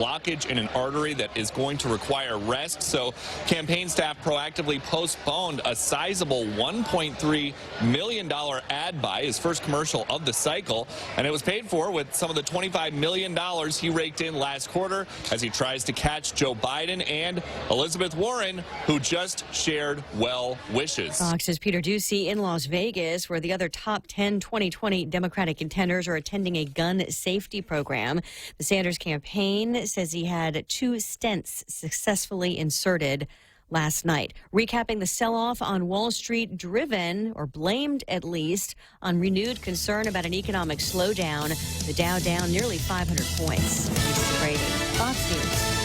blockage in an artery that is going to require rest. So campaign staff proactively postponed a sizable $1.3 million ad buy, his first commercial of the cycle, and it was paid for with some of the $25 million he raked in last quarter as he tries to catch Joe Biden and Elizabeth Warren, who just shared well wishes. Fox's Peter Ducey in Las Vegas, where the other top 10 2020 Democratic contenders are attending a gun safety program. The Sanders campaign says he had 2 stents successfully inserted last night. Recapping the sell-off on Wall Street, driven, or blamed at least, on renewed concern about an economic slowdown. The Dow down nearly 500 points. Lisa Brady, Fox News.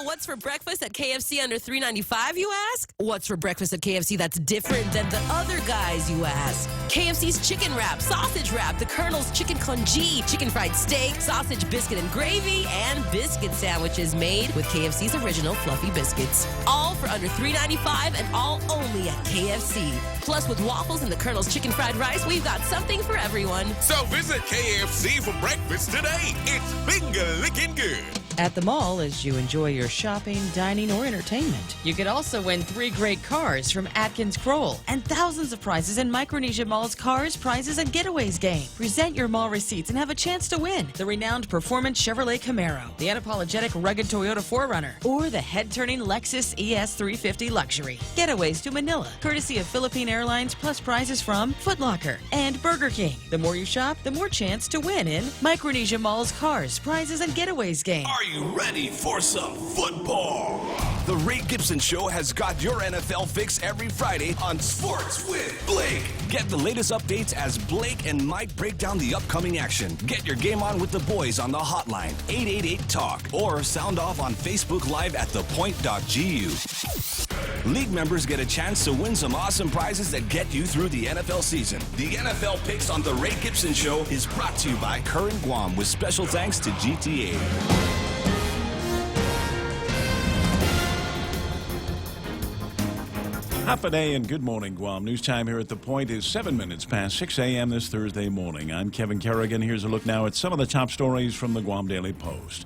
What's for breakfast at KFC under $3.95, you ask? What's for breakfast at KFC that's different than the other guys, you ask? KFC's chicken wrap, sausage wrap, the Colonel's chicken congee, chicken fried steak, sausage biscuit and gravy, and biscuit sandwiches made with KFC's original fluffy biscuits. All for under $3.95 and all only at KFC. Plus, with waffles and the Colonel's chicken fried rice, we've got something for everyone. So visit KFC for breakfast today. It's finger-licking good. At the mall, as you enjoy your shopping, dining, or entertainment. You could also win 3 great cars from Atkins Kroll and thousands of prizes in Micronesia Mall's Cars, Prizes, and Getaways game. Present your mall receipts and have a chance to win the renowned performance Chevrolet Camaro, the unapologetic rugged Toyota 4Runner, or the head-turning Lexus ES350 Luxury. Getaways to Manila, courtesy of Philippine Airlines, plus prizes from Foot Locker and Burger King. The more you shop, the more chance to win in Micronesia Mall's Cars, Prizes, and Getaways game. Are you ready for some football? The Ray Gibson Show has got your NFL fix every Friday on Sports with Blake. Get the latest updates as Blake and Mike break down the upcoming action. Get your game on with the boys on the hotline, 888-TALK, or sound off on Facebook Live at thepoint.gu. League members get a chance to win some awesome prizes that get you through the NFL season. The NFL Picks on the Ray Gibson Show is brought to you by Current Guam with special thanks to GTA. Half a day and good morning, Guam. News time here at The Point is 7 minutes past 6 a.m. this Thursday morning. I'm Kevin Kerrigan. Here's a look now at some of the top stories from the Guam Daily Post.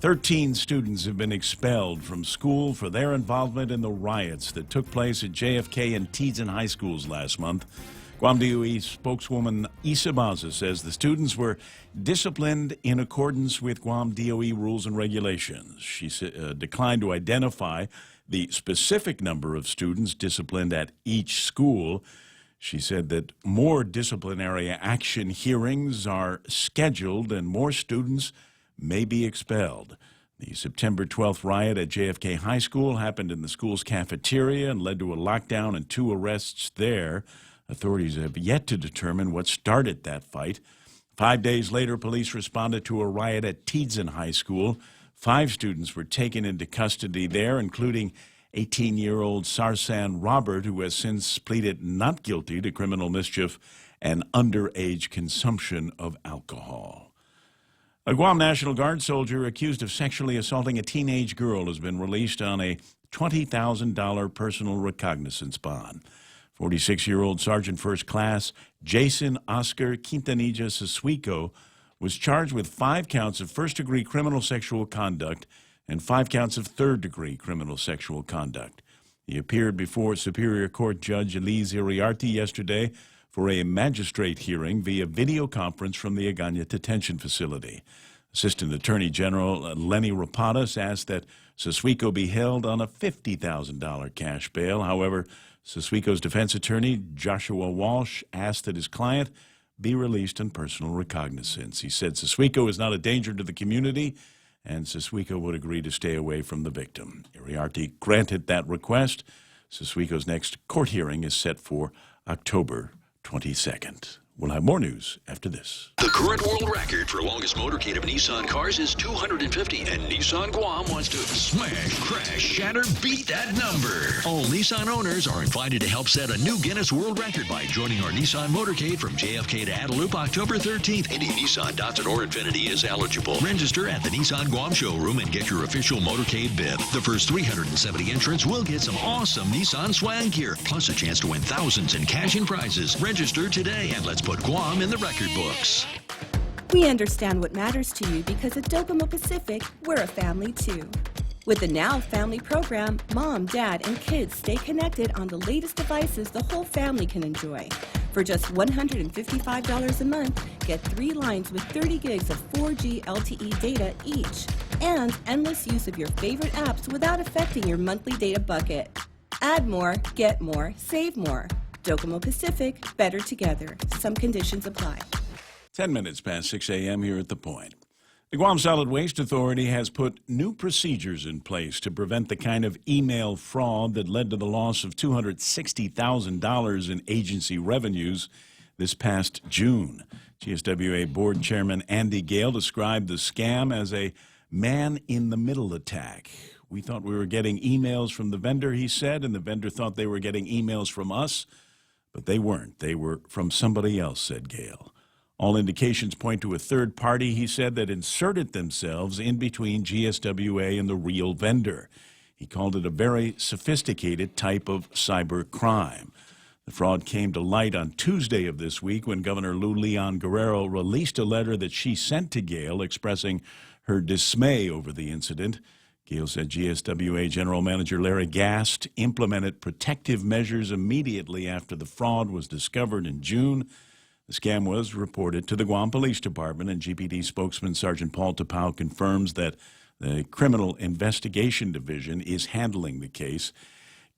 13 students have been expelled from school for their involvement in the riots that took place at JFK and Teason high schools last month. Guam DOE spokeswoman Isa Baza says the students were disciplined in accordance with Guam DOE rules and regulations. She declined to identify the specific number of students disciplined at each school. She said that more disciplinary action hearings are scheduled and more students may be expelled. The September 12th riot at JFK High School happened in the school's cafeteria and led to a lockdown and 2 arrests there. Authorities have yet to determine what started that fight. 5 days later, police responded to a riot at Teason High School. 5 students were taken into custody there, including 18-year-old Sarsan Robert, who has since pleaded not guilty to criminal mischief and underage consumption of alcohol. A Guam National Guard soldier accused of sexually assaulting a teenage girl has been released on a $20,000 personal recognizance bond. 46-year-old Sergeant First Class Jason Oscar Quintanilla Siswico was charged with 5 counts of first-degree criminal sexual conduct and 5 counts of third-degree criminal sexual conduct. He appeared before Superior Court Judge Elise Iriarte yesterday for a magistrate hearing via video conference from the Agana Detention Facility. Assistant Attorney General Lenny Rapadas asked that Siswico be held on a $50,000 cash bail. However, Siswico's defense attorney, Joshua Walsh, asked that his client be released on personal recognizance. He said Siswico is not a danger to the community, and Siswico would agree to stay away from the victim. Iriarte granted that request. Siswico's next court hearing is set for October 22nd. We'll have more news after this. The current world record for longest motorcade of Nissan cars is 250, and Nissan Guam wants to smash, crash, shatter, beat that number. All Nissan owners are invited to help set a new Guinness World Record by joining our Nissan motorcade from JFK to Adelup October 13th. Any Nissan Datsun or Infiniti is eligible. Register at the Nissan Guam showroom and get your official motorcade bib. The first 370 entrants will get some awesome Nissan swag gear, plus a chance to win thousands in cash and prizes. Register today, and let's put Guam in the record books. We understand what matters to you because at Docomo Pacific, we're a family too. With the Now Family program, mom, dad, and kids stay connected on the latest devices the whole family can enjoy. For just $155 a month, get 3 lines with 30 gigs of 4G LTE data each, and endless use of your favorite apps without affecting your monthly data bucket. Add more, get more, save more. Docomo Pacific, better together. Some conditions apply. 10 minutes past 6 a.m. here at The Point. The Guam Solid Waste Authority has put new procedures in place to prevent the kind of email fraud that led to the loss of $260,000 in agency revenues this past June. GSWA Board Chairman Andy Gale described the scam as a man-in-the-middle attack. We thought we were getting emails from the vendor, he said, and the vendor thought they were getting emails from us, but they weren't. They were from somebody else, said Gale. All indications point to a third party, he said, that inserted themselves in between GSWA and the real vendor. He called it a very sophisticated type of cyber crime. The fraud came to light on Tuesday of this week when Governor Lou Leon Guerrero released a letter that she sent to Gale expressing her dismay over the incident. Gale said GSWA General Manager Larry Gast implemented protective measures immediately after the fraud was discovered in June. The scam was reported to the Guam Police Department, and GPD spokesman Sergeant Paul Tapau confirms that the Criminal Investigation Division is handling the case.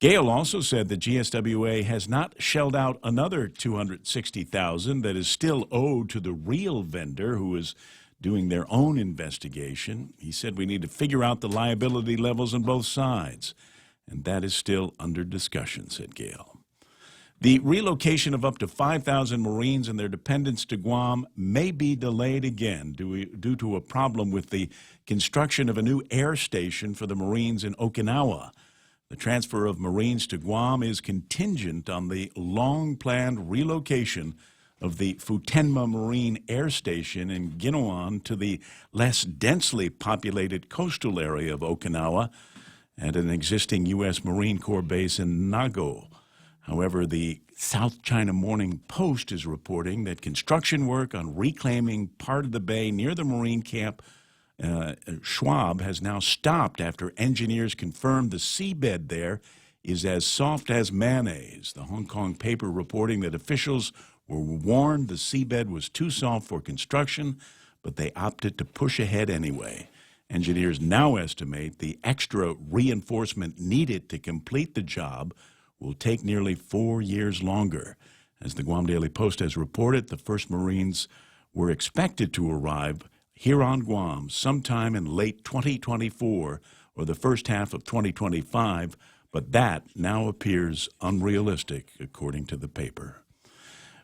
Gale also said that GSWA has not shelled out another $260,000 that is still owed to the real vendor who is doing their own investigation. He said we need to figure out the liability levels on both sides, and that is still under discussion, said Gale. The relocation of up to 5,000 Marines and their dependents to Guam may be delayed again due to a problem with the construction of a new air station for the Marines in Okinawa. The transfer of Marines to Guam is contingent on the long-planned relocation of the Futenma Marine Air Station in Ginowan to the less densely populated coastal area of Okinawa and an existing U.S. Marine Corps base in Nago. However, the South China Morning Post is reporting that construction work on reclaiming part of the bay near the Marine camp Schwab has now stopped after engineers confirmed the seabed there is as soft as mayonnaise. The Hong Kong paper reporting that officials were warned the seabed was too soft for construction, but they opted to push ahead anyway. Engineers now estimate the extra reinforcement needed to complete the job will take nearly 4 years longer. As the Guam Daily Post has reported, the first Marines were expected to arrive here on Guam sometime in late 2024 or the first half of 2025, but that now appears unrealistic, according to the paper.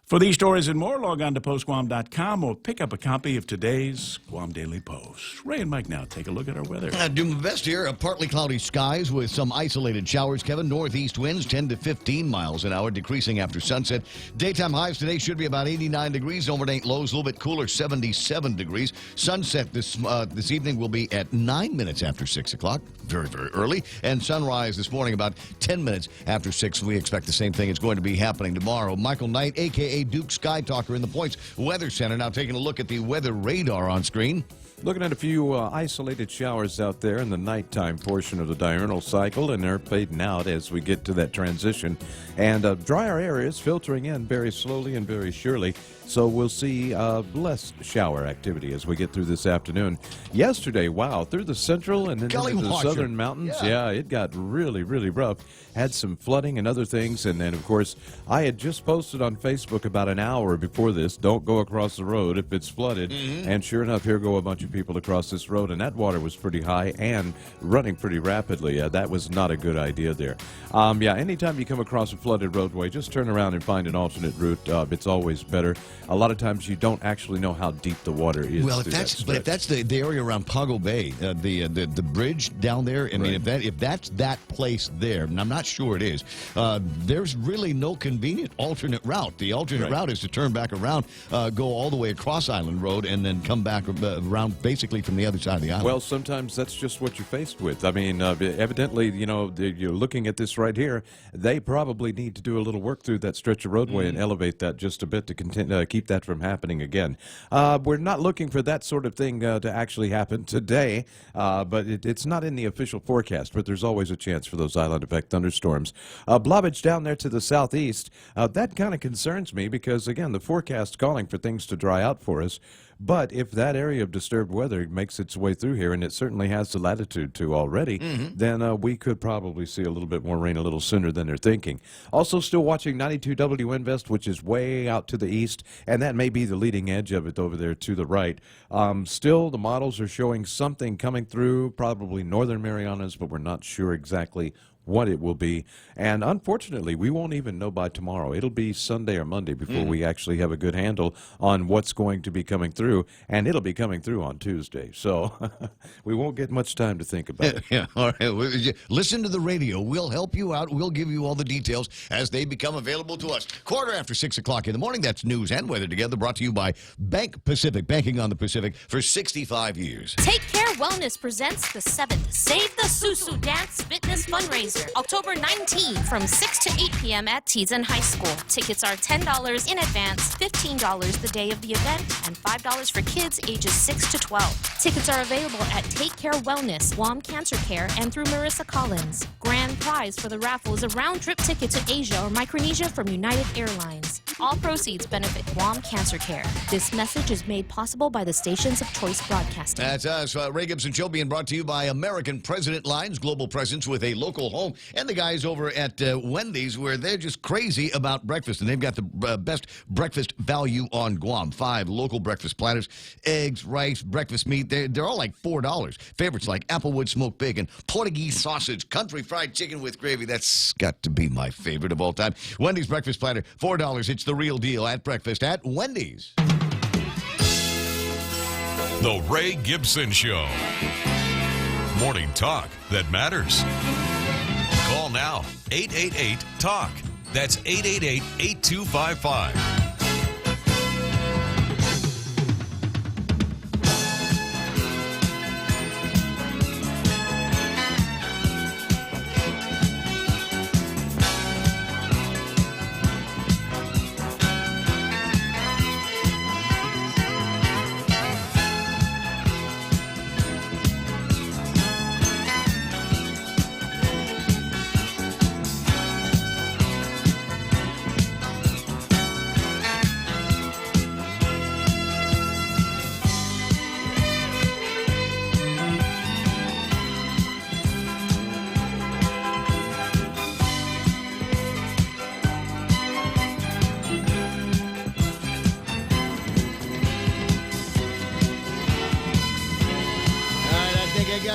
For these stories and more, log on to postguam.com or pick up a copy of today's Guam Daily Post. Ray and Mike now take a look at our weather. Do my best here. Partly cloudy skies with some isolated showers, Kevin. Northeast winds 10 to 15 miles an hour, decreasing after sunset. Daytime highs today should be about 89 degrees. Overnight lows a little bit cooler, 77 degrees. Sunset this evening will be at 9 minutes after 6 o'clock. Very, very early. And sunrise this morning about 10 minutes after 6. We expect the same thing is going to be happening tomorrow. Michael Knight, a.k.a. Duke Sky Talker in the Points Weather Center. Now taking a look at the weather radar on screen. Looking at a few isolated showers out there in the nighttime portion of the diurnal cycle, and they're fading out as we get to that transition. And drier areas filtering in very slowly and very surely. So we'll see less shower activity as we get through this afternoon. Yesterday, wow, through the central and then into the southern mountains, yeah, it got really, really rough. Had some flooding and other things. And then, of course, I had just posted on Facebook about an hour before this, don't go across the road if it's flooded. And sure enough, here go a bunch of people across this road, and that water was pretty high and running pretty rapidly. That was not a good idea there. Anytime you come across a flooded roadway, just turn around and find an alternate route. It's always better. A lot of times you don't actually know how deep the water is. Well, if that's the area around Pago Bay, the bridge down there, I mean, if that's that place there, and I'm not sure it is, there's really no convenient alternate route. The alternate alternate route is to turn back around, go all the way across Island Road, and then come back around basically from the other side of the island. Well, sometimes that's just what you're faced with. I mean, evidently, you're looking at this right here. They probably need to do a little work through that stretch of roadway and elevate that just a bit to keep that from happening again. We're not looking for that sort of thing to actually happen today, but it's not in the official forecast, but there's always a chance for those island effect thunderstorms. Blobbage down there to the southeast, that kind of concerns me because, again, the forecast calling for things to dry out for us. But if that area of disturbed weather makes its way through here, and it certainly has the latitude to already, then we could probably see a little bit more rain a little sooner than they're thinking. Also still watching 92 WNVest, which is way out to the east, and that may be the leading edge of it over there to the right. Still, the models are showing something coming through, probably northern Marianas, but we're not sure exactly what it will be. And unfortunately, we won't even know by tomorrow. It'll be Sunday or Monday before we actually have a good handle on what's going to be coming through, and it'll be coming through on Tuesday. So we won't get much time to think about it. Yeah, all right. Listen to the radio. We'll help you out. We'll give you all the details as they become available to us. 6:15 in the morning. That's news and weather together, brought to you by Bank Pacific, banking on the Pacific for 65 years. Take Care Wellness presents the 7th Save the Susu Dance Fitness Fundraiser, October 19th from 6 to 8 p.m. at Teason High School. Tickets are $10 in advance, $15 the day of the event, and $5 for kids ages 6 to 12. Tickets are available at Take Care Wellness, Guam Cancer Care, and through Marissa Collins. Grand prize for the raffle is a round-trip ticket to Asia or Micronesia from United Airlines. All proceeds benefit Guam Cancer Care. This message is made possible by the stations of Choice Broadcasting. That's us. Ray Gibson Show being brought to you by American President Lines, global presence with a local home, and the guys over at Wendy's, where they're just crazy about breakfast, and they've got the best breakfast value on Guam. 5 local breakfast platters, eggs, rice, breakfast meat. They're all like $4. Favorites like Applewood smoked bacon, Portuguese sausage, country fried chicken with gravy. That's got to be my favorite of all time. Wendy's breakfast platter, $4. It's the real deal at breakfast at Wendy's. The Ray Gibson Show. Morning talk that matters. Call now, 888-TALK. That's 888-8255.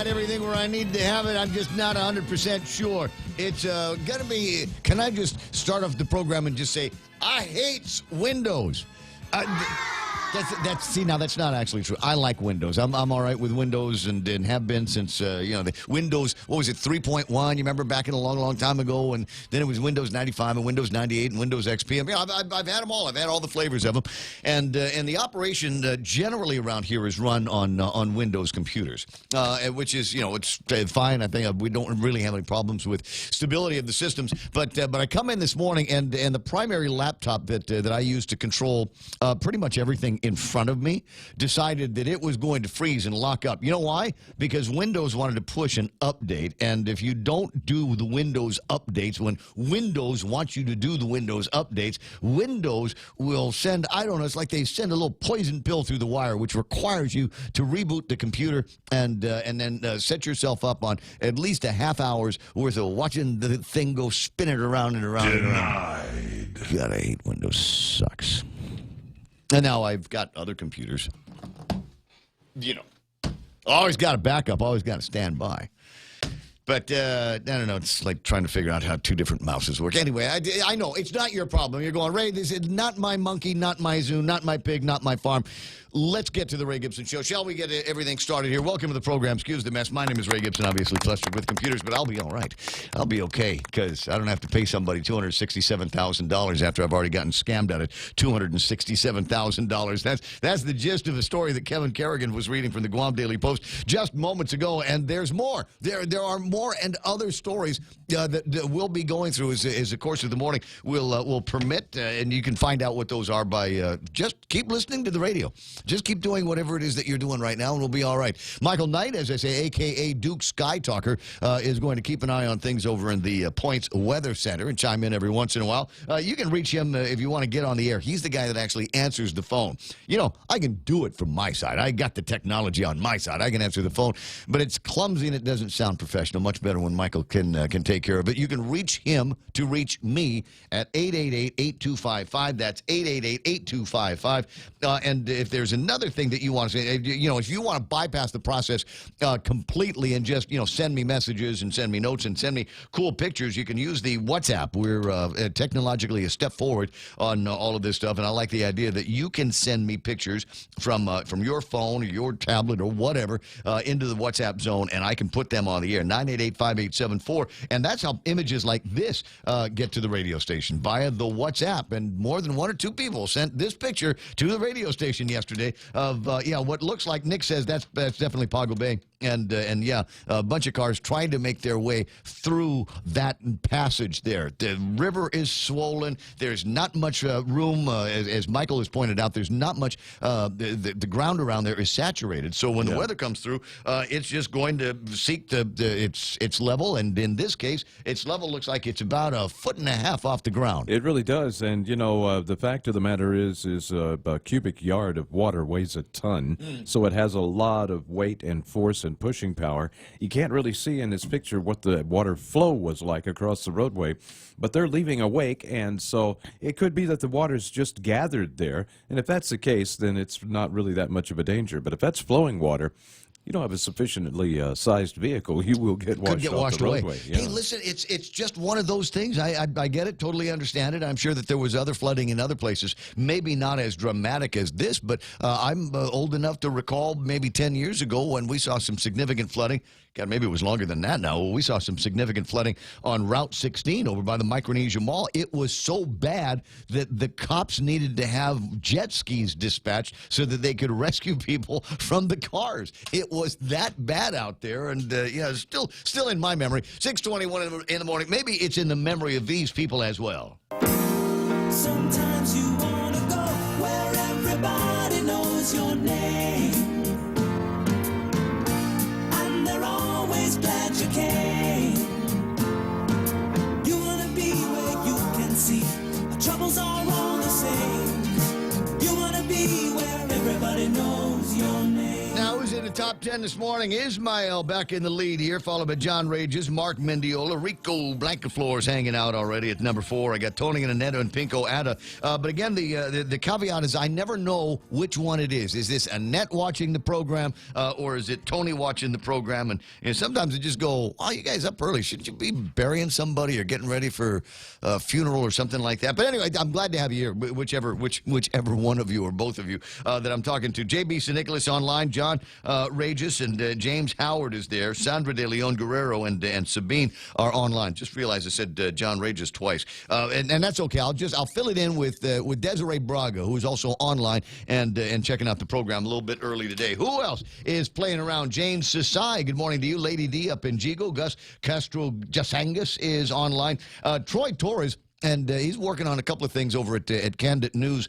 Everything where I need to have it. I'm just not 100% sure. It's going to be... Can I just start off the program and just say, I hate Windows. See, now that's not actually true. I like Windows. I'm all right with Windows and have been since, the Windows, what was it, 3.1? You remember back in a long, long time ago? And then it was Windows 95 and Windows 98 and Windows XP. I mean, I've had them all. I've had all the flavors of them. And the operation generally around here is run on Windows computers, which is, it's fine. I think we don't really have any problems with stability of the systems. But I come in this morning and the primary laptop that I use to control pretty much everything in front of me decided that it was going to freeze and lock up. You know why? Because Windows wanted to push an update, and if you don't do the Windows updates, when Windows wants you to do the Windows updates, Windows will send, I don't know, it's like they send a little poison pill through the wire, which requires you to reboot the computer and then set yourself up on at least a half hour's worth of watching the thing go spinning around and around and around. God, I hate Windows. Sucks. And now I've got other computers. Always got a backup, always got to stand by. But I don't know. It's like trying to figure out how two different mouses work. Anyway, I know it's not your problem. You're going, Ray, this is not my monkey, not my zoo, not my pig, not my farm. Let's get to the Ray Gibson Show. Shall we get everything started here? Welcome to the program. Excuse the mess. My name is Ray Gibson, obviously flustered with computers, but I'll be all right. I'll be okay because I don't have to pay somebody $267,000 after I've already gotten scammed out of $267,000. That's the gist of the story that Kevin Kerrigan was reading from the Guam Daily Post just moments ago, and there's more. There are more and other stories that we'll be going through as the course of the morning will permit, and you can find out what those are by just keep listening to the radio. Just keep doing whatever it is that you're doing right now, and we'll be all right. Michael Knight, as I say, a.k.a. Duke Sky Talker, is going to keep an eye on things over in the Points Weather Center and chime in every once in a while. You can reach him if you want to get on the air. He's the guy that actually answers the phone. You know, I can do it from my side. I got the technology on my side. I can answer the phone, but it's clumsy and it doesn't sound professional. Much better when Michael can take care of it. You can reach him to reach me at 888-8255. That's 888-8255. And if there's another thing that you want to say, you know, if you want to bypass the process completely and just, you know, send me messages and send me notes and send me cool pictures, you can use the WhatsApp. We're technologically a step forward on all of this stuff, and I like the idea that you can send me pictures from your phone or your tablet or whatever into the WhatsApp zone, and I can put them on the air, 988-5874, and that's how images like this get to the radio station via the WhatsApp, and more than one or two people sent this picture to the radio station yesterday of what looks like, Nick says that's definitely Pago Bay, and yeah, a bunch of cars trying to make their way through that passage there. The river is swollen. There's not much room, as Michael has pointed out. There's not much. The ground around there is saturated. So when the weather comes through, it's just going to seek its level. And in this case, its level looks like it's about 1.5 feet off the ground. It really does. And, you know, the fact of the matter is a cubic yard of water weighs a ton. So it has a lot of weight and force and pushing power. You can't really see in this picture what the water flow was like across the roadway, but they're leaving a wake, and so it could be that the water's just gathered there. And if that's the case, then it's not really that much of a danger. But if that's flowing water, you don't have a sufficiently sized vehicle, you will get washed off the roadway. Yeah. Hey, listen, it's just one of those things. I get it, totally understand it. I'm sure that there was other flooding in other places, maybe not as dramatic as this, but I'm old enough to recall maybe 10 years ago when we saw some significant flooding. God, maybe it was longer than that now. We saw some significant flooding on Route 16 over by the Micronesia Mall. It was so bad that the cops needed to have jet skis dispatched so that they could rescue people from the cars. It was that bad out there, and still in my memory. 6:21 in the morning. Maybe it's in the memory of these people as well. Sometimes you want to go where everybody knows your name. Glad you came. You wanna be where you can see our troubles are all the same. You wanna be where everybody knows your name. Now, who's in the top 10 this morning? Ismael back in the lead here, followed by John Rages, Mark Mendiola, Rico Blancaflor's hanging out already at number 4. I got Tony and Annetta and Pinko Ada. But again, the caveat is I never know which one it is. Is this Annette watching the program, or is it Tony watching the program? And sometimes I just go, oh, you guys up early. Shouldn't you be burying somebody or getting ready for a funeral or something like that? But anyway, I'm glad to have you here, whichever one of you or both of you that I'm talking to. JB St. Nicholas online, John Rages, and James Howard is there. Sandra De Leon Guerrero and Sabine are online. Just realized I said John Rages twice, and that's okay. I'll fill it in with Desiree Braga, who is also online and checking out the program a little bit early today. Who else is playing around? Jane Sasai, good morning to you. Lady D up in Jigo. Gus Castro Jasangus is online. Troy Torres, and he's working on a couple of things over at Candid News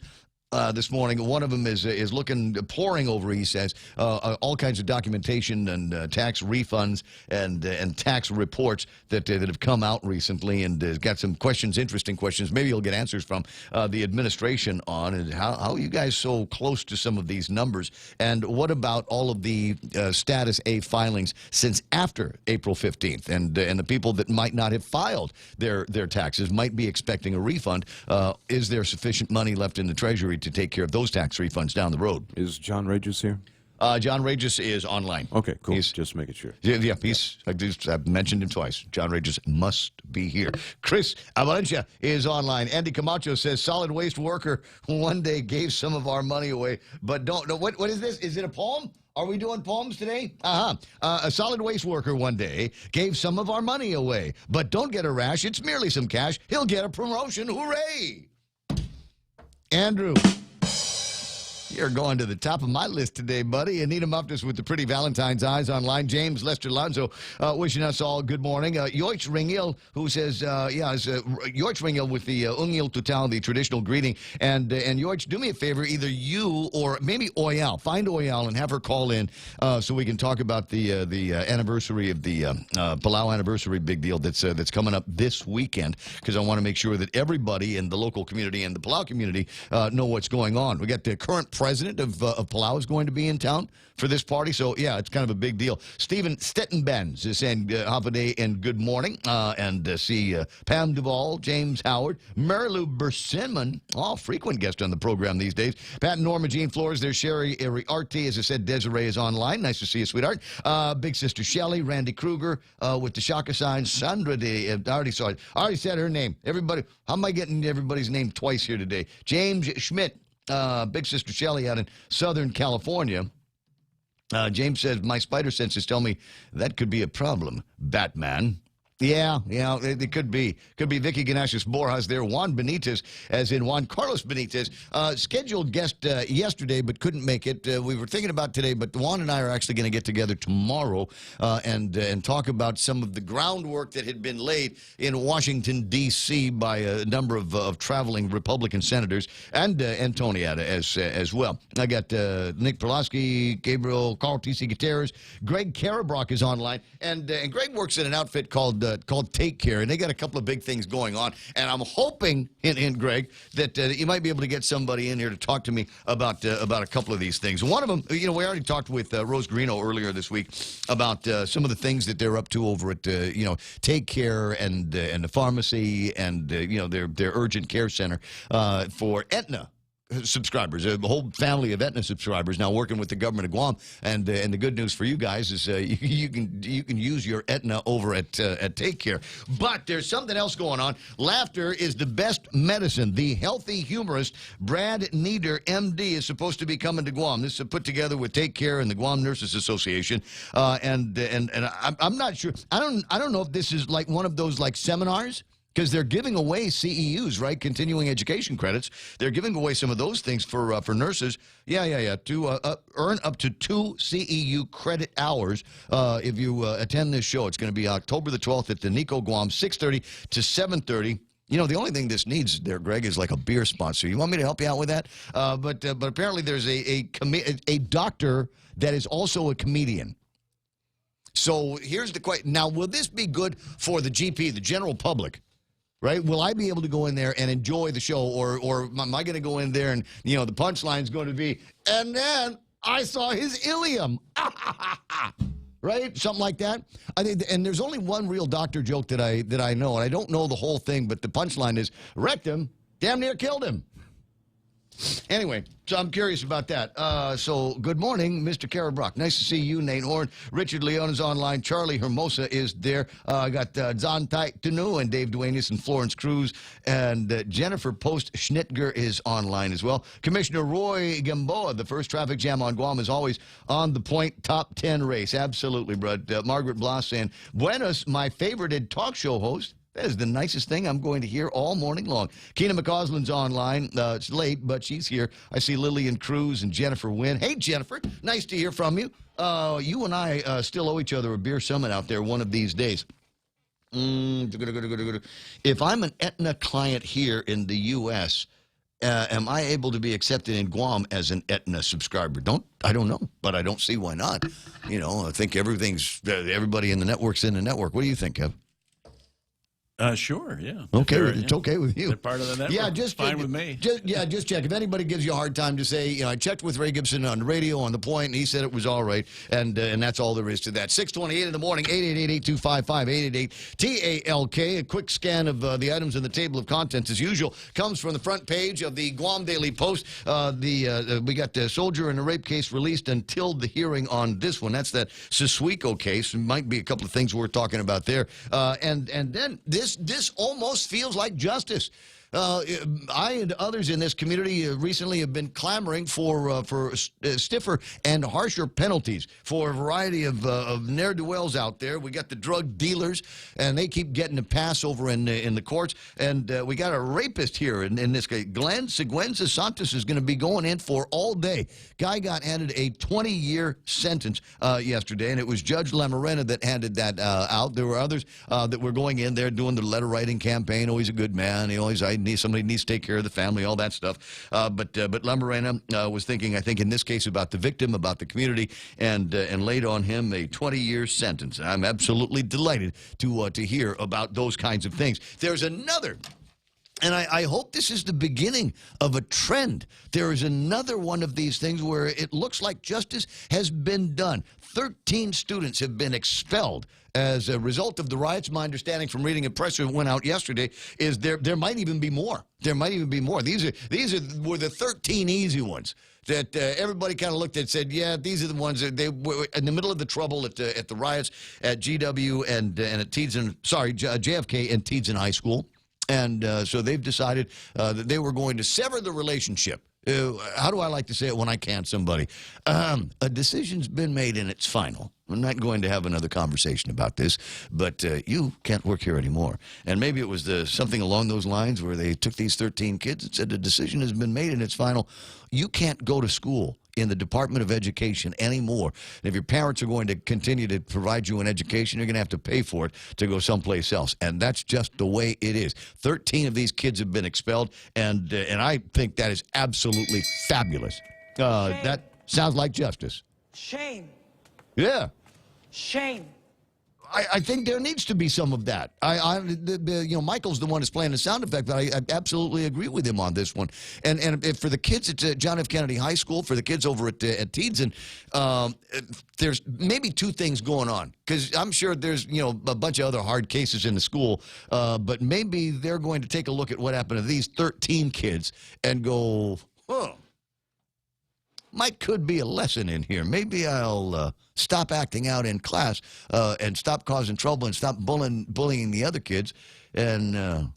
this morning. One of them is poring over, he says, all kinds of documentation and tax refunds and tax reports that have come out recently, and got some questions, interesting questions. Maybe you'll get answers from the administration on and how are you guys so close to some of these numbers, and what about all of the status A filings since after April 15th, and the people that might not have filed their taxes might be expecting a refund. Is there sufficient money left in the Treasury to take care of those tax refunds down the road? Is John Rages here? John Regis is online. Okay, cool. Just making sure. Yeah, I've mentioned him twice. John Regis must be here. Chris Valencia is online. Andy Camacho says, solid waste worker one day gave some of our money away, but don't. What is this? Is it a poem? Are we doing poems today? A solid waste worker one day gave some of our money away, but don't get a rash. It's merely some cash. He'll get a promotion. Hooray! Andrew, you're going to the top of my list today, buddy. Anita Muftis with the pretty Valentine's eyes online. James Lester Lonzo wishing us all good morning. Yoich Ringil, who says, Yoich Ringil with the Ungil Tutal, the traditional greeting. And Yoich, do me a favor, either you or maybe Oyal. Find Oyal and have her call in so we can talk about the anniversary of the Palau anniversary big deal that's coming up this weekend, because I want to make sure that everybody in the local community and the Palau community know what's going on. We got the current president of Palau is going to be in town for this party. So, yeah, it's kind of a big deal. Stephen Stettenbenz is saying Holiday and good morning. And see Pam Duvall, James Howard, Marilu Bersinman, all frequent guest on the program these days. Pat and Norma Jean Flores, there's Sherry Ariarte. As I said, Desiree is online. Nice to see you, sweetheart. Big Sister Shelley, Randy Kruger with the Shaka sign. Sandra I already saw it. I already said her name. Everybody, how am I getting everybody's name twice here today? James Schmidt. Big Sister Shelley out in Southern California. James says, my spider senses tell me that could be a problem, Batman. Yeah, it could be. Could be Vicky Ganashis Borjas there. Juan Benitez, as in Juan Carlos Benitez, scheduled guest yesterday but couldn't make it. We were thinking about today, but Juan and I are actually going to get together tomorrow and talk about some of the groundwork that had been laid in Washington, D.C. by a number of traveling Republican senators and Antonietta as well. I got Nick Perlowski, Gabriel, Carl T.C. Gutierrez, Greg Karabrock is online, and Greg works at an outfit called Take Care, and they got a couple of big things going on, and I'm hoping, Greg, that you might be able to get somebody in here to talk to me about a couple of these things. One of them, we already talked with Rose Greeno earlier this week about some of the things that they're up to over at Take Care and the pharmacy and their urgent care center for Aetna subscribers, a whole family of Aetna subscribers now working with the government of Guam, and the good news for you guys is you can use your Aetna over at Take Care. But there's something else going on. Laughter is the best medicine. The healthy humorist Brad Nieder, MD, is supposed to be coming to Guam. This is put together with Take Care and the Guam Nurses Association, and I'm not sure. I don't know if this is like one of those like seminars, because they're giving away CEUs, right? Continuing education credits. They're giving away some of those things for nurses. Yeah. To earn up to 2 CEU credit hours if you attend this show. It's going to be October the 12th at the Nico Guam, 6:30 to 7:30. The only thing this needs there, Greg, is like a beer sponsor. You want me to help you out with that? But apparently there's a doctor that is also a comedian. So here's the question. Now, will this be good for the GP, the general public? Right? Will I be able to go in there and enjoy the show, or am I going to go in there and, the punchline is going to be, and then I saw his ilium. Right? Something like that. And there's only one real doctor joke that I know, and I don't know the whole thing, but the punchline is, wrecked him, damn near killed him. Anyway, so I'm curious about that. So good morning, Mr. Karabrock. Nice to see you, Nate Horn. Richard Leon is online. Charlie Hermosa is there. I got Zan Tanu and Dave Duenas and Florence Cruz. And Jennifer Post-Schnitger is online as well. Commissioner Roy Gamboa, the first traffic jam on Guam, is always on the point top 10 race. Absolutely, Brad. Margaret Bloss saying, Buenos, my favorited talk show host. That is the nicest thing I'm going to hear all morning long. Keena McCausland's online. It's late, but she's here. I see Lillian Cruz and Jennifer Wynn. Hey, Jennifer. Nice to hear from you. You and I still owe each other a beer summit out there one of these days. If I'm an Aetna client here in the U.S., am I able to be accepted in Guam as an Aetna subscriber? I don't know, but I don't see why not. I think everybody in the network's in the network. What do you think, Kev? Sure, yeah. Okay, it's okay with you. They're part of the network. Yeah, just fine with me. Just check. If anybody gives you a hard time, to say, I checked with Ray Gibson on the radio on the point, and he said it was all right, and that's all there is to that. 6:28 in the morning, 888-8255, 888-TALK. A quick scan of the items in the table of contents, as usual, comes from the front page of the Guam Daily Post. We got the soldier in a rape case released until the hearing on this one. That's that Siswico case. Might be a couple of things we're talking about there, and then this almost feels like justice. I and others in this community recently have been clamoring for stiffer and harsher penalties for a variety of ne'er-do-wells out there. We got the drug dealers, and they keep getting a pass over in the courts. And we got a rapist here in this case. Glenn Seguenza Santos is going to be going in for all day. Guy got handed a 20-year sentence yesterday, and it was Judge Lamarena that handed that out. There were others that were going in there doing the letter-writing campaign. Oh, he's a good man. Somebody needs to take care of the family, all that stuff. But Lamarena was thinking, I think, in this case about the victim, about the community, and laid on him a 20-year sentence. I'm absolutely delighted to hear about those kinds of things. There's another. And I hope this is the beginning of a trend. There is another one of these things where it looks like justice has been done. 13 students have been expelled as a result of the riots. My understanding from reading a press that went out yesterday is there might even be more. There might even be more. These were the 13 easy ones that everybody kind of looked at and said, yeah, these are the ones that they were in the middle of the trouble at the riots at GW and at JFK and Teadsden High School. And so they've decided that they were going to sever the relationship. How do I like to say it when I can't somebody? A decision's been made and it's final. I'm not going to have another conversation about this, but you can't work here anymore. And maybe it was something along those lines where they took these 13 kids and said the decision has been made and it's final. You can't go to school in the Department of Education anymore. And if your parents are going to continue to provide you an education, you're going to have to pay for it to go someplace else. And that's just the way it is. 13 of these kids have been expelled, and I think that is absolutely fabulous. That sounds like justice. Shame. Yeah. Shame. I think there needs to be some of that. Michael's the one who's playing the sound effect, but I absolutely agree with him on this one. And for the kids at John F. Kennedy High School, for the kids over at Teadsden, there's maybe two things going on. Because I'm sure there's, a bunch of other hard cases in the school, but maybe they're going to take a look at what happened to these 13 kids and go, might could be a lesson in here. Maybe I'll stop acting out in class and stop causing trouble and stop bullying the other kids. And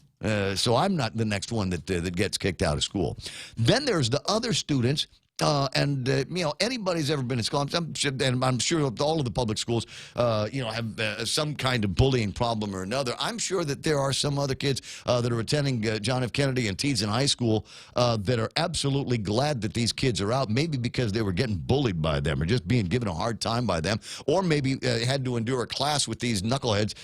so I'm not the next one that gets kicked out of school. Then there's the other students. Anybody's ever been in school, I'm sure all of the public schools, have some kind of bullying problem or another. I'm sure that there are some other kids that are attending John F. Kennedy and Teadsden High School that are absolutely glad that these kids are out, maybe because they were getting bullied by them or just being given a hard time by them, or maybe had to endure a class with these knuckleheads,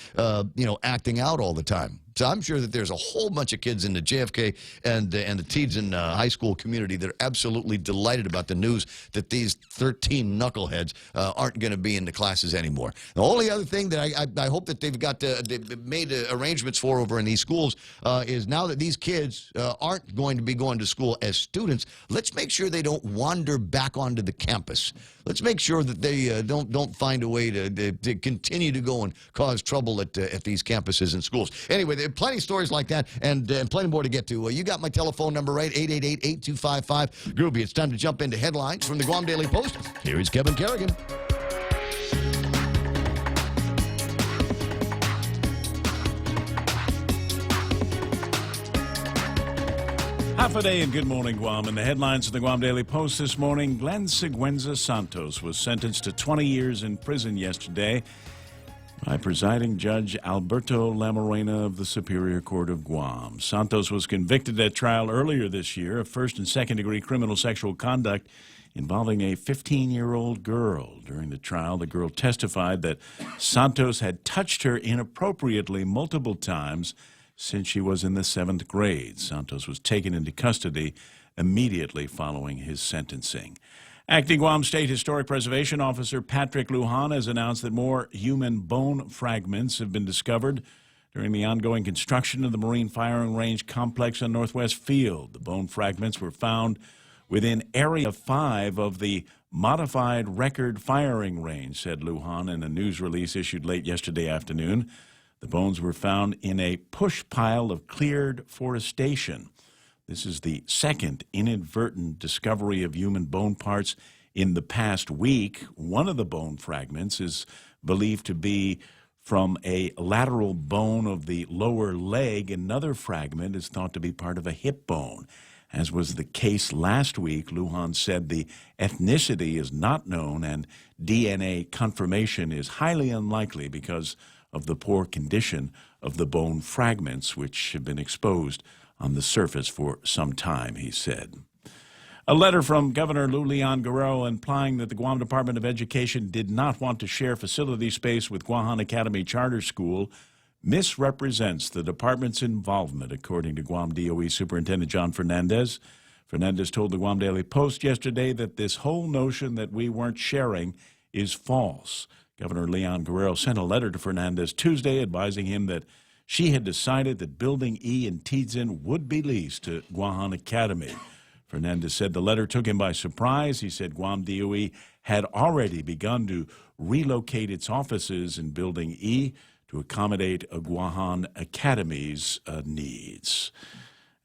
acting out all the time. So I'm sure that there's a whole bunch of kids in the JFK and the Teadsden High School community that are absolutely delighted about the news that these 13 knuckleheads aren't going to be in the classes anymore. The only other thing that I hope that they've made arrangements for over in these schools is now that these kids aren't going to be going to school as students, let's make sure they don't wander back onto the campus. Let's make sure that they don't find a way to continue to go and cause trouble at these campuses and schools. Anyway, there are plenty of stories like that and plenty more to get to. You got my telephone number right, 888-8255. Groovy, it's time to jump into headlines from the Guam Daily Post. Here is Kevin Kerrigan. Half a day and good morning, Guam. In the headlines of the Guam Daily Post this morning, Glenn Seguenza Santos was sentenced to 20 years in prison yesterday by presiding Judge Alberto Lamarena of the Superior Court of Guam. Santos was convicted at trial earlier this year of first and second-degree criminal sexual conduct involving a 15-year-old girl. During the trial, the girl testified that Santos had touched her inappropriately multiple times since she was in the 7th grade. Santos was taken into custody immediately following his sentencing. Acting Guam State Historic Preservation Officer Patrick Lujan has announced that more human bone fragments have been discovered during the ongoing construction of the Marine Firing Range complex on Northwest Field. The bone fragments were found within Area 5 of the modified record firing range, said Lujan in a news release issued late yesterday afternoon. The bones were found in a push pile of cleared forestation. This is the second inadvertent discovery of human bone parts in the past week. One of the bone fragments is believed to be from a lateral bone of the lower leg. Another fragment is thought to be part of a hip bone. As was the case last week, Lujan said the ethnicity is not known and DNA confirmation is highly unlikely because of the poor condition of the bone fragments, which have been exposed on the surface for some time, he said. A letter from Governor Leon Guerrero implying that the Guam Department of Education did not want to share facility space with Guahan Academy Charter School misrepresents the department's involvement, according to Guam DOE Superintendent John Fernandez. Fernandez told the Guam Daily Post yesterday that this whole notion that we weren't sharing is false. Governor Leon Guerrero sent a letter to Fernandez Tuesday advising him that she had decided that Building E in Tidzin would be leased to Guahan Academy. Fernandez said the letter took him by surprise. He said Guam DOE had already begun to relocate its offices in Building E to accommodate Guahan Academy's needs.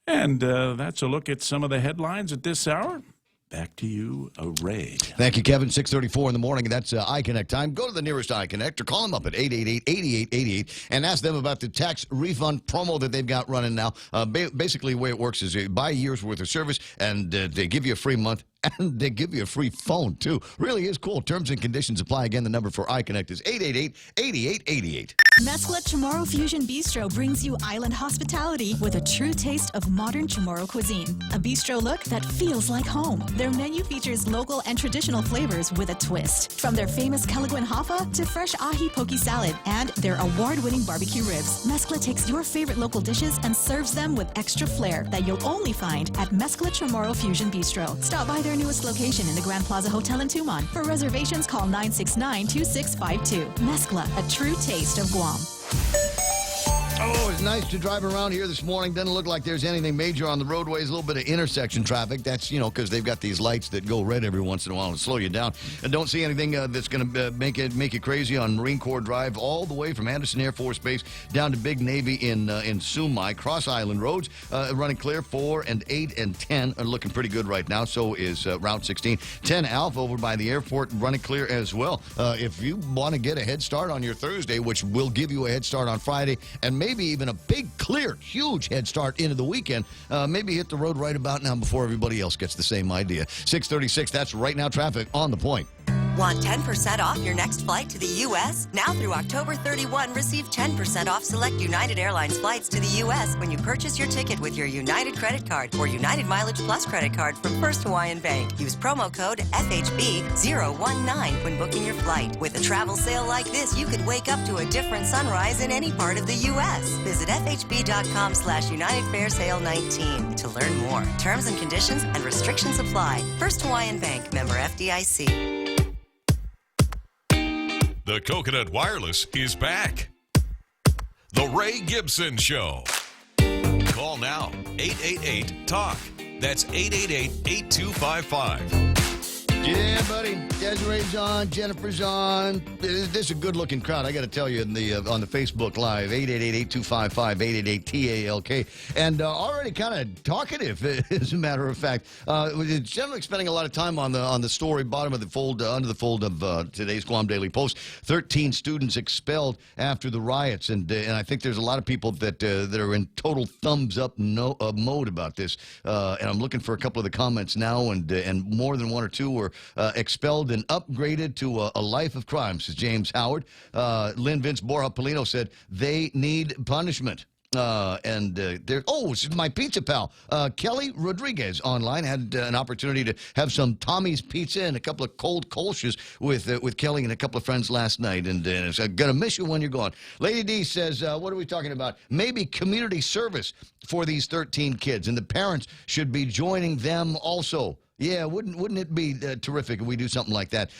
And that's a look at some of the headlines at this hour. Back to you, Ray. Thank you, Kevin. 6:34 in the morning. That's iConnect time. Go to the nearest iConnect or call them up at 888-8888 and ask them about the tax refund promo that they've got running now. Basically, the way it works is you buy a year's worth of service, and they give you a free month. And they give you a free phone, too. Really is cool. Terms and conditions apply. Again, the number for iConnect is 888-8888. Mezcla Chamorro Fusion Bistro brings you island hospitality with a true taste of modern Chamorro cuisine. A bistro look that feels like home. Their menu features local and traditional flavors with a twist. From their famous Calaguan Hafa to fresh ahi poke salad and their award-winning barbecue ribs. Mezcla takes your favorite local dishes and serves them with extra flair that you'll only find at Mezcla Chamorro Fusion Bistro. Stop by their newest location in the Grand Plaza Hotel in Tumon. For reservations, call 969-2652. Mezcla, a true taste of Guam. Oh, it's nice to drive around here this morning. Doesn't look like there's anything major on the roadways. A little bit of intersection traffic. That's, because they've got these lights that go red every once in a while and slow you down. And don't see anything that's going to make you crazy on Marine Corps Drive all the way from Anderson Air Force Base down to Big Navy in Sumai. Cross Island roads running clear. 4 and 8 and 10 are looking pretty good right now. So is Route 16. 10 Alpha over by the airport running clear as well. If you want to get a head start on your Thursday, which will give you a head start on Friday, and maybe even a big, clear, huge head start into the weekend. Maybe hit the road right about now before everybody else gets the same idea. 6:36, that's right now traffic on the point. Want 10% off your next flight to the U.S.? Now through October 31, receive 10% off select United Airlines flights to the U.S. when you purchase your ticket with your United credit card or United Mileage Plus credit card from First Hawaiian Bank. Use promo code FHB019 when booking your flight. With a travel sale like this, you could wake up to a different sunrise in any part of the U.S. Visit FHB.com/United Fair Sale 19 to learn more. Terms and conditions and restrictions apply. First Hawaiian Bank, member FDIC. The Coconut Wireless is back. The Ray Gibson Show. Call now, 888-TALK. That's 888-8255. Yeah, buddy. Desiree's on. Jennifer's on. This is a good-looking crowd. I got to tell you, on the Facebook Live, 888-8255, 888-TALK. And already kind of talkative, as a matter of fact. Generally spending a lot of time on the story, bottom of the fold, under the fold of today's Guam Daily Post. 13 students expelled after the riots. And I think there's a lot of people that are in total thumbs-up mode about this. And I'm looking for a couple of the comments now, and more than one or two were expelled and upgraded to a life of crime, says James Howard. Lynn Vince Borja Polino said they need punishment. It's my pizza pal, Kelly Rodriguez, online had an opportunity to have some Tommy's pizza and a couple of cold kolsches with Kelly and a couple of friends last night, and it's gonna miss you when you're gone. Lady D says, what are we talking about? Maybe community service for these 13 kids, and the parents should be joining them also. Yeah, wouldn't it be terrific if we do something like that?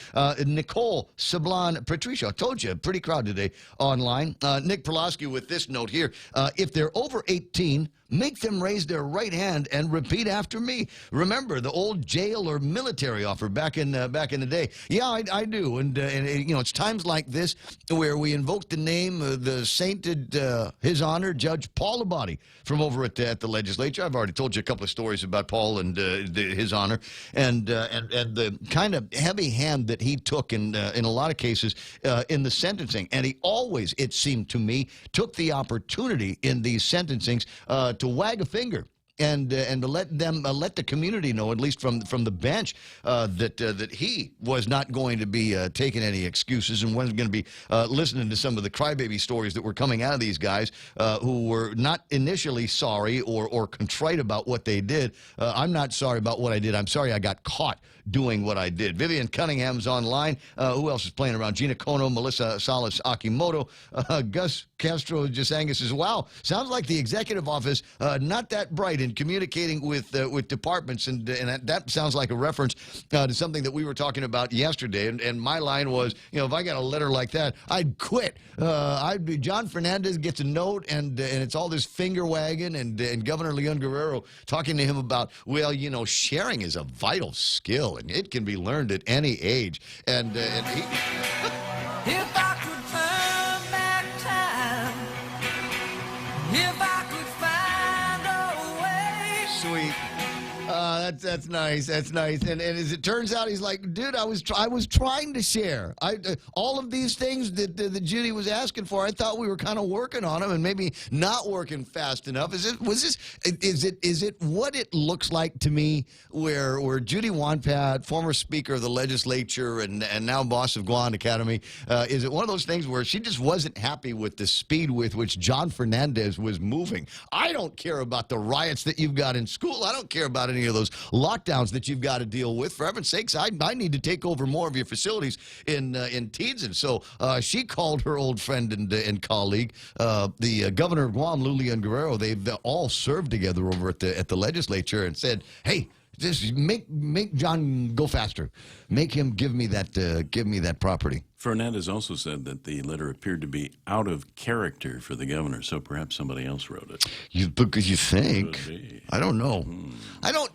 Nicole Sablon Patricia, I told you, pretty crowd today online. Nick Perlowski with this note here. If they're over 18, make them raise their right hand and repeat after me. Remember the old jail or military offer back in the day. Yeah, I do. And you know, it's times like this where we invoke the name of the sainted, His Honor, Judge Paul Abadi from over at the legislature. I've already told you a couple of stories about Paul and His Honor. And the kind of heavy hand that he took in a lot of cases in the sentencing, and he always, it seemed to me, took the opportunity in these sentencings to wag a finger and to let the community know, at least from the bench, that he was not going to be taking any excuses and wasn't going to be listening to some of the crybaby stories that were coming out of these guys who were not initially sorry or contrite about what they did. I'm not sorry about what I did. I'm sorry I got caught doing what I did. Vivian Cunningham's online. Who else is playing around? Gina Kono, Melissa Salas Akimoto, Gus Castro Jasangas says, wow, sounds like the executive office not that bright in communicating with departments, and that sounds like a reference to something that we were talking about yesterday. And my line was, you know, if I got a letter like that, I'd quit. John Fernandez gets a note, and it's all this finger wagging, and Governor Leon Guerrero talking to him about, well, you know, sharing is a vital skill, and it can be learned at any age. And he. If I could turn back time, if I could find a way. Sweet. That's nice. That's nice. And as it turns out, he's like, dude, I was trying to share. All of these things that Judy was asking for, I thought we were kind of working on them and maybe not working fast enough. Is it what it looks like to me where Judy Wanpat, former Speaker of the Legislature and now boss of Guam Academy, is it one of those things where she just wasn't happy with the speed with which John Fernandez was moving? I don't care about the riots that you've got in school. I don't care about any of those lockdowns that you've got to deal with. For heaven's sakes, I need to take over more of your facilities in Teedson. So she called her old friend and colleague, the governor of Guam, Lulian Guerrero. They've all served together over at the legislature, and said, hey, just make John go faster. Make him give me that property. Fernandez also said that the letter appeared to be out of character for the governor, so perhaps somebody else wrote it. Because you think? I don't know. I don't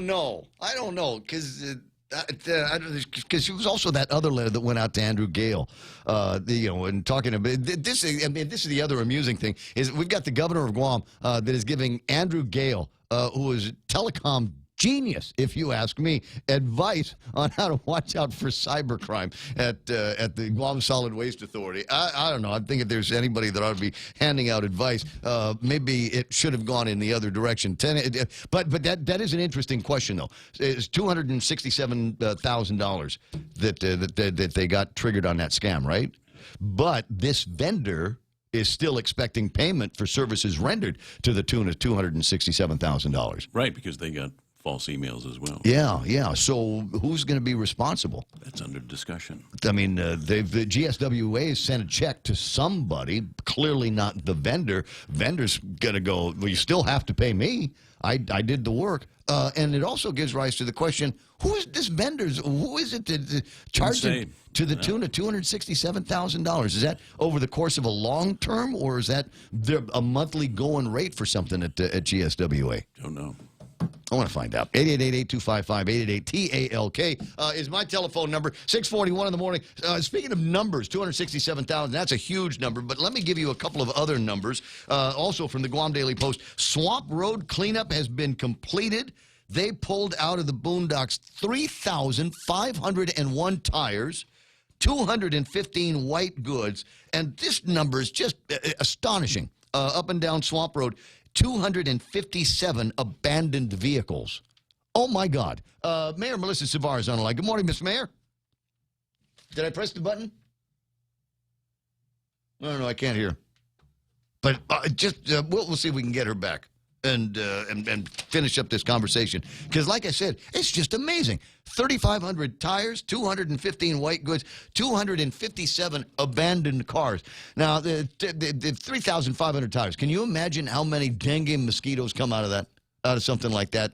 know. I don't know because it was also that other letter that went out to Andrew Gale, and talking about this. I mean, this is the other amusing thing is we've got the governor of Guam that is giving Andrew Gale, who is a telecom genius, if you ask me, advice on how to watch out for cybercrime at the Guam Solid Waste Authority. I don't know. I think if there's anybody that ought to be handing out advice, maybe it should have gone in the other direction. But that is an interesting question, though. It's $267,000 that they got triggered on that scam, right? But this vendor is still expecting payment for services rendered to the tune of $267,000. Right, because they got false emails as well. Yeah. So who's going to be responsible? That's under discussion. I mean, the GSWA sent a check to somebody, clearly not the vendor. Vendor's going to go, well, you still have to pay me. I did the work. And it also gives rise to the question, who is this vendor's? Who is it that charging to the tune of $267,000? Is that over the course of a long term, or is that a monthly going rate for something at GSWA? Don't know. I want to find out. 888-825-888-TALK is my telephone number. 641 in the morning. Speaking of numbers, 267,000, that's a huge number. But let me give you a couple of other numbers. Also from the Guam Daily Post, Swamp Road cleanup has been completed. They pulled out of the boondocks 3,501 tires, 215 white goods. And this number is just astonishing. Up and down Swamp Road, 257 abandoned vehicles. Oh, my God. Mayor Melissa Savar is on the line. Good morning, Miss Mayor. Did I press the button? No, I can't hear. But we'll see if we can get her back and finish up this conversation. Because like I said, it's just amazing. 3,500 tires, 215 white goods, 257 abandoned cars. Now, the 3,500 tires, can you imagine how many dengue mosquitoes come out of that? out of something like that.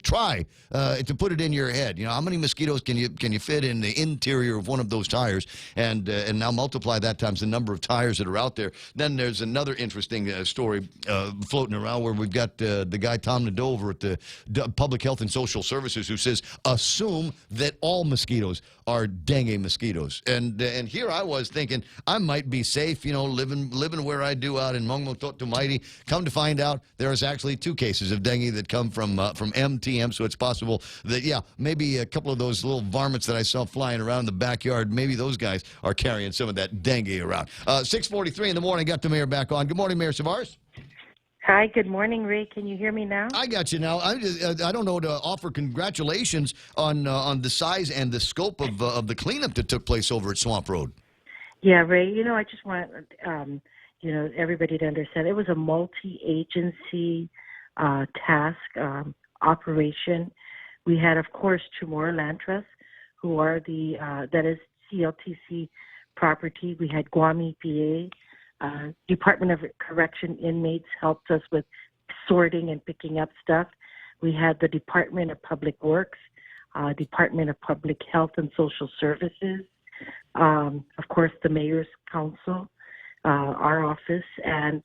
Try to put it in your head. How many mosquitoes can you fit in the interior of one of those tires, and now multiply that times the number of tires that are out there. Then there's another interesting story floating around where we've got the guy Tom Nadeau over at the Public Health and Social Services who says assume that all mosquitoes are dengue mosquitoes, and here I was thinking I might be safe, living where I do out in Mongmototumaiti. Come to find out, there is actually 2 cases of dengue that come from MTM, so it's possible that, maybe a couple of those little varmints that I saw flying around in the backyard, maybe those guys are carrying some of that dengue around. 6:43 in the morning, got the mayor back on. Good morning, Mayor Savares. Hi, good morning, Ray. Can you hear me now? I got you now. I don't know to offer congratulations on the size and the scope of the cleanup that took place over at Swamp Road. Yeah, Ray, I just want everybody to understand it was a multi-agency task operation. We had, of course, Chamorro Land Trust, who are that is CLTC property. We had Guam EPA, Department of Correction inmates helped us with sorting and picking up stuff. We had the Department of Public Works, Department of Public Health and Social Services, of course, the Mayor's Council, our office, and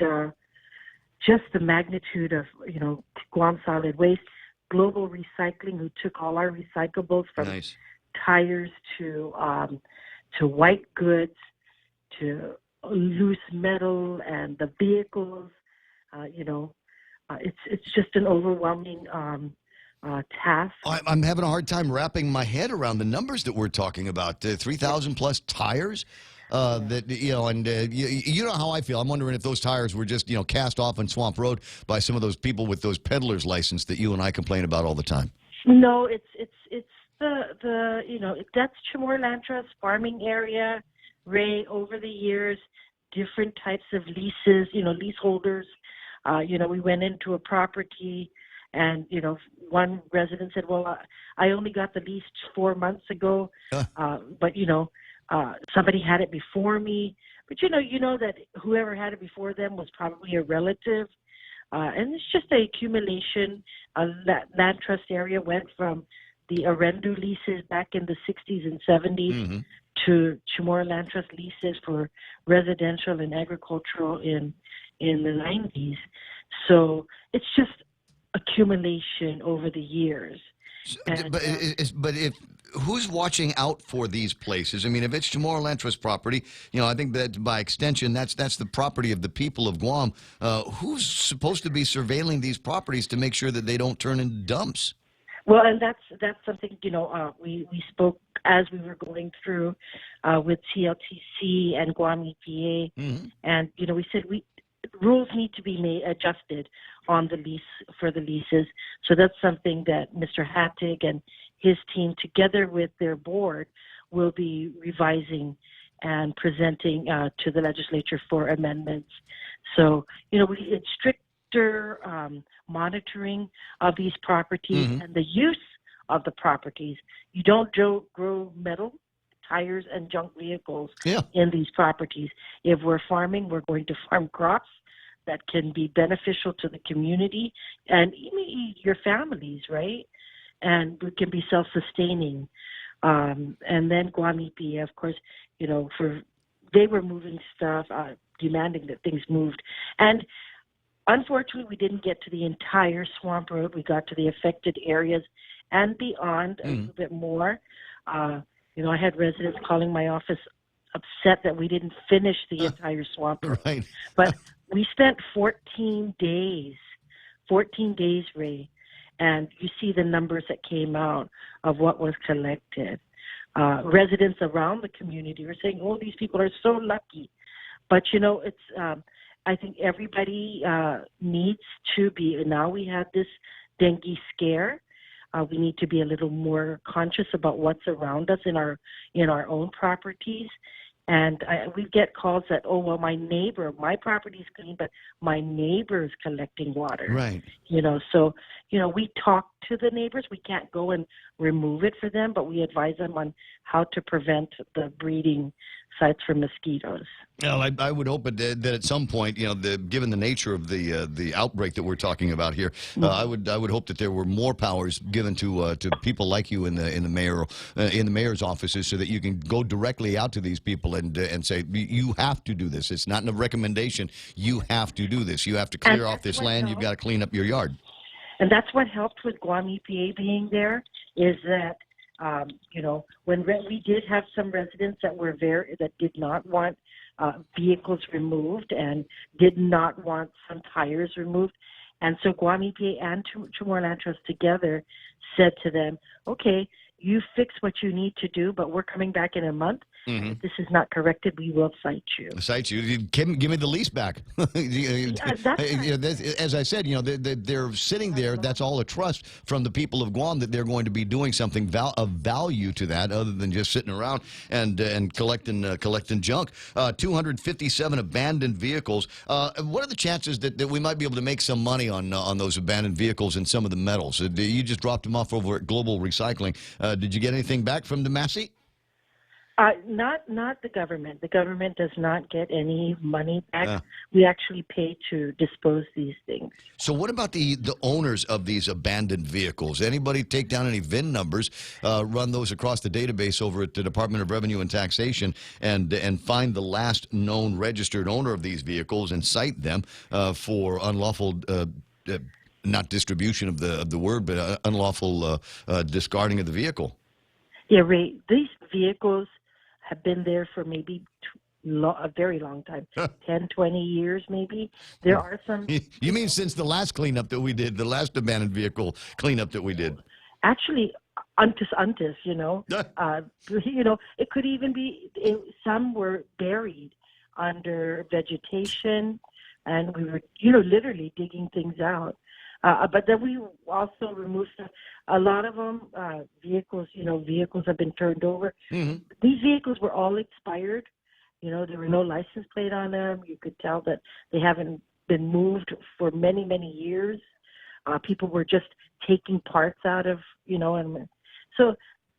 just the magnitude of, Guam Solid Waste, Global Recycling, who took all our recyclables from tires to white goods to loose metal and the vehicles. It's just an overwhelming task. I'm having a hard time wrapping my head around the numbers that we're talking about. 3,000 plus tires. That you know how I feel. I'm wondering if those tires were just cast off on Swamp Road by some of those people with those peddlers license that you and I complain about all the time. No, it's that's Chamorro Land Trust farming area. Ray, over the years, different types of leases. Leaseholders. We went into a property, and one resident said, "Well, I only got the lease 4 months ago, but somebody had it before me." But you know that whoever had it before them was probably a relative, and it's just an accumulation. That land trust area went from the Arendu leases back in the 60s and 70s to Chamorro Land Trust leases for residential and agricultural in the 90s. So it's just accumulation over the years. And, but if who's watching out for these places? I mean, if it's Chamorro Land Trust property, I think that by extension, that's the property of the people of Guam. Who's supposed to be surveilling these properties to make sure that they don't turn into dumps? Well, and that's something we spoke as we were going through with CLTC and Guam EPA, and we said rules need to be adjusted on the lease for the leases. So that's something that Mr. Hattig and his team, together with their board, will be revising and presenting to the legislature for amendments. So it's stricter monitoring of these properties and the use of the properties. You don't grow metal, tires, and junk vehicles in these properties. If we're farming, we're going to farm crops that can be beneficial to the community and even your families, right? And we can be self-sustaining. And then Guam EPA, of course, they were moving stuff, demanding that things moved. And unfortunately, we didn't get to the entire Swamp Road. We got to the affected areas and beyond a little bit more. I had residents calling my office upset that we didn't finish the entire Swamp Road. Right. But we spent 14 days, Ray, and you see the numbers that came out of what was collected. Residents around the community were saying, "Oh, these people are so lucky." But, it's I think everybody needs to be, now we have this dengue scare. We need to be a little more conscious about what's around us in our own properties. And we get calls that, "Oh, well, my property's clean, but my neighbor's collecting water." Right. So, we talk to the neighbors. We can't go and remove it for them, but we advise them on how to prevent the breeding sites for mosquitoes. Well, I would hope that at some point, given the nature of the outbreak that we're talking about here, I would hope that there were more powers given to people like you in the mayor's offices, so that you can go directly out to these people and say, you have to do this. It's not a recommendation. You have to do this. You have to clear off this land. You've got to clean up your yard. And that's what helped with Guam EPA being there, is that when we did have some residents that did not want vehicles removed and did not want some tires removed. And so Guam EPA and Chamorro Land Trust together said to them, okay, you fix what you need to do, but we're coming back in a month. If this is not corrected, we will cite you. Cite you? Give me the lease back. That's right. As I said, they're sitting there. That's all a trust from the people of Guam that they're going to be doing something of value to that, other than just sitting around and collecting junk. 257 abandoned vehicles. What are the chances that we might be able to make some money on those abandoned vehicles and some of the metals? You just dropped them off over at Global Recycling. Did you get anything back from Massey? Not the government. The government does not get any money back. We actually pay to dispose these things. So what about the owners of these abandoned vehicles? Anybody take down any VIN numbers, run those across the database over at the Department of Revenue and Taxation, and find the last known registered owner of these vehicles and cite them for unlawful not distribution of the word, but unlawful discarding of the vehicle? Yeah, Ray, these vehicles have been there for maybe a very long time, 10, 20 years maybe. There are some... You mean since the last cleanup that we did, the last abandoned vehicle cleanup that we did? Actually, untus, it could even be, some were buried under vegetation, and we were, literally digging things out. But then we also removed a lot of them. Vehicles have been turned over. These vehicles were all expired. There were no license plate on them. You could tell that they haven't been moved for many, many years. People were just taking parts out of, and so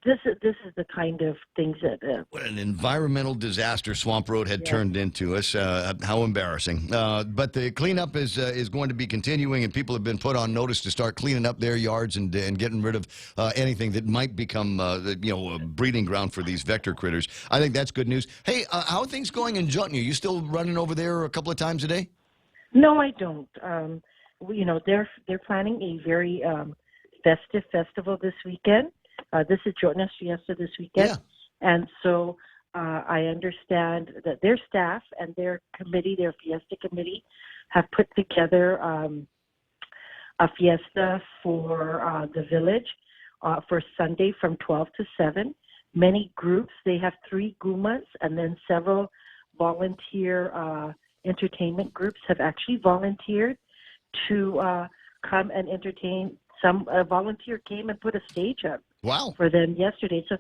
this is the kind of things that... what an environmental disaster Swamp Road had turned into us. How embarrassing. But the cleanup is going to be continuing, and people have been put on notice to start cleaning up their yards and getting rid of anything that might become a breeding ground for these vector critters. I think that's good news. Hey, how are things going in Jutnya? You still running over there a couple of times a day? No, I don't. They're planning a very festive festival this weekend. This is Jordan's Fiesta this weekend. And so I understand that their staff and their committee, their Fiesta committee, have put together a fiesta for the village for Sunday from 12 to 7. Many groups, they have 3 gumas, and then several volunteer entertainment groups have actually volunteered to come and entertain. Some volunteer came and put a stage up. Wow. For them yesterday. So,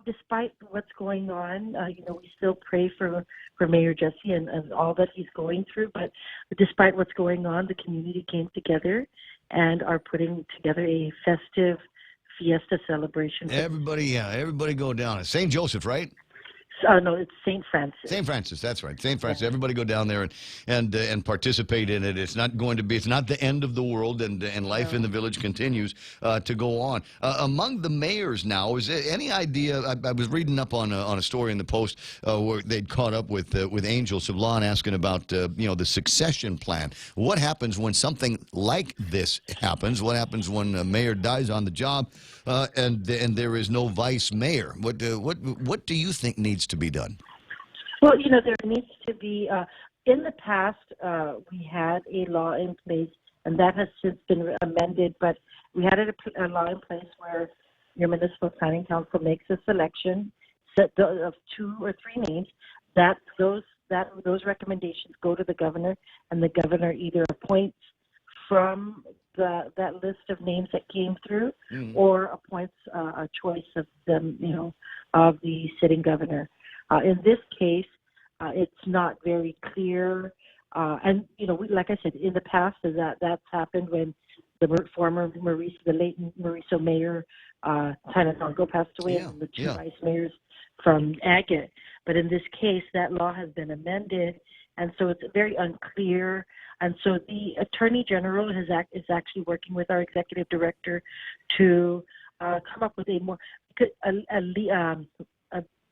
despite what's going on, we still pray for Mayor Jesse and all that he's going through. But despite what's going on, the community came together and are putting together a festive fiesta celebration. Everybody go down. It's St. Joseph, right? No, it's St. Francis. St. Francis, that's right. St. Francis. Everybody go down there and participate in it. It's not the end of the world, and life in the village continues to go on. Among the mayors now, is there any idea? I was reading up on a story in the Post where they'd caught up with Angel Sablan asking about the succession plan. What happens when something like this happens? What happens when a mayor dies on the job and there is no vice mayor? What do you think needs to be done? Well, there needs to be, in the past, we had a law in place, and that has since been amended, but we had a law in place where your municipal planning council makes a selection of 2 or 3 names, that those recommendations go to the governor, and the governor either appoints from that list of names that came through, or appoints a choice of them, of the sitting governor. In this case, it's not very clear, and like I said, in the past, that's happened when the former the late Mauricio mayor Tananongo passed away, and the 2 vice mayors from Agate. But in this case, that law has been amended, and so it's very unclear. And so the Attorney General is actually working with our executive director to come up with a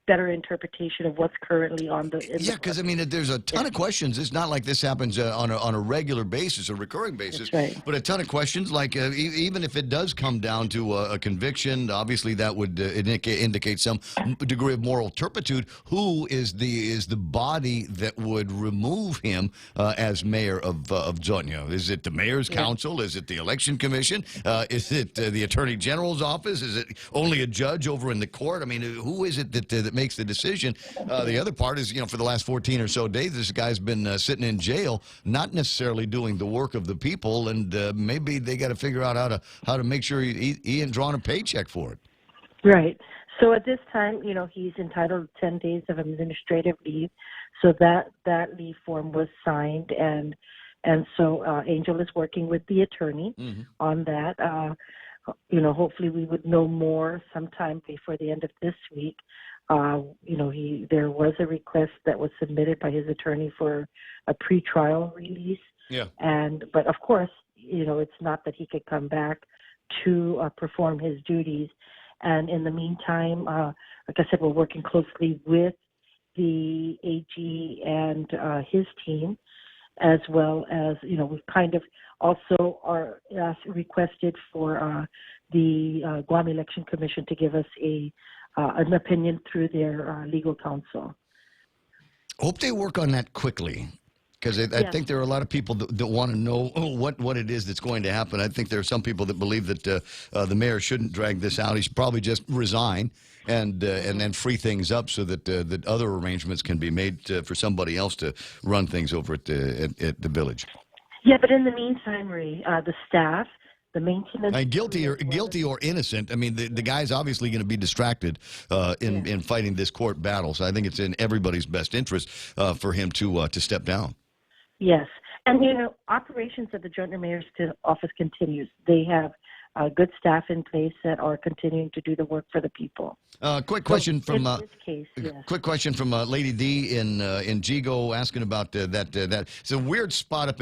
better interpretation of what's currently on the. Yeah, because I mean, there's a ton of questions. It's not like this happens on a regular basis, a recurring basis. That's right. But a ton of questions. Like even if it does come down to a conviction, obviously that would indicate some degree of moral turpitude. Who is the body that would remove him as mayor of Zotnya? Is it the mayor's council? Is it the election commission? Is it the attorney general's office? Is it only a judge over in the court? I mean, who is it that makes the decision? The other part is, for the last 14 or so days, this guy's been sitting in jail, not necessarily doing the work of the people, and maybe they got to figure out how to make sure he ain't drawing a paycheck for it. Right. So at this time, he's entitled to 10 days of administrative leave. So that leave form was signed, and so Angel is working with the attorney on that. Hopefully we would know more sometime before the end of this week. There was a request that was submitted by his attorney for a pretrial release. Yeah. But of course, it's not that he could come back to perform his duties. And in the meantime, like I said, we're working closely with the AG and his team, as well as, we've kind of also are requested for the Guam Election Commission to give us an opinion through their legal counsel. Hope they work on that quickly, because I think there are a lot of people that want to know what it is that's going to happen. I think there are some people that believe that the mayor shouldn't drag this out. He should probably just resign and then free things up so that other arrangements can be made for somebody else to run things over at the village. Yeah, but in the meantime, Ray, the staff, the maintenance. Guilty or innocent. I mean, the guy's obviously going to be distracted in fighting this court battle. So I think it's in everybody's best interest for him to step down. Yes, and operations at the Joint Mayor's office continues. They have good staff in place that are continuing to do the work for the people. Quick question from this case, yes. Quick question from Lady D in Gigo, asking about that. It's a weird spot up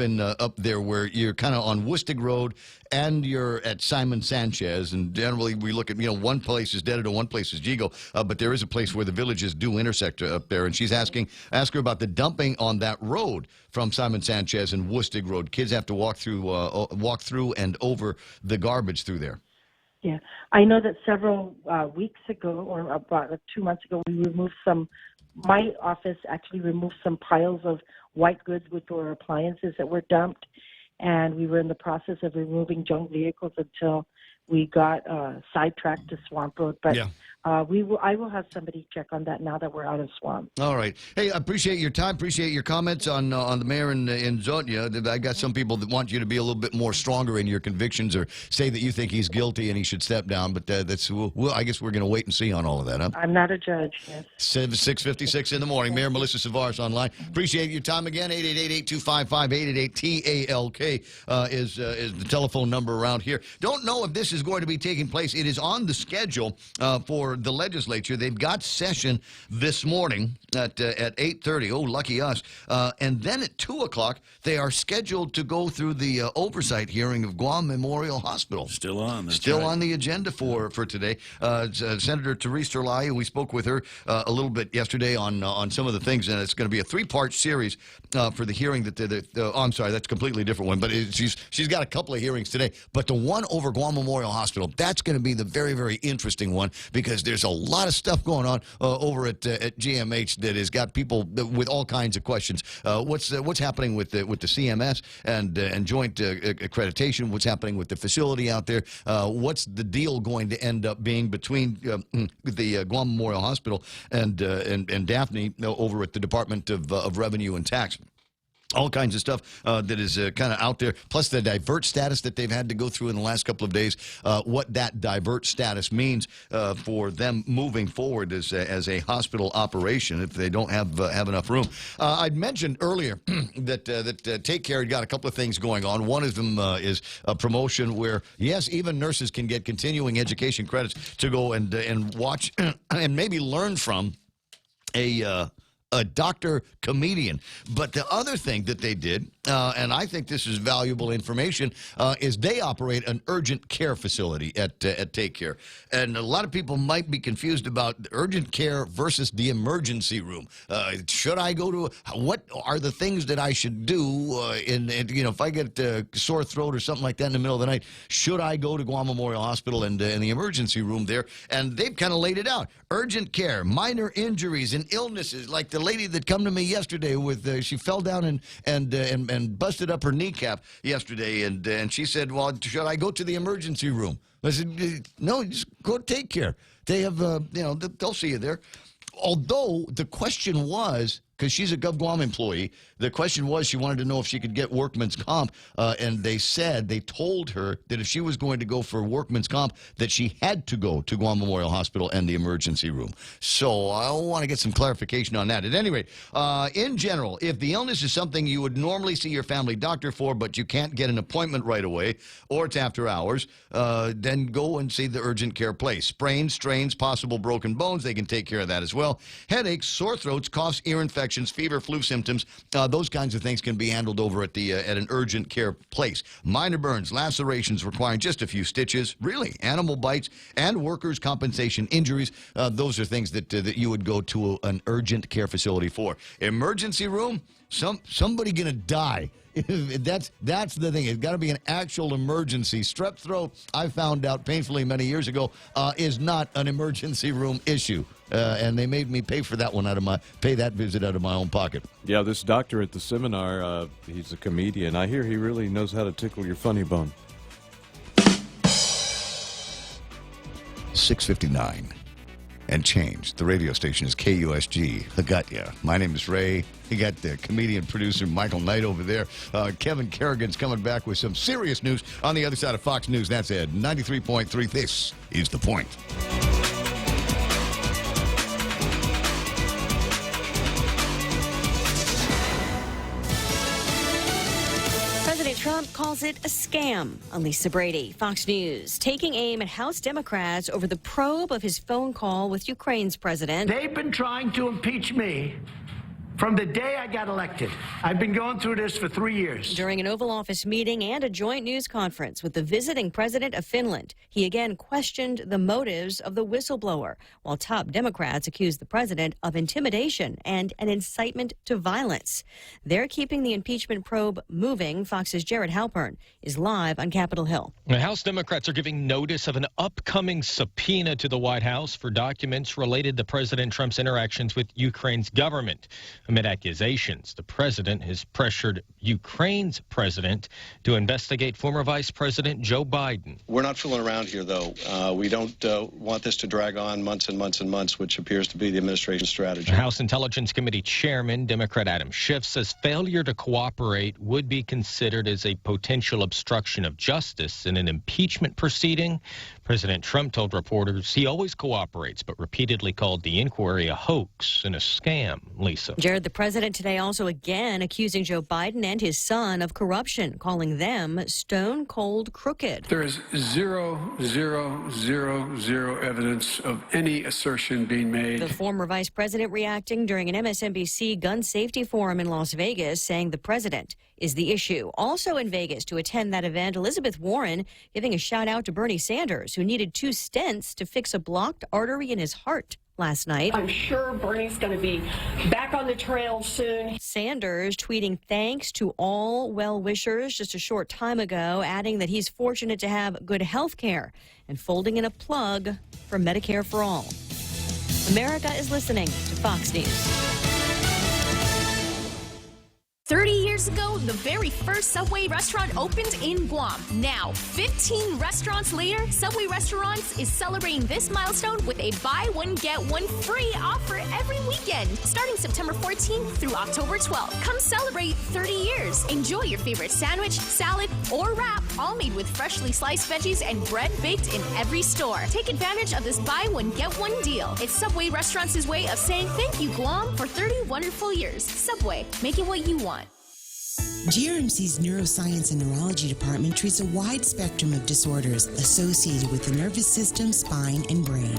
there where you're kind of on Woostig Road and you're at Simon Sanchez, and generally we look at one place is Dededo, one place is Gigo, but there is a place where the villages do intersect up there, and she's ask her about the dumping on that road from Simon Sanchez and Woostig Road. Kids have to walk through and over the garbage through there. Yeah, I know that several weeks ago, or about 2 months ago, my office actually removed some piles of white goods, which were appliances that were dumped, and we were in the process of removing junk vehicles until we got sidetracked to Swamp Road. But I will have somebody check on that now that we're out of Swamp. All right. Hey, I appreciate your time. Appreciate your comments on the mayor in Zotnya. I got some people that want you to be a little bit more stronger in your convictions, or say that you think he's guilty and he should step down. But I guess we're going to wait and see on all of that, huh? I'm not a judge. Yes. 6:56 in the morning. Mayor Melissa Savares online. Appreciate your time again. 888-825-5888-TALK is the telephone number around here. Don't know if this is going to be taking place. It is on the schedule for the legislature. They've got session this morning at 8:30. Oh, lucky us. And then at 2 o'clock, they are scheduled to go through the oversight hearing of Guam Memorial Hospital. Still on. On the agenda for today. Senator Therese Terlai, we spoke with her a little bit yesterday on some of the things, and it's going to be a 3-part series for the hearing I'm sorry, that's a completely different one, but she's got a couple of hearings today. But the one over Guam Memorial Hospital, that's going to be the very, very interesting one, because there's a lot of stuff going on over at GMH that has got people with all kinds of questions. What's happening with the CMS and joint accreditation? What's happening with the facility out there? What's the deal going to end up being between the Guam Memorial Hospital and Daphne over at the Department of Revenue and Tax? All kinds of stuff that is kind of out there, plus the divert status that they've had to go through in the last couple of days, what that divert status means for them moving forward as a hospital operation if they don't have enough room. I'd mentioned earlier that Take Care had got a couple of things going on. One of them is a promotion where, yes, even nurses can get continuing education credits to go and watch and maybe learn from a doctor comedian. But the other thing that they did, and I think this is valuable information, is they operate an urgent care facility at Take Care. And a lot of people might be confused about urgent care versus the emergency room. Should I go to, what are the things that I should do if I get a sore throat or something like that in the middle of the night, should I go to Guam Memorial Hospital and in the emergency room there? And they've kind of laid it out. Urgent care, minor injuries and illnesses, like the lady that come to me yesterday with she fell down and busted up her kneecap yesterday, and she said, well, should I go to the emergency room? I said, no, just go Take Care. They have they'll see you there. Although the question was, because she's a GovGuam employee, the question was she wanted to know if she could get workman's comp, and they told her that if she was going to go for workman's comp, that she had to go to Guam Memorial Hospital and the emergency room. So I want to get some clarification on that. At any rate, in general, if the illness is something you would normally see your family doctor for, but you can't get an appointment right away, or it's after hours, then go and see the urgent care place. Sprains, strains, possible broken bones, they can take care of that as well. Headaches, sore throats, coughs, ear infections, fever, flu symptoms, those kinds of things can be handled over at an urgent care place. Minor burns, lacerations requiring just a few stitches, really, animal bites, and workers' compensation injuries. Those are things that you would go to an urgent care facility for. Emergency room, somebody going to die. That's the thing. It's got to be an actual emergency. Strep throat, I found out painfully many years ago, is not an emergency room issue. And they made me pay for that one pay that visit out of my own pocket. Yeah, this doctor at the seminar, he's a comedian. I hear he really knows how to tickle your funny bone. 6:59 and change. The radio station is KUSG. I got ya. My name is Ray. You got the comedian producer Michael Knight over there. Kevin Kerrigan's coming back with some serious news on the other side of Fox News. That's at 93.3. This is The Point. President Trump calls it a scam. Lisa Brady, Fox News, taking aim at House Democrats over the probe of his phone call with Ukraine's president. They've been trying to impeach me from the day I got elected. I've been going through this for 3 years. During an Oval Office meeting and a joint news conference with the visiting president of Finland, he again questioned the motives of the whistleblower, while top Democrats accused the president of intimidation and an incitement to violence. They're keeping the impeachment probe moving. Fox's Jared Halpern is live on Capitol Hill. The House Democrats are giving notice of an upcoming subpoena to the White House for documents related to President Trump's interactions with Ukraine's government. Amid accusations, the president has pressured Ukraine's president to investigate former Vice President Joe Biden. We're not fooling around here, though. We don't want this to drag on months and months and months, which appears to be the administration's strategy. The House Intelligence Committee Chairman, Democrat Adam Schiff, says failure to cooperate would be considered as a potential obstruction of justice in an impeachment proceeding. President Trump told reporters he always cooperates, but repeatedly called the inquiry a hoax and a scam. Lisa. Jared, the president today also again accusing Joe Biden and his son of corruption, calling them stone cold crooked. There is zero evidence of any assertion being made. The former vice president reacting during an MSNBC gun safety forum in Las Vegas, saying the president is the issue. Also in Vegas to attend that event, Elizabeth Warren giving a shout out to Bernie Sanders, who needed 2 stents to fix a blocked artery in his heart last night. I'm sure Bernie's going to be back on the trail soon. Sanders tweeting thanks to all well-wishers just a short time ago, adding that he's fortunate to have good health care and folding in a plug for Medicare for All. America is listening to Fox News. 30 years ago, the very first Subway restaurant opened in Guam. Now, 15 restaurants later, Subway Restaurants is celebrating this milestone with a buy one, get one free offer every weekend, starting September 14th through October 12th. Come celebrate 30 years. Enjoy your favorite sandwich, salad, or wrap, all made with freshly sliced veggies and bread baked in every store. Take advantage of this buy one, get one deal. It's Subway Restaurants' way of saying thank you, Guam, for 30 wonderful years. Subway, make it what you want. GRMC's Neuroscience and Neurology Department treats a wide spectrum of disorders associated with the nervous system, spine, and brain.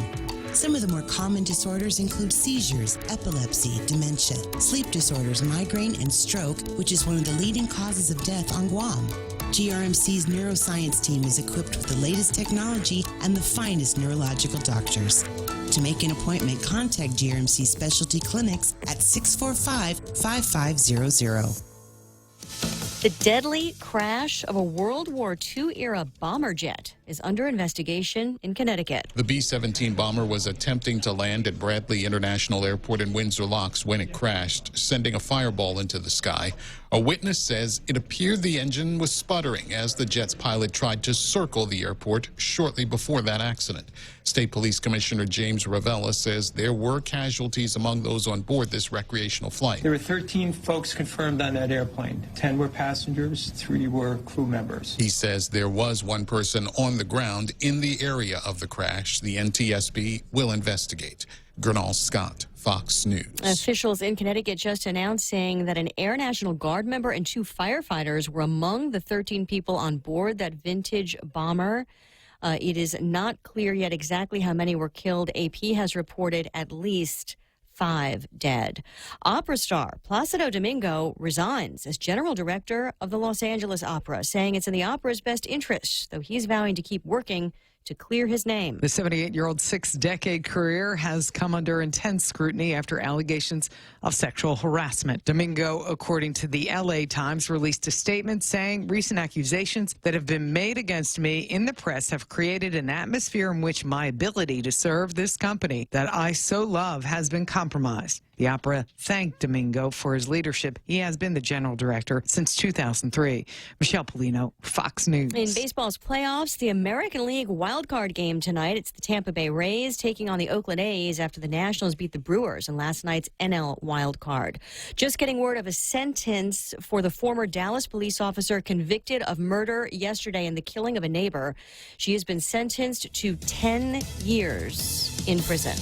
Some of the more common disorders include seizures, epilepsy, dementia, sleep disorders, migraine, and stroke, which is one of the leading causes of death on Guam. GRMC's neuroscience team is equipped with the latest technology and the finest neurological doctors. To make an appointment, contact GRMC Specialty Clinics at 645-5500. The deadly crash of a World War II-era bomber jet is under investigation in Connecticut. The B-17 bomber was attempting to land at Bradley International Airport in Windsor Locks when it crashed, sending a fireball into the sky. A witness says it appeared the engine was sputtering as the jet's pilot tried to circle the airport shortly before that accident. State Police Commissioner James Ravella says there were casualties among those on board this recreational flight. There were 13 folks confirmed on that airplane. 10 were passengers, 3 were crew members. He says there was one person on the ground in the area of the crash. The NTSB will investigate. Gernal Scott, Fox News. Officials in Connecticut just announcing that an Air National Guard member and 2 firefighters were among the 13 people on board that vintage bomber. It is not clear yet exactly how many were killed. AP has reported at least 5 dead. Opera star Placido Domingo resigns as general director of the Los Angeles Opera, saying it's in the opera's best interest, though he's vowing to keep working to clear his name. The 78-year-old 6-decade career has come under intense scrutiny after allegations of sexual harassment. Domingo, according to the LA Times, released a statement saying recent accusations that have been made against me in the press have created an atmosphere in which my ability to serve this company that I so love has been compromised. The opera thanked Domingo for his leadership. He has been the general director since 2003. Michelle Polino, Fox News. In baseball's playoffs, the American League wildcard game tonight. It's the Tampa Bay Rays taking on the Oakland A's after the Nationals beat the Brewers in last night's NL wildcard. Just getting word of a sentence for the former Dallas police officer convicted of murder yesterday in the killing of a neighbor. She has been sentenced to 10 years in prison.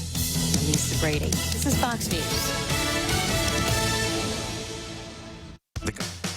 Lisa Brady. This is Fox News.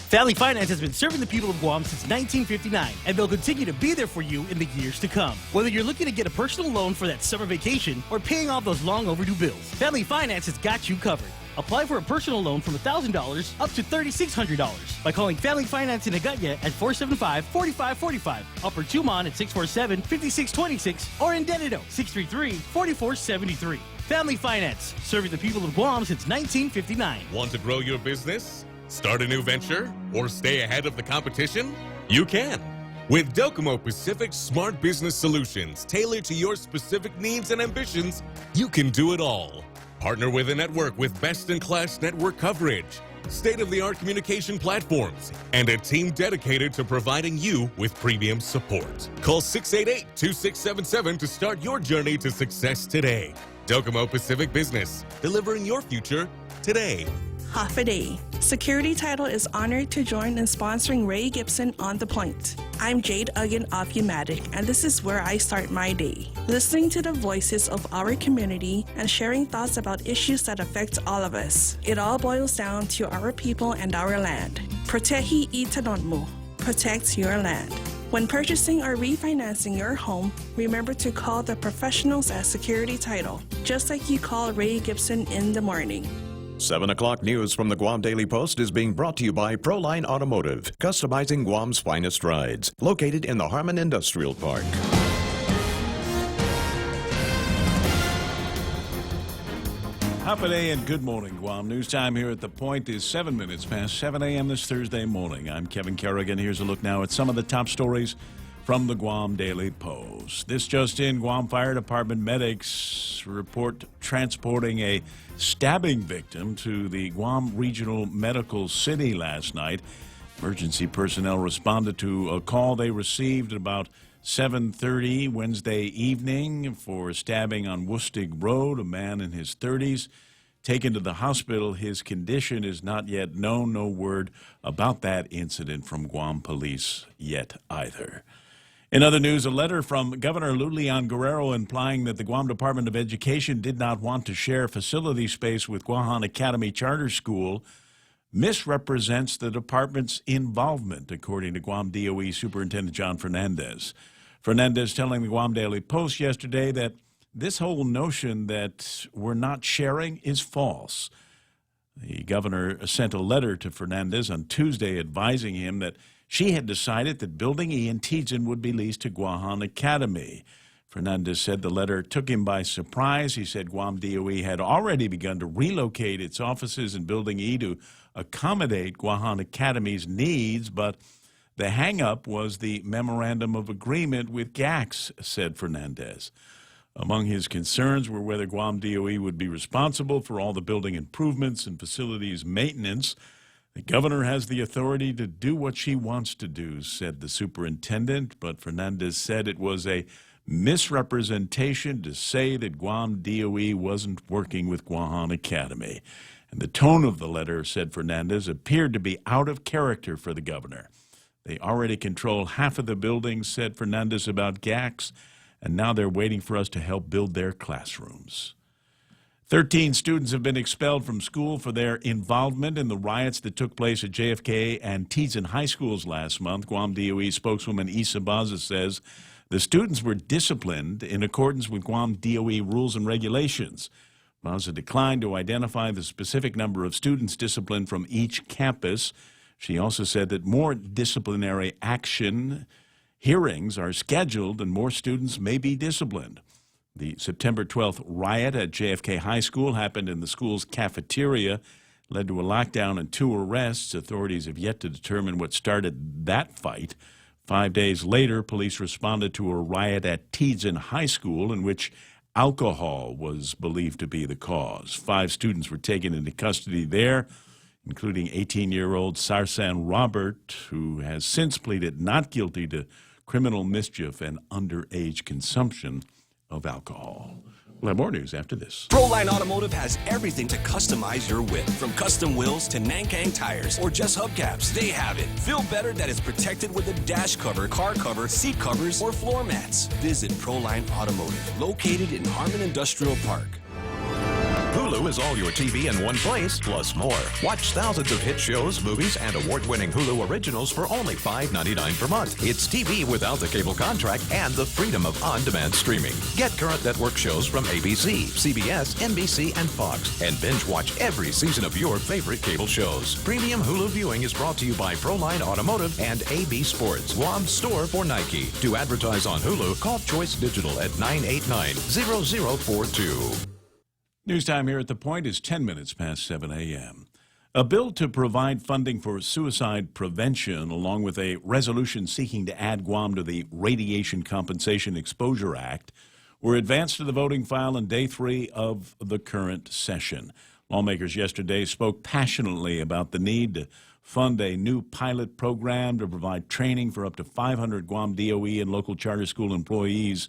Family Finance has been serving the people of Guam since 1959, and they'll continue to be there for you in the years to come. Whether you're looking to get a personal loan for that summer vacation or paying off those long overdue bills, Family Finance has got you covered. Apply for a personal loan from $1,000 up to $3,600 by calling Family Finance in Agutya at 475-4545, Upper Tumon at 647-5626, or in Dededo, 633-4473. Family Finance, serving the people of Guam since 1959. Want to grow your business? Start a new venture? Or stay ahead of the competition? You can. With Docomo Pacific Smart Business Solutions tailored to your specific needs and ambitions, you can do it all. Partner with a network with best-in-class network coverage, state-of-the-art communication platforms, and a team dedicated to providing you with premium support. Call 688-2677 to start your journey to success today. Docomo Pacific Business, delivering your future today. Half a day. Security Title is honored to join in sponsoring Ray Gibson on The Point. I'm Jade Uggan of Umatic, and this is where I start my day. Listening to the voices of our community and sharing thoughts about issues that affect all of us. It all boils down to our people and our land. Protehi itanonmo. Protect your land. When purchasing or refinancing your home, remember to call the professionals at Security Title, just like you call Ray Gibson in the morning. 7 o'clock news from the Guam Daily Post is being brought to you by Proline Automotive, customizing Guam's finest rides, located in the Harmon Industrial Park. Half a day and good morning, Guam. News time here at The Point is 7 minutes past 7 a.m. this Thursday morning. I'm Kevin Kerrigan. Here's a look now at some of the top stories from the Guam Daily Post. This just in, Guam Fire Department medics report transporting a stabbing victim to the Guam Regional Medical City last night. Emergency personnel responded to a call they received at about 7:30 Wednesday evening for stabbing on Woostig Road, a man in his 30s. Taken to the hospital, his condition is not yet known. No word about that incident from Guam police yet either. In other news, a letter from Governor Lulian Guerrero implying that the Guam Department of Education did not want to share facility space with Guahan Academy Charter School misrepresents the department's involvement, according to Guam DOE Superintendent John Fernandez. Fernandez telling the Guam Daily Post yesterday that this whole notion that we're not sharing is false. The governor sent a letter to Fernandez on Tuesday advising him that she had decided that Building E in Tizen would be leased to Guahan Academy. Fernandez said the letter took him by surprise. He said Guam DOE had already begun to relocate its offices in Building E to accommodate Guahan Academy's needs, but the hang-up was the memorandum of agreement with GACS, said Fernandez. Among his concerns were whether Guam DOE would be responsible for all the building improvements and facilities maintenance. The governor has the authority to do what she wants to do, said the superintendent, but Fernandez said it was a misrepresentation to say that Guam DOE wasn't working with Guahan Academy. And the tone of the letter, said Fernandez, appeared to be out of character for the governor. They already control half of the buildings, said Fernandez about GACS, and now they're waiting for us to help build their classrooms. 13 students have been expelled from school for their involvement in the riots that took place at JFK and Tizen high schools last month. Guam DOE spokeswoman Isa Baza says the students were disciplined in accordance with Guam DOE rules and regulations. Baza declined to identify the specific number of students disciplined from each campus. She also said that more disciplinary action hearings are scheduled and more students may be disciplined. The September 12th riot at JFK High School happened in the school's cafeteria, led to a lockdown and 2 arrests. Authorities have yet to determine what started that fight. 5 days later, police responded to a riot at Tizen High School in which alcohol was believed to be the cause. 5 students were taken into custody there, including 18-year-old Sarsan Robert, who has since pleaded not guilty to criminal mischief and underage consumption of alcohol. We'll have more news after this. Proline Automotive has everything to customize your whip. From custom wheels to Nankang tires or just hubcaps, they have it. Feel better that it's protected with a dash cover, car cover, seat covers, or floor mats. Visit Proline Automotive, located in Harmon Industrial Park. Hulu is all your TV in one place, plus more. Watch thousands of hit shows, movies, and award-winning Hulu originals for only $5.99 per month. It's TV without the cable contract and the freedom of on-demand streaming. Get current network shows from ABC, CBS, NBC, and Fox, and binge watch every season of your favorite cable shows. Premium Hulu viewing is brought to you by Proline Automotive and AB Sports, Guam's store for Nike. To advertise on Hulu, call Choice Digital at 989-0042. News time here at The Point is 10 minutes past 7 a.m. A bill to provide funding for suicide prevention, along with a resolution seeking to add Guam to the Radiation Compensation Exposure Act, were advanced to the voting file on day 3 of the current session. Lawmakers yesterday spoke passionately about the need to fund a new pilot program to provide training for up to 500 Guam DOE and local charter school employees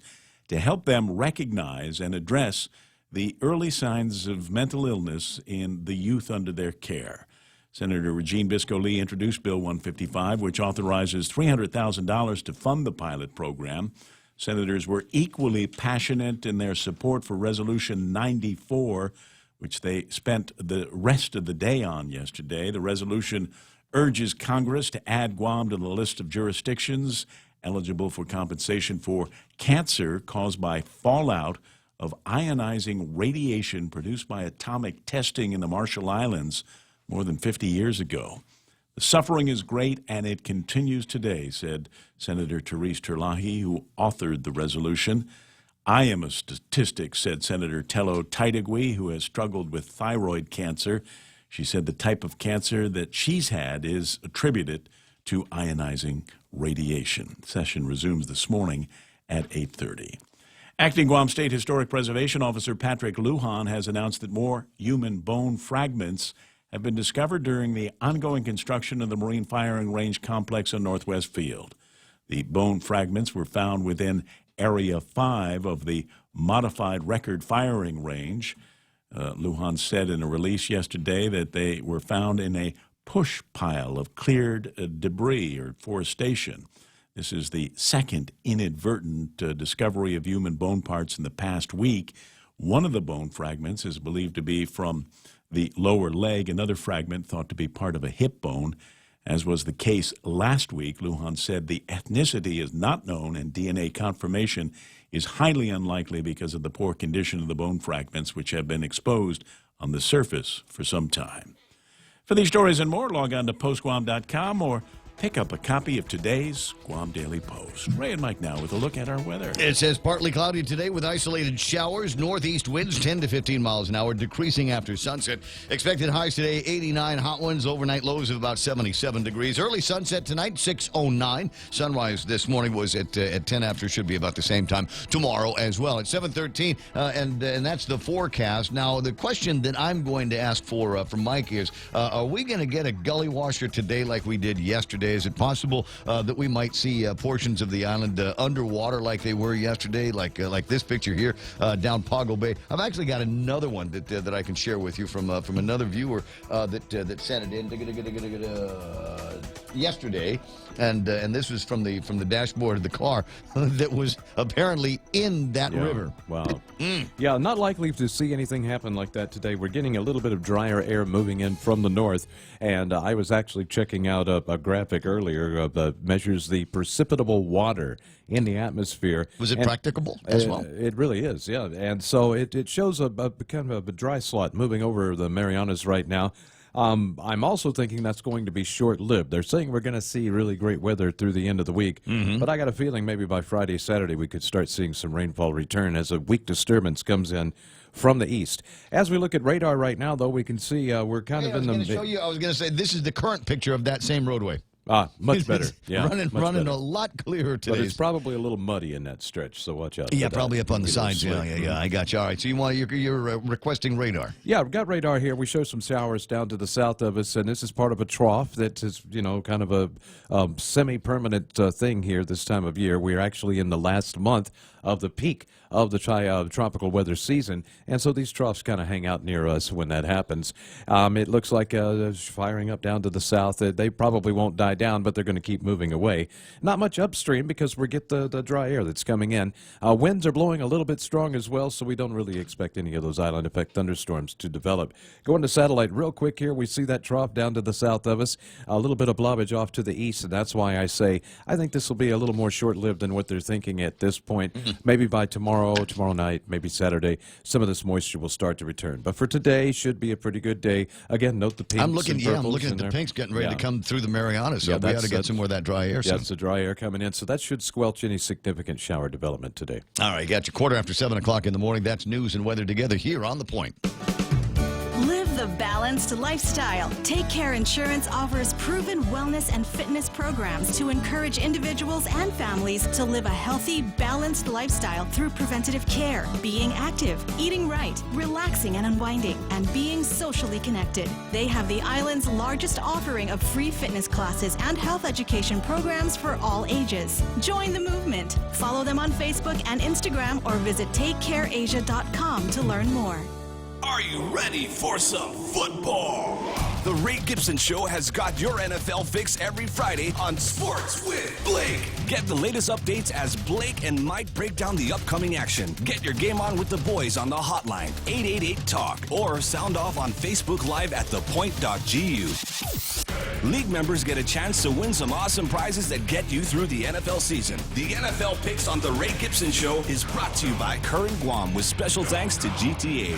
to help them recognize and address the early signs of mental illness in the youth under their care. Senator Regine Bisco-Lee introduced Bill 155, which authorizes $300,000 to fund the pilot program. Senators were equally passionate in their support for Resolution 94, which they spent the rest of the day on yesterday. The resolution urges Congress to add Guam to the list of jurisdictions eligible for compensation for cancer caused by fallout of ionizing radiation produced by atomic testing in the Marshall Islands more than 50 years ago. The suffering is great, and it continues today, said Senator Therese Terlahi, who authored the resolution. I am a statistic, said Senator Tello Taitigui, who has struggled with thyroid cancer. She said the type of cancer that she's had is attributed to ionizing radiation. Session resumes this morning at 8:30. Acting Guam State Historic Preservation Officer Patrick Lujan has announced that more human bone fragments have been discovered during the ongoing construction of the Marine Firing Range complex on Northwest Field. The bone fragments were found within Area 5 of the modified record firing range. Lujan said in a release yesterday that they were found in a push pile of cleared debris or forestation. This is the second inadvertent discovery of human bone parts in the past week. One of the bone fragments is believed to be from the lower leg. Another fragment thought to be part of a hip bone. As was the case last week, Lujan said the ethnicity is not known and DNA confirmation is highly unlikely because of the poor condition of the bone fragments which have been exposed on the surface for some time. For these stories and more, log on to postguam.com or pick up a copy of today's Guam Daily Post. Ray and Mike now with a look at our weather. It says partly cloudy today with isolated showers. Northeast winds 10 to 15 miles an hour, decreasing after sunset. Expected highs today 89, hot winds, overnight lows of about 77 degrees. Early sunset tonight 6:09. Sunrise this morning was at 10 after, should be about the same time tomorrow as well. At 7:13, and that's the forecast. Now the question that I'm going to ask for from Mike is, are we going to get a gully washer today like we did yesterday? Is it possible that we might see portions of the island underwater like they were yesterday, like this picture here down Pago Bay? I've actually got another one that I can share with you from another viewer that sent it in yesterday, and this was from the dashboard of the car that was apparently in that river. Wow. Yeah, not likely to see anything happen like that today. We're getting a little bit of drier air moving in from the north, and I was actually checking out a graphic earlier that measures the precipitable water in the atmosphere. Was it practicable as well? It really is, yeah. And so it shows a kind of a dry slot moving over the Marianas right now. I'm also thinking that's going to be short-lived. They're saying we're going to see really great weather through the end of the week, but I got a feeling maybe by Friday, Saturday, we could start seeing some rainfall return as a weak disturbance comes in from the east. As we look at radar right now, though, we can see we're kind of in the... I was going to say, this is the current picture of that same roadway. Much better. Yeah, running a lot clearer today. But it's probably a little muddy in that stretch, so watch out. Yeah, probably up on the sides. Yeah, I got you. All right, so you're requesting radar. Yeah, we've got radar here. We show some showers down to the south of us, and this is part of a trough that is, kind of a semi-permanent thing here this time of year. We're actually in the last month of the peak of the tropical weather season, and so these troughs kind of hang out near us when that happens. It looks like firing up down to the south. They probably won't die down, but they're going to keep moving away. Not much upstream because we get the dry air that's coming in. Winds are blowing a little bit strong as well, so we don't really expect any of those island effect thunderstorms to develop. Going to satellite real quick here, we see that trough down to the south of us, a little bit of blobbage off to the east, and that's why I say I think this will be a little more short-lived than what they're thinking at this point. Maybe by tomorrow night, maybe Saturday, some of this moisture will start to return. But for today, should be a pretty good day. Again, note the pinks. I'm looking at the pinks getting ready to come through the Marianas, so we ought to get some more of that dry air. That's the dry air coming in, so that should squelch any significant shower development today. All right, got you 7:15 in the morning. That's news and weather together here on The Point. Live the balanced lifestyle. Take Care Insurance offers proven wellness and fitness programs to encourage individuals and families to live a healthy, balanced lifestyle through preventative care, being active, eating right, relaxing and unwinding, and being socially connected. They have the island's largest offering of free fitness classes and health education programs for all ages. Join the movement. Follow them on Facebook and Instagram or visit takecareasia.com to learn more. Are you ready for some football? The Ray Gibson Show has got your NFL fix every Friday on Sports with Blake. Get the latest updates as Blake and Mike break down the upcoming action. Get your game on with the boys on the hotline, 888-TALK, or sound off on Facebook Live at thepoint.gu. League members get a chance to win some awesome prizes that get you through the NFL season. The NFL Picks on the Ray Gibson Show is brought to you by Current Guam with special thanks to GTA.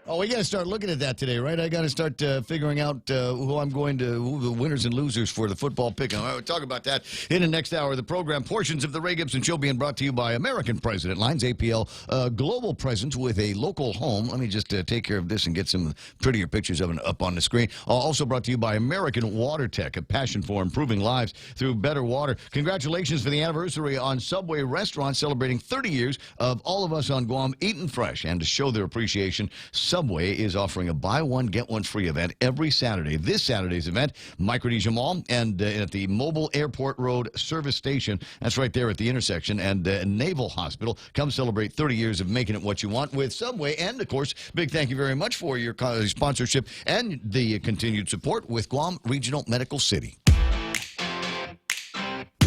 Oh, we got to start looking at that today, right? I got to start figuring out who the winners and losers for the football pick. All right, we'll talk about that in the next hour of the program. Portions of the Ray Gibson Show being brought to you by American President Lines, APL global presence with a local home. Let me just take care of this and get some prettier pictures of it up on the screen. Also brought to you by American Water Tech, a passion for improving lives through better water. Congratulations for the anniversary on Subway Restaurant, celebrating 30 years of all of us on Guam eating fresh. And to show their appreciation, Subway is offering a buy one, get one free event every Saturday. This Saturday's event, Micronesia Mall and at the Mobile Airport Road Service Station. That's right there at the intersection. And Naval Hospital. Come celebrate 30 years of making it what you want with Subway. And, of course, big thank you very much for your sponsorship and the continued support with Guam Regional Medical City.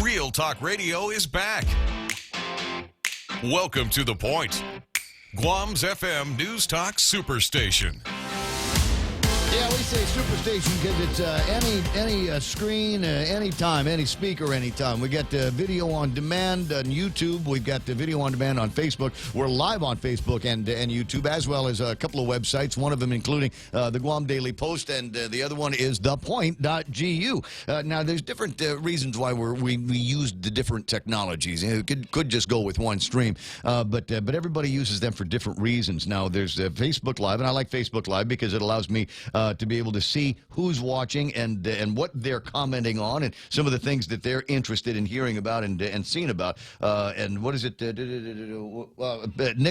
Real Talk Radio is back. Welcome to The Point, Guam's FM News Talk Superstation. Yeah, we say Superstation because it's any screen, anytime, any speaker, anytime. We got video on demand on YouTube. We've got video on demand on Facebook. We're live on Facebook and YouTube, as well as a couple of websites, one of them including the Guam Daily Post, and the other one is thepoint.gu. Now, there's different reasons why we use the different technologies. It could just go with one stream, but everybody uses them for different reasons. Now, there's Facebook Live, and I like Facebook Live because it allows me to be able to see who's watching and what they're commenting on and some of the things that they're interested in hearing about and seeing about. And what is it? Nick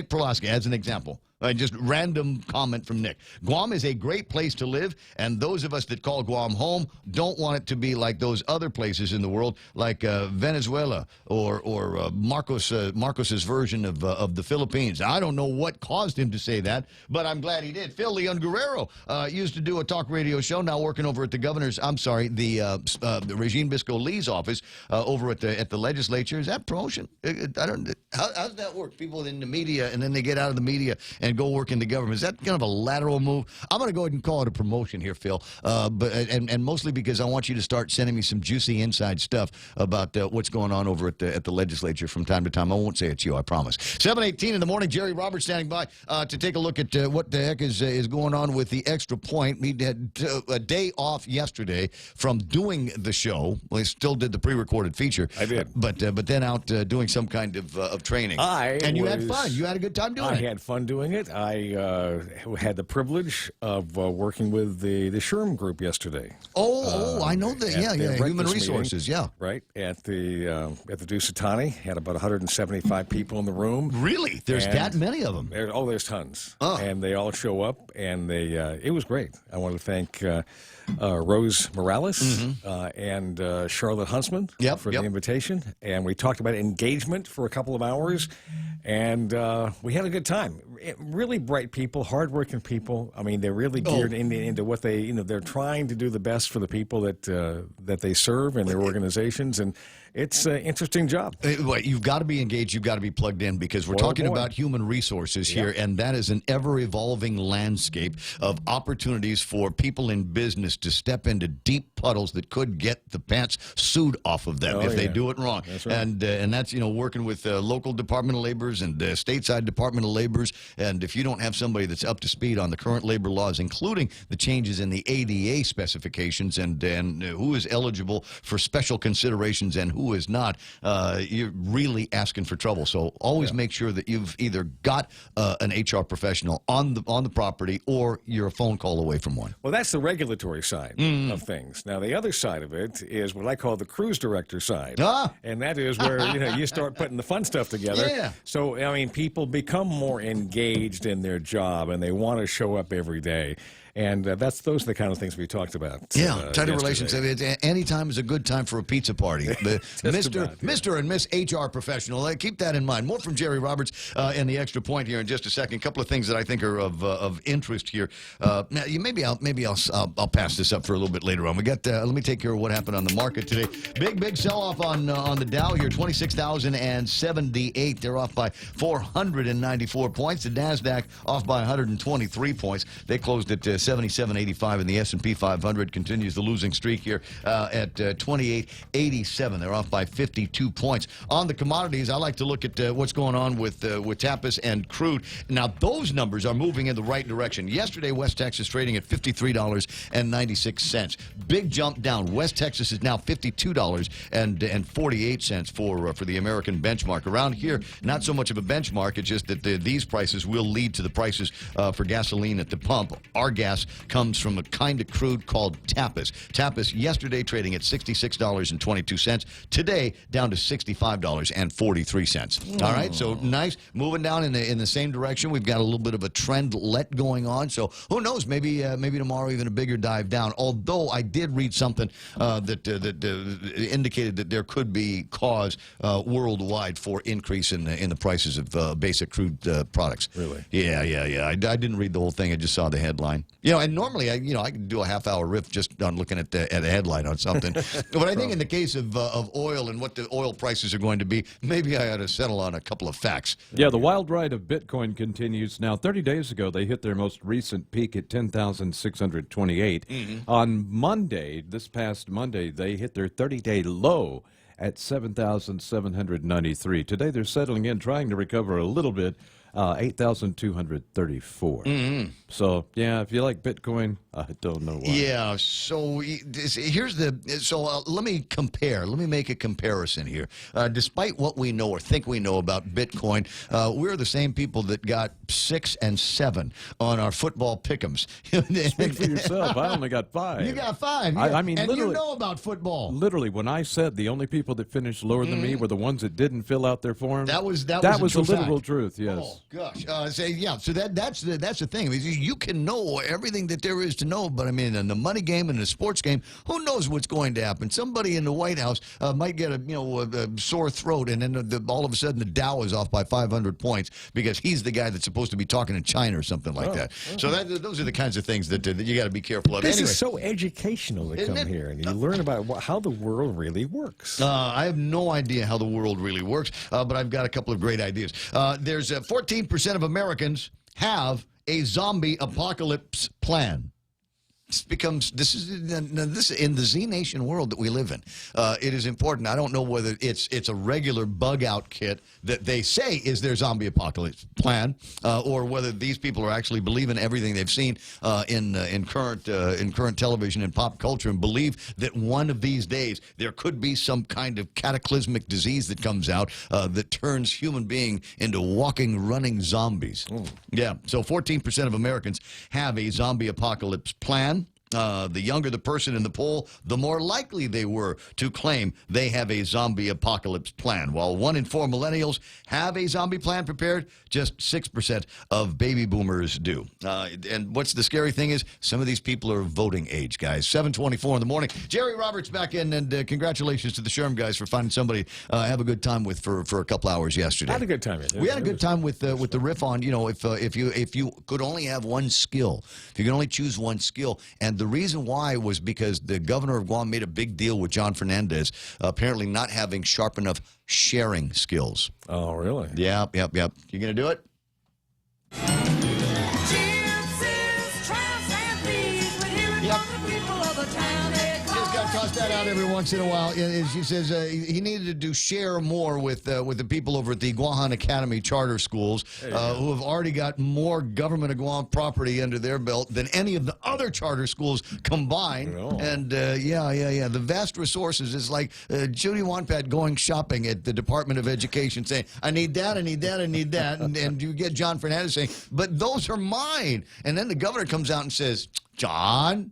Perlowski, as an example. Just random comment from Nick. Guam is a great place to live, and those of us that call Guam home don't want it to be like those other places in the world, like Venezuela or Marcos's version of the Philippines. I don't know what caused him to say that, but I'm glad he did. Phil Leon Guerrero used to do a talk radio show, now working over at the the Regine Bisco Lee's office over at the legislature. Is that promotion? How does that work? People in the media, and then they get out of the media and go work in the government. Is that kind of a lateral move? I'm going to go ahead and call it a promotion here, Phil. But mostly because I want you to start sending me some juicy inside stuff about what's going on over at the legislature from time to time. I won't say it's you, I promise. 7:18 in the morning. Jerry Roberts standing by to take a look at what the heck is going on with the Extra Point. We had a day off yesterday from doing the show. We still did the pre-recorded feature. I did. But then out doing some kind of training. You had fun. You had a good time doing it. I had fun doing it. I had the privilege of working with the SHRM group yesterday. I know that. Yeah. Human Resources. Meeting, right at the Dusitani. Had about 175 people in the room. Really? There's that many of them? There's tons. And they all show up, and it was great. I want to thank Rose Morales and Charlotte Huntsman for the invitation. And we talked about engagement for a couple of hours, and we had a good time. Really bright people, hardworking people. I mean, they're really geared into what they're trying to do the best for the people that they serve and their organizations, and it's an interesting job. You've got to be engaged. You've got to be plugged in because we're talking about human resources here, and that is an ever-evolving landscape of opportunities for people in business to step into deep puddles that could get the pants sued off of them if they do it wrong. That's right. And that's working with local Department of Laborers and stateside Department of Laborers. And if you don't have somebody that's up to speed on the current labor laws, including the changes in the ADA specifications and who is eligible for special considerations and who is not, you're really asking for trouble. So always make sure that you've either got an HR professional on the property or you're a phone call away from one. Well, that's the regulatory side of things. Now, the other side of it is what I call the cruise director side. And that is where you start putting the fun stuff together. Yeah. So, I mean, people become more engaged in their job, and they want to show up every day. And those are the kind of things we talked about. Tighter relations. Any time is a good time for a pizza party. Mr. and Miss HR professional. Keep that in mind. More from Jerry Roberts and the Extra Point here in just a second. A couple of things that I think are of interest here. Maybe I'll pass this up for a little bit later on. We got. Let me take care of what happened on the market today. Big sell-off on the Dow here. 26,078. They're off by 494 points. The Nasdaq off by 123 points. They closed at 77.85, and the S&P 500 continues the losing streak here at 28.87. They're off by 52 points. On the commodities, I like to look at what's going on with Tapas and crude. Now, those numbers are moving in the right direction. Yesterday, West Texas trading at $53.96. Big jump down. West Texas is now $52.48 for the American benchmark. Around here, not so much of a benchmark. It's just that these prices will lead to the prices for gasoline at the pump. Our gas comes from a kind of crude called Tapas. Tapas yesterday trading at $66.22. Today down to $65.43. All right, so nice. Moving down in the same direction. We've got a little bit of a trendlet going on. So who knows? Maybe tomorrow even a bigger dive down. Although I did read something that indicated that there could be cause worldwide for increase in the prices of basic crude products. Really? Yeah. I didn't read the whole thing. I just saw the headline. And normally, I can do a half-hour riff just on looking at a headline on something. But I think in the case of oil and what the oil prices are going to be, maybe I ought to settle on a couple of facts. Yeah, the wild ride of Bitcoin continues. Now, 30 days ago, they hit their most recent peak at 10,628. On Monday, this past Monday, they hit their 30-day low at 7,793. Today, they're settling in, trying to recover a little bit. 8,234. So, yeah, if you like Bitcoin, I don't know why. Yeah, so here's let me compare. Let me make a comparison here. Despite what we know or think we know about Bitcoin, we're the same people that got 6 and 7 on our football pick'ems. Speak for yourself. I only got 5. You got 5. I mean, and literally, you know about football. Literally, when I said the only people that finished lower than me were the ones that didn't fill out their forms, that was a literal truth. Yes. Oh gosh. So that's the thing. I mean, you can know everything that there is to know, but I mean, in the money game and the sports game, who knows what's going to happen? Somebody in the White House might get a sore throat, and then all of a sudden the Dow is off by 500 points because he's the guy that's supposed to be talking in China or something like that. So those are the kinds of things that you got to be careful of. This is so educational to come here, and you learn about how the world really works. I have no idea how the world really works, but I've got a couple of great ideas. There's 14% of Americans have a zombie apocalypse plan. This is in the Z Nation world that we live in. It is important. I don't know whether it's a regular bug out kit that they say is their zombie apocalypse plan, or whether these people are actually believing everything they've seen in current television and pop culture, and believe that one of these days there could be some kind of cataclysmic disease that comes out that turns human being into walking, running zombies. Yeah. So 14% of Americans have a zombie apocalypse plan. The younger the person in the poll, the more likely they were to claim they have a zombie apocalypse plan. While 1 in 4 millennials have a zombie plan prepared, just 6% of baby boomers do. And what's the scary thing is some of these people are voting age, guys. 7:24 in the morning. Jerry Roberts back in, and congratulations to the Sherm guys for finding somebody have a good time with for a couple hours yesterday. Had a good time. We had a good time with the riff on, if you could only have one skill, if you could only choose one skill, and the reason why was because the governor of Guam made a big deal with John Fernandez, apparently not having sharp enough sharing skills. Oh, really? Yep. You going to do it? Toss that out every once in a while. She says he needed to share more with the people over at the Guahan Academy charter schools who have already got more government of Guam property under their belt than any of the other charter schools combined. And the vast resources is like Judy Wanpat going shopping at the Department of Education saying, I need that, I need that, I need that. And you get John Fernandez saying, but those are mine. And then the governor comes out and says, John,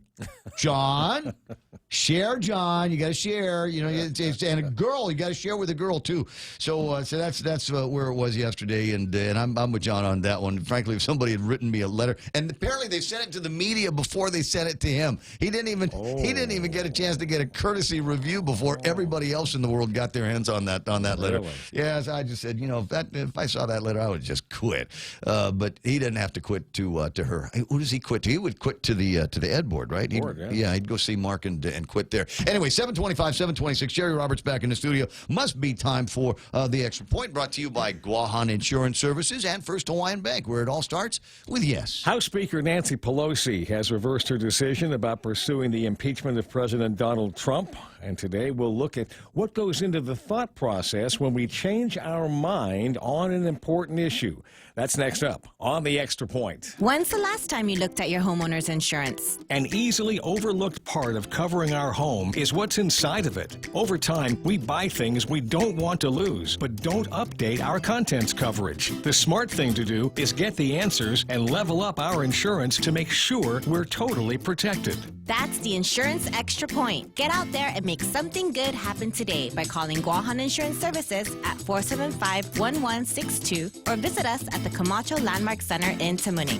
share, John. You got to share. And a girl, you got to share with a girl too. So that's where it was yesterday, and I'm with John on that one. Frankly, if somebody had written me a letter, and apparently they sent it to the media before they sent it to him. He didn't even get a chance to get a courtesy review before everybody else in the world got their hands on that letter. Really? Yes, I just said, if I saw that letter, I would just quit. But he didn't have to quit to her. Who does he quit to? He would quit to the Ed board, right? He'd go see Mark and quit there. Anyway, 7:25, 7:26. Jerry Roberts back in the studio. Must be time for the Extra Point, brought to you by Guahan Insurance Services and First Hawaiian Bank, where it all starts with yes. House Speaker Nancy Pelosi has reversed her decision about pursuing the impeachment of President Donald Trump. And today we'll look at what goes into the thought process when we change our mind on an important issue. That's next up on the Extra Point. When's the last time you looked at your homeowner's insurance? An easily overlooked part of covering our home is what's inside of it. Over time, we buy things we don't want to lose, but don't update our contents coverage. The smart thing to do is get the answers and level up our insurance to make sure we're totally protected. That's the Insurance Extra Point. Get out there and make something good happen today by calling Guahan Insurance Services at 475-1162 or visit us at the Camacho Landmark Center in Tamuning.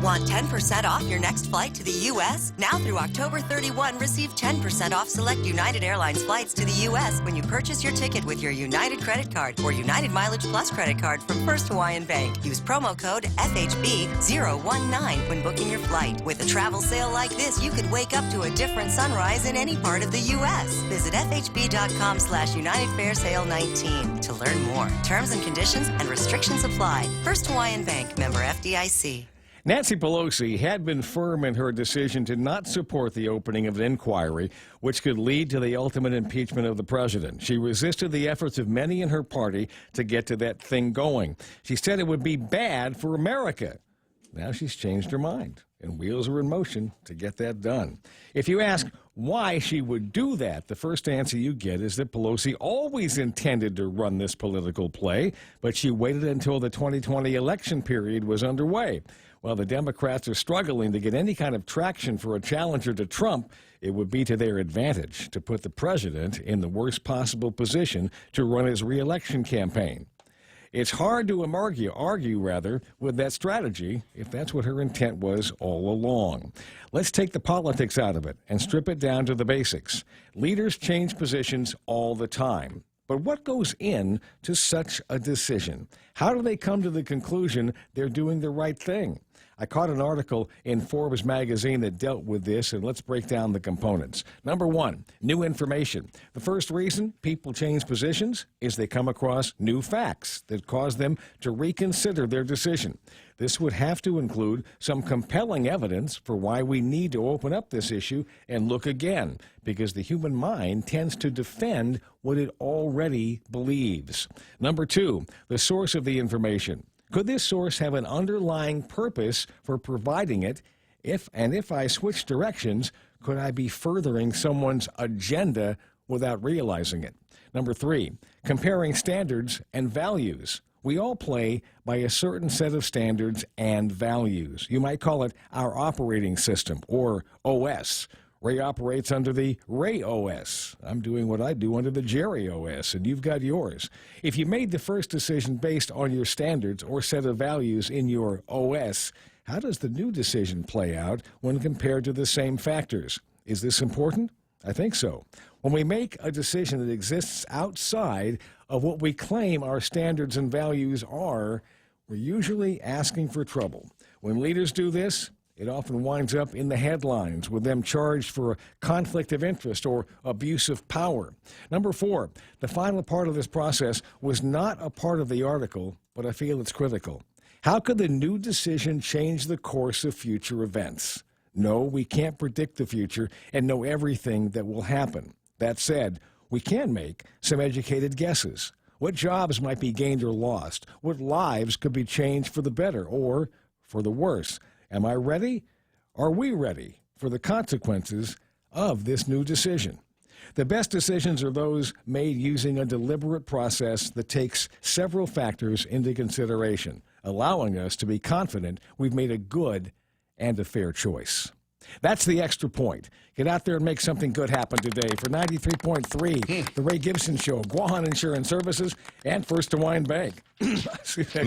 Want 10% off your next flight to the U.S.? Now through October 31, receive 10% off select United Airlines flights to the U.S. when you purchase your ticket with your United credit card or United Mileage Plus credit card from First Hawaiian Bank. Use promo code FHB019 when booking your flight. With a travel sale like this, you could wake up to a different sunrise in any part of the U.S. Visit FHB.com/United Fair Sale 19 to learn more. Terms and conditions and restrictions apply. First Hawaiian Bank, member FDIC. Nancy Pelosi had been firm in her decision to not support the opening of an inquiry, which could lead to the ultimate impeachment of the president. She resisted the efforts of many in her party to get to that thing going. She said it would be bad for America. Now she's changed her mind, and wheels are in motion to get that done. If you ask why she would do that, the first answer you get is that Pelosi always intended to run this political play, but she waited until the 2020 election period was underway. While the Democrats are struggling to get any kind of traction for a challenger to Trump, it would be to their advantage to put the president in the worst possible position to run his re-election campaign. It's hard to argue with that strategy if that's what her intent was all along. Let's take the politics out of it and strip it down to the basics. Leaders change positions all the time. But what goes into such a decision? How do they come to the conclusion they're doing the right thing? I caught an article in Forbes magazine that dealt with this, and let's break down the components. Number one, new information. The first reason people change positions is they come across new facts that cause them to reconsider their decision. This would have to include some compelling evidence for why we need to open up this issue and look again, because the human mind tends to defend what it already believes. Number two, the source of the information. Could this source have an underlying purpose for providing it? If I switch directions, could I be furthering someone's agenda without realizing it? Number three, comparing standards and values. We all play by a certain set of standards and values. You might call it our operating system, or OS. Ray operates under the Ray OS. I'm doing what I do under the Jerry OS, and you've got yours. If you made the first decision based on your standards or set of values in your OS, how does the new decision play out when compared to the same factors? Is this important? I think so. When we make a decision that exists outside of what we claim our standards and values are, we're usually asking for trouble. When leaders do this, it often winds up in the headlines with them charged for a conflict of interest or abuse of power. Number four, the final part of this process was not a part of the article, but I feel it's critical. How could the new decision change the course of future events? No, we can't predict the future and know everything that will happen. That said, we can make some educated guesses. What jobs might be gained or lost? What lives could be changed for the better or for the worse? Am I ready? Are we ready for the consequences of this new decision? The best decisions are those made using a deliberate process that takes several factors into consideration, allowing us to be confident we've made a good and a fair choice. That's the extra point. Get out there and make something good happen today. For 93.3, The Ray Gibson Show, Guahan Insurance Services, and First Hawaiian Bank. Me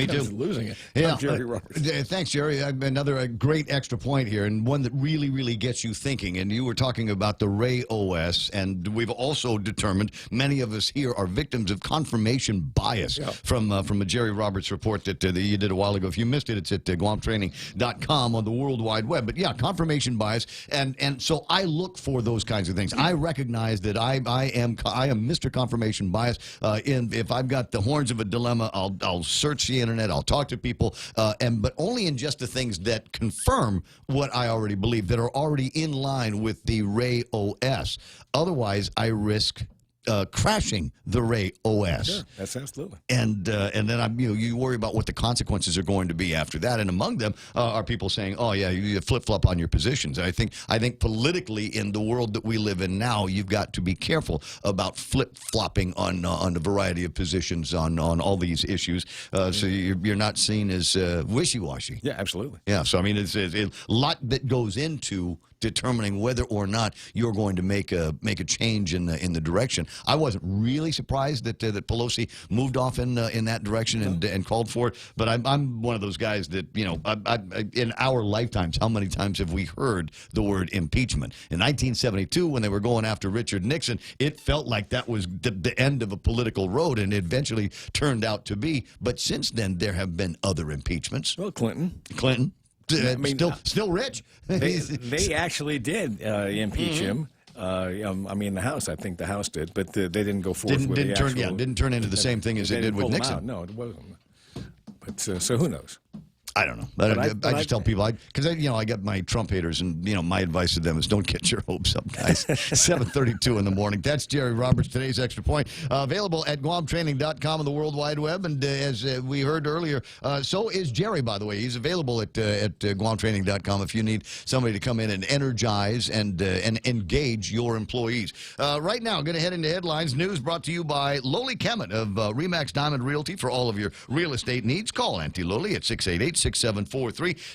too. Losing it. Yeah. I'm Jerry Roberts. Thanks, Jerry. Another great extra point here, and one that really, really gets you thinking. And you were talking about the Ray OS, and we've also determined many of us here are victims of confirmation bias from a Jerry Roberts report that you did a while ago. If you missed it, it's at guamtraining.com on the World Wide Web. But yeah, confirmation bias, and so I look for those kinds of things. I recognize that I am Mr. Confirmation Bias. If I've got the horns of a dilemma, I'll search the internet, I'll talk to people, but only in just the things that confirm what I already believe, that are already in line with the Ray OS. Otherwise, I risk crashing the Ray OS. Sure, that's absolutely. And then you worry about what the consequences are going to be after that. And among them are people saying, "Oh yeah, you flip-flop on your positions." I think politically in the world that we live in now, you've got to be careful about flip-flopping on a variety of positions on all these issues, so you're not seen as wishy-washy. Yeah, absolutely. Yeah, so I mean, it's a lot that goes into determining whether or not you're going to make a change in the direction. I wasn't really surprised that Pelosi moved off in that direction and called for it. But I'm one of those guys that, you know, in our lifetimes, how many times have we heard the word impeachment? In 1972, when they were going after Richard Nixon, it felt like that was the end of a political road, and it eventually turned out to be. But since then, there have been other impeachments. Well, Clinton. I mean, still rich. They actually did impeach him. I mean, the House. I think the House did, but they didn't go forth with the actual. Didn't turn into the same thing as it did with Nixon. No, it wasn't. But so who knows? I don't know. I just tell people, because I got my Trump haters, and my advice to them is don't get your hopes up, guys. 7:32 in the morning. That's Jerry Roberts. Today's Extra Point available at GuamTraining.com on the World Wide Web, and as we heard earlier, so is Jerry. By the way, he's available at GuamTraining.com if you need somebody to come in and energize and engage your employees. Right now, going to head into headlines. News brought to you by Loli Kemet of Remax Diamond Realty for all of your real estate needs. Call Auntie Loli at 688-6743,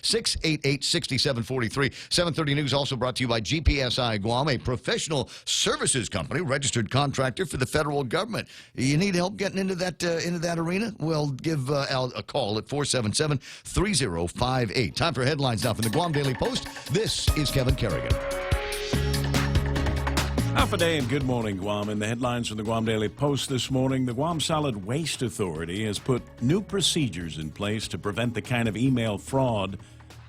688-6743. 7:30 News also brought to you by GPSI Guam, a professional services company, registered contractor for the federal government. You need help getting into that arena? Well, give Al a call at 477-3058. Time for headlines now from the Guam Daily Post. This is Kevin Kerrigan. Half a day and good morning, Guam. In the headlines from the Guam Daily Post this morning, the Guam Solid Waste Authority has put new procedures in place to prevent the kind of email fraud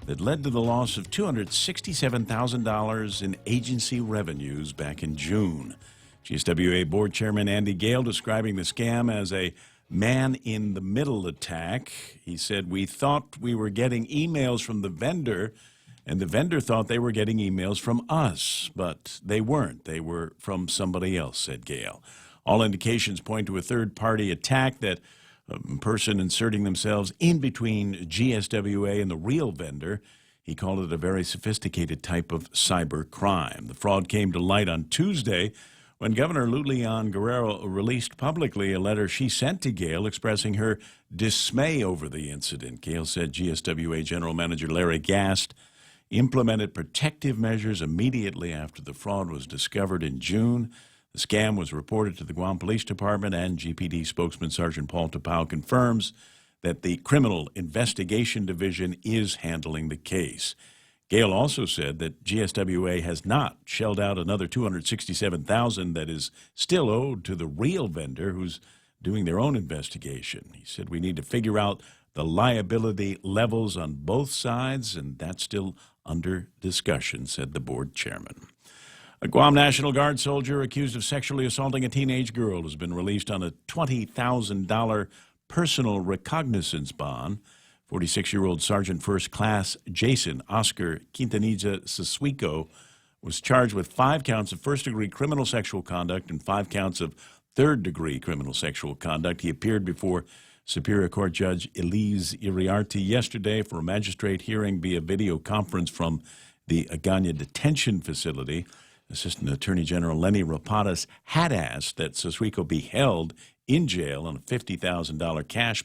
that led to the loss of $267,000 in agency revenues back in June. GSWA Board Chairman Andy Gale describing the scam as a man-in-the-middle attack. He said, "We thought we were getting emails from the vendor, and the vendor thought they were getting emails from us, but they weren't. They were from somebody else," said Gale. All indications point to a third-party attack, that a person inserting themselves in between GSWA and the real vendor. He called it a very sophisticated type of cyber crime. The fraud came to light on Tuesday when Governor Lulian Guerrero released publicly a letter she sent to Gale expressing her dismay over the incident. Gale said GSWA General Manager Larry Gast implemented protective measures immediately after the fraud was discovered in June. The scam was reported to the Guam Police Department, and GPD spokesman Sergeant Paul Tapau confirms that the Criminal Investigation Division is handling the case. Gale also said that GSWA has not shelled out another $267,000 that is still owed to the real vendor who's doing their own investigation. He said we need to figure out the liability levels on both sides, and that's still under discussion, said the board chairman. A Guam National Guard soldier accused of sexually assaulting a teenage girl has been released on a $20,000 personal recognizance bond. 46-year-old Sergeant First Class Jason Oscar Quintanilla Siswico was charged with 5 counts of first-degree criminal sexual conduct and 5 counts of third-degree criminal sexual conduct. He appeared before Superior Court Judge Elise Iriarte yesterday for a magistrate hearing via video conference from the Agana Detention Facility. Assistant Attorney General Lenny Rapadas had asked that Siswico be held in jail on a $50,000 cash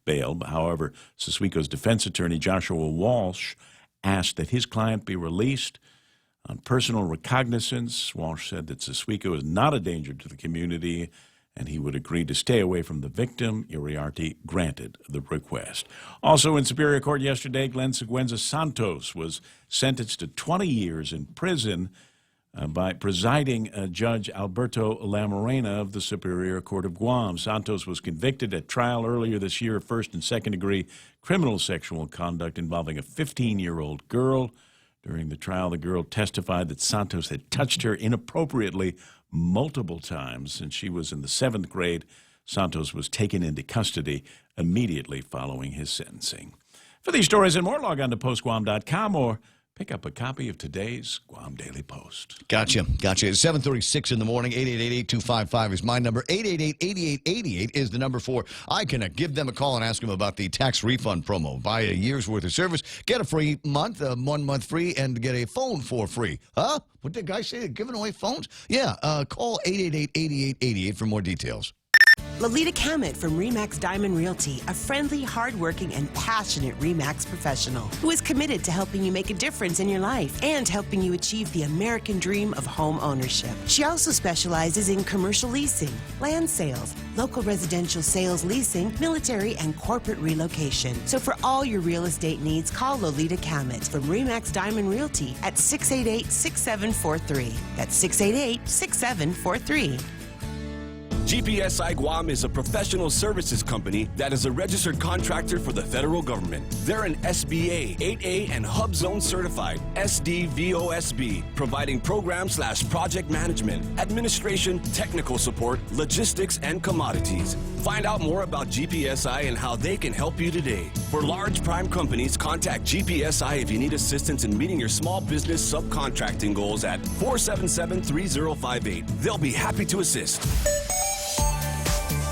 bail. However, Siswico's defense attorney, Joshua Walsh, asked that his client be released on personal recognizance. Walsh said that Siswico is not a danger to the community, and he would agree to stay away from the victim. Iriarte granted the request. Also in Superior Court yesterday, Glenn Seguenza Santos was sentenced to 20 years in prison by presiding Judge Alberto Lamorena of the Superior Court of Guam. Santos was convicted at trial earlier this year of first and second-degree criminal sexual conduct involving a 15-year-old girl. During the trial, the girl testified that Santos had touched her inappropriately multiple times since she was in the 7th grade. Santos was taken into custody immediately following his sentencing. For these stories and more, log on to postguam.com or pick up a copy of today's Guam Daily Post. Gotcha. It's 7:36 in the morning. 888-8255 is my number. 888-8888 is the number for iConnect. Give them a call and ask them about the tax refund promo. Buy a year's worth of service, get a free month, 1 month free, and get a phone for free. Huh? What did the guy say? They're giving away phones? Yeah. Call 888-8888 for more details. Lolita Cammett from RE/MAX Diamond Realty, a friendly, hardworking, and passionate RE/MAX professional who is committed to helping you make a difference in your life and helping you achieve the American dream of home ownership. She also specializes in commercial leasing, land sales, local residential sales leasing, military, and corporate relocation. So for all your real estate needs, call Lolita Cammett from RE/MAX Diamond Realty at 688-6743. That's 688-6743. GPSI Guam is a professional services company that is a registered contractor for the federal government. They're an SBA, 8A, and Hub Zone certified SDVOSB, providing program/project management, administration, technical support, logistics, and commodities. Find out more about GPSI and how they can help you today. For large prime companies, contact GPSI if you need assistance in meeting your small business subcontracting goals at 477-3058. They'll be happy to assist.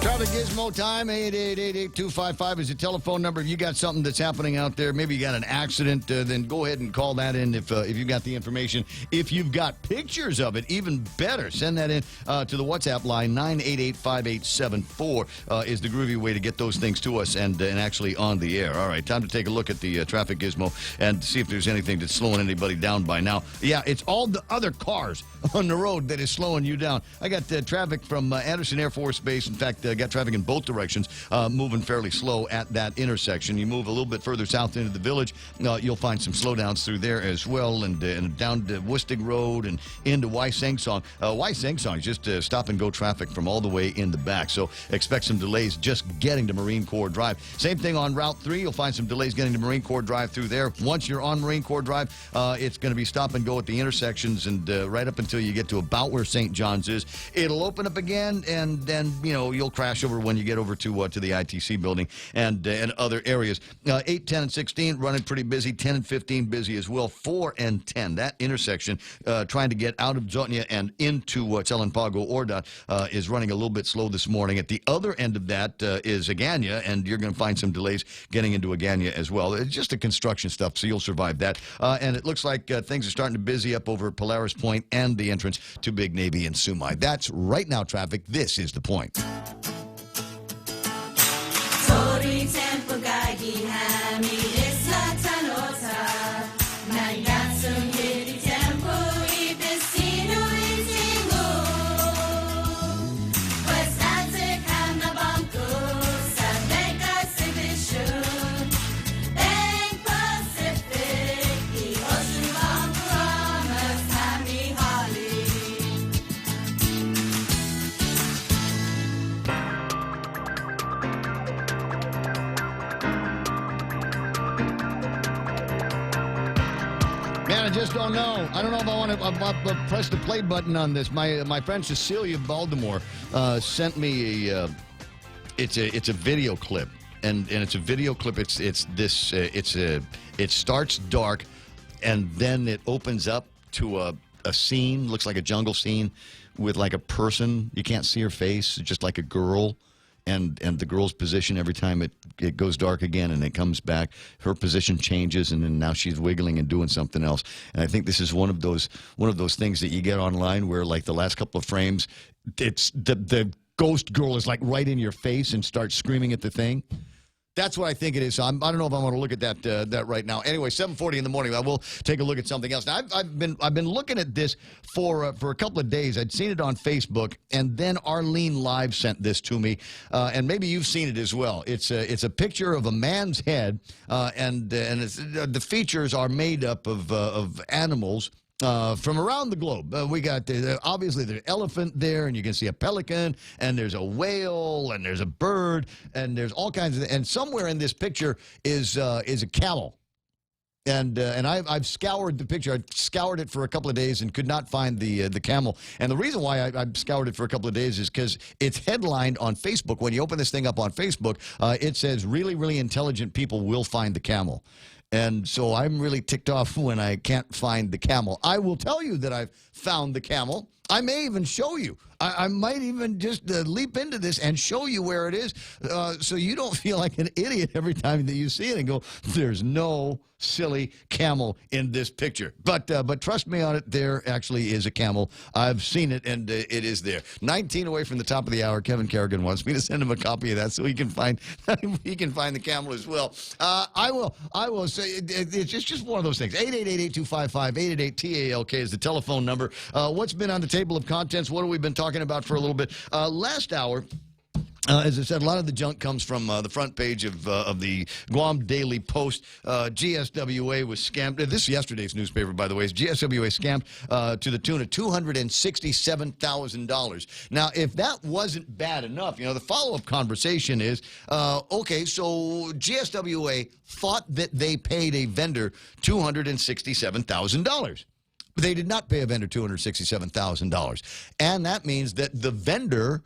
Traffic Gizmo time, 888-8255 is the telephone number. If you got something that's happening out there, maybe you got an accident, then go ahead and call that in if you got the information. If you've got pictures of it, even better, send that in to the WhatsApp line, 988-5874 is the groovy way to get those things to us and actually on the air. All right, time to take a look at the Traffic Gizmo and see if there's anything that's slowing anybody down by now. Yeah, it's all the other cars on the road that is slowing you down. I got traffic from Anderson Air Force Base. In fact, got traffic in both directions, moving fairly slow at that intersection. You move a little bit further south into the village, you'll find some slowdowns through there as well, and down to Wistig Road and into Waisangsong. Waisangsong is just stop-and-go traffic from all the way in the back, so expect some delays just getting to Marine Corps Drive. Same thing on Route 3. You'll find some delays getting to Marine Corps Drive through there. Once you're on Marine Corps Drive, it's going to be stop-and-go at the intersections and right up until you get to about where St. John's is. It'll open up again, and then, you'll crash over when you get over to the ITC building and other areas. 8, 10, and 16 running pretty busy. 10 and 15 busy as well. 4 and 10, that intersection, trying to get out of Zotnia and into Telempago Orda is running a little bit slow this morning. At the other end of that is Agana, and you're going to find some delays getting into Agana as well. It's just the construction stuff, so you'll survive that. And it looks like things are starting to busy up over Polaris Point and the entrance to Big Navy and Sumai. That's right now traffic. This is The Point. Man, I just don't know. I don't know if I want to press the play button on this. My friend Cecilia Baltimore sent me it's a video clip, and it's a video clip. It starts dark, and then it opens up to a scene. Looks like a jungle scene with like a person. You can't see her face, just like a girl. And the girl's position every time it goes dark again and it comes back, her position changes, and then now she's wiggling and doing something else. And I think this is one of those things that you get online where, like, the last couple of frames, it's the ghost girl is like right in your face and starts screaming at the thing. That's what I think it is. So I don't know if I want to look at that right now. Anyway, 7:40 in the morning. I will take a look at something else. Now, I've been looking at this for a couple of days. I'd seen it on Facebook, and then Arlene Live sent this to me, and maybe you've seen it as well. It's a picture of a man's head, and the features are made up of animals. From around the globe. We got, obviously, there's an elephant there, and you can see a pelican, and there's a whale, and there's a bird, and there's all kinds of, and somewhere in this picture is a camel. And I've scoured the picture. I scoured it for a couple of days and could not find the camel. And the reason why I've scoured it for a couple of days is because it's headlined on Facebook. When you open this thing up on Facebook, it says, really, really intelligent people will find the camel. And so I'm really ticked off when I can't find the camel. I will tell you that I've found the camel. I may even show you. I might even just leap into this and show you where it is, so you don't feel like an idiot every time that you see it and go, there's no silly camel in this picture. But trust me on it, there actually is a camel. I've seen it, and it is there. 19 away from the top of the hour. Kevin Kerrigan wants me to send him a copy of that so he can find the camel as well. I will say it's just one of those things. 888-8255-888-TALK is the telephone number. What's been on the table of contents? What have we been talking about for a little bit? Last hour, as I said, a lot of the junk comes from the front page of the Guam Daily Post. GSWA was scammed. This is yesterday's newspaper, by the way. GSWA scammed to the tune of $267,000. Now, if that wasn't bad enough, the follow-up conversation is, okay, so GSWA thought that they paid a vendor $267,000. They did not pay a vendor $267,000. And that means that the vendor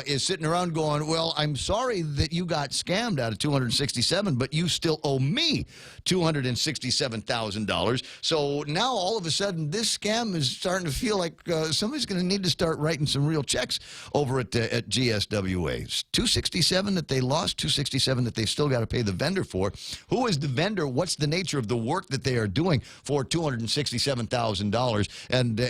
is sitting around going, well, I'm sorry that you got scammed out of $267,000, but you still owe me $267,000. So now all of a sudden this scam is starting to feel like somebody's going to need to start writing some real checks over at GSWA. It's $267,000 that they lost, $267,000 that they still got to pay the vendor for. Who is the vendor? What's the nature of the work that they are doing for $267,000? And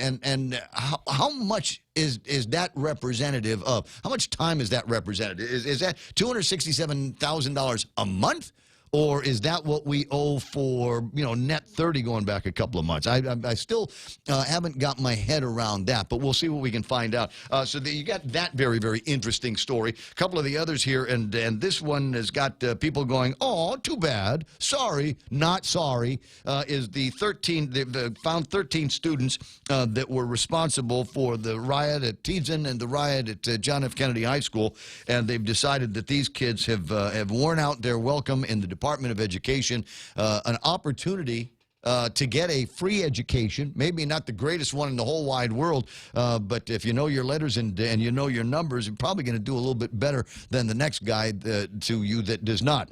how much is that representative of? How much time is that representative? Is that $267,000 a month? Or is that what we owe for, net 30 going back a couple of months? I still haven't got my head around that, but we'll see what we can find out. So you got that very, very interesting story. A couple of the others here, and this one has got people going, oh, too bad. Sorry, not sorry, is the 13, they've found 13 students that were responsible for the riot at Teason and the riot at John F. Kennedy High School, and they've decided that these kids have worn out their welcome in the Department of Education, an opportunity to get a free education, maybe not the greatest one in the whole wide world, but if you know your letters and you know your numbers, you're probably going to do a little bit better than the next guy to you that does not.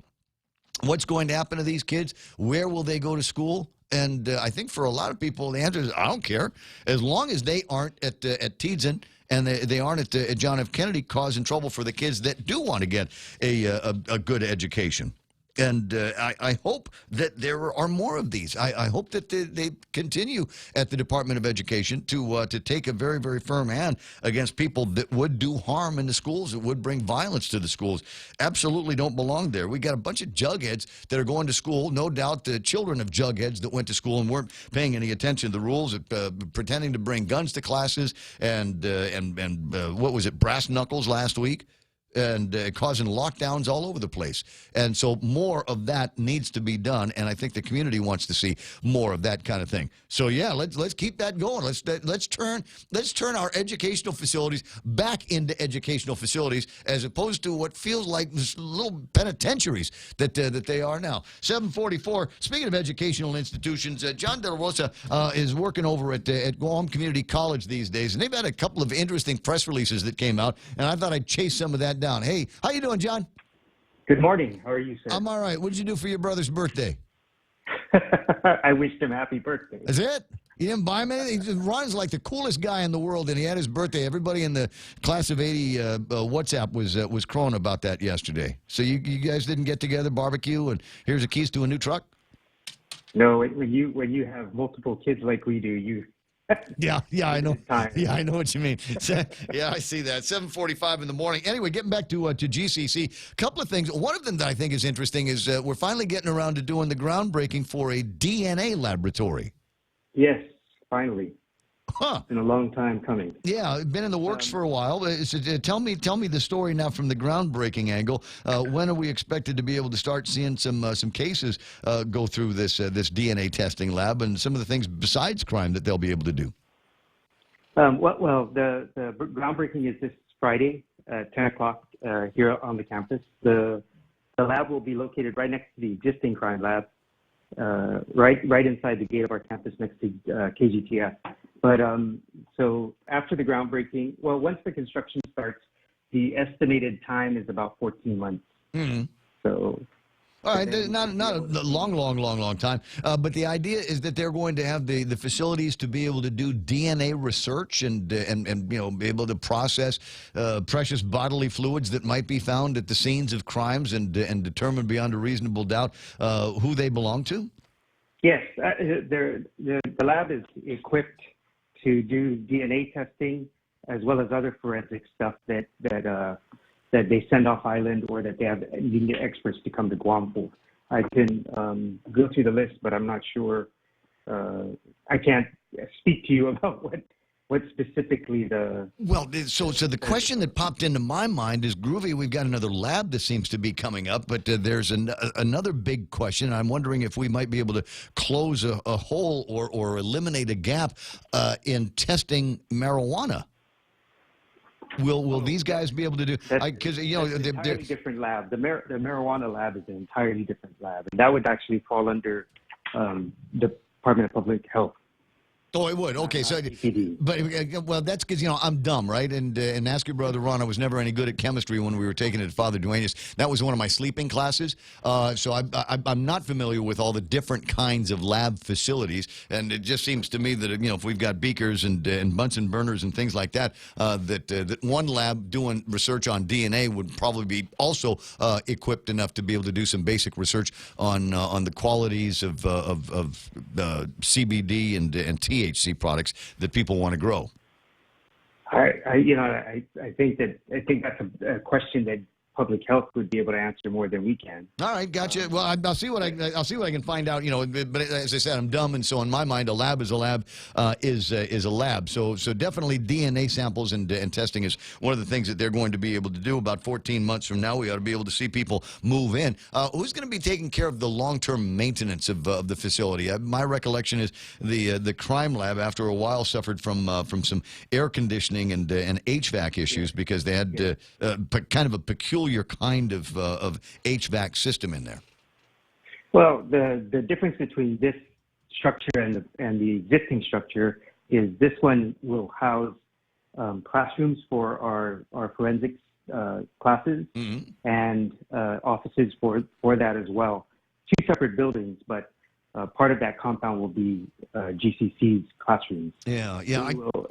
What's going to happen to these kids? Where will they go to school? And I think for a lot of people, the answer is, I don't care. As long as they aren't at Teason and they aren't at John F. Kennedy causing trouble for the kids that do want to get a good education. And I hope that there are more of these. I hope that they continue at the Department of Education to take a very, very firm hand against people that would do harm in the schools, that would bring violence to the schools. Absolutely don't belong there. We got a bunch of jugheads that are going to school. No doubt the children of jugheads that went to school and weren't paying any attention to the rules, pretending to bring guns to classes and what was it, brass knuckles last week? And causing lockdowns all over the place. And so more of that needs to be done, and I think the community wants to see more of that kind of thing. So yeah, let's keep that going. Let's turn our educational facilities back into educational facilities as opposed to what feels like little penitentiaries that they are now. 7:44. Speaking of educational institutions, John De La Rosa is working over at Guam Community College these days, and they've had a couple of interesting press releases that came out, and I thought I'd chase some of that down. Hey, how you doing, John? Good morning. How are you, sir? I'm all right. What did you do for your brother's birthday? I wished him happy birthday. Is it? You didn't buy him anything? Ron's like the coolest guy in the world, and he had his birthday. Everybody in the class of 80 WhatsApp was crowing about that yesterday. So you guys didn't get together, barbecue, and here's the keys to a new truck? No, when you have multiple kids like we do, you... Yeah, I know. Yeah, I know what you mean. Yeah, I see that. 7:45 in the morning. Anyway, getting back to GCC, a couple of things. One of them that I think is interesting is we're finally getting around to doing the groundbreaking for a DNA laboratory. Yes, finally. Huh. It's been a long time coming. Yeah, been in the works for a while. So, tell me the story now from the groundbreaking angle. When are we expected to be able to start seeing some cases go through this DNA testing lab and some of the things besides crime that they'll be able to do? Well, the groundbreaking is this Friday at 10 o'clock here on the campus. The lab will be located right next to the existing crime lab, right inside the gate of our campus next to KGTF. But so after the groundbreaking, well, once the construction starts, the estimated time is about 14 months. Mm-hmm. So All right, not a long time. But the idea is that they're going to have the facilities to be able to do DNA research and be able to process precious bodily fluids that might be found at the scenes of crimes and determine beyond a reasonable doubt who they belong to. Yes, the lab is equipped to do DNA testing as well as other forensic stuff that they send off island or that they have needed experts to come to Guam for. I can go through the list, but I'm not sure. I can't speak to you about what specifically the... Well, so the question that popped into my mind is, Groovy, we've got another lab that seems to be coming up, but there's another big question. I'm wondering if we might be able to close a hole or eliminate a gap in testing marijuana. Will these guys be able to do? Because it's an entirely different lab. The marijuana lab is an entirely different lab, and that would actually fall under the Department of Public Health. Oh, it would. Okay, so, but that's because I'm dumb, right? And ask your brother Ron. I was never any good at chemistry when we were taking it at Father Duenas. That was one of my sleeping classes. So I'm not familiar with all the different kinds of lab facilities. And it just seems to me that if we've got beakers and Bunsen burners and things like that, that one lab doing research on DNA would probably be also equipped enough to be able to do some basic research on the qualities of CBD and THC products that people want to grow. I think that's a question that public health would be able to answer more than we can. All right, gotcha. Well, I'll see what I can find out. But as I said, I'm dumb, and so in my mind, a lab is a lab is a lab. So definitely DNA samples and testing is one of the things that they're going to be able to do. About 14 months from now, we ought to be able to see people move in. Who's going to be taking care of the long-term maintenance of the facility? My recollection is the crime lab, after a while, suffered from some air conditioning and HVAC issues because they had kind of a peculiar kind of HVAC system in there. Well, the difference between this structure and the existing structure is this one will house classrooms for our forensics classes and offices for that as well. Two separate buildings, but part of that compound will be GCC's classrooms. Yeah.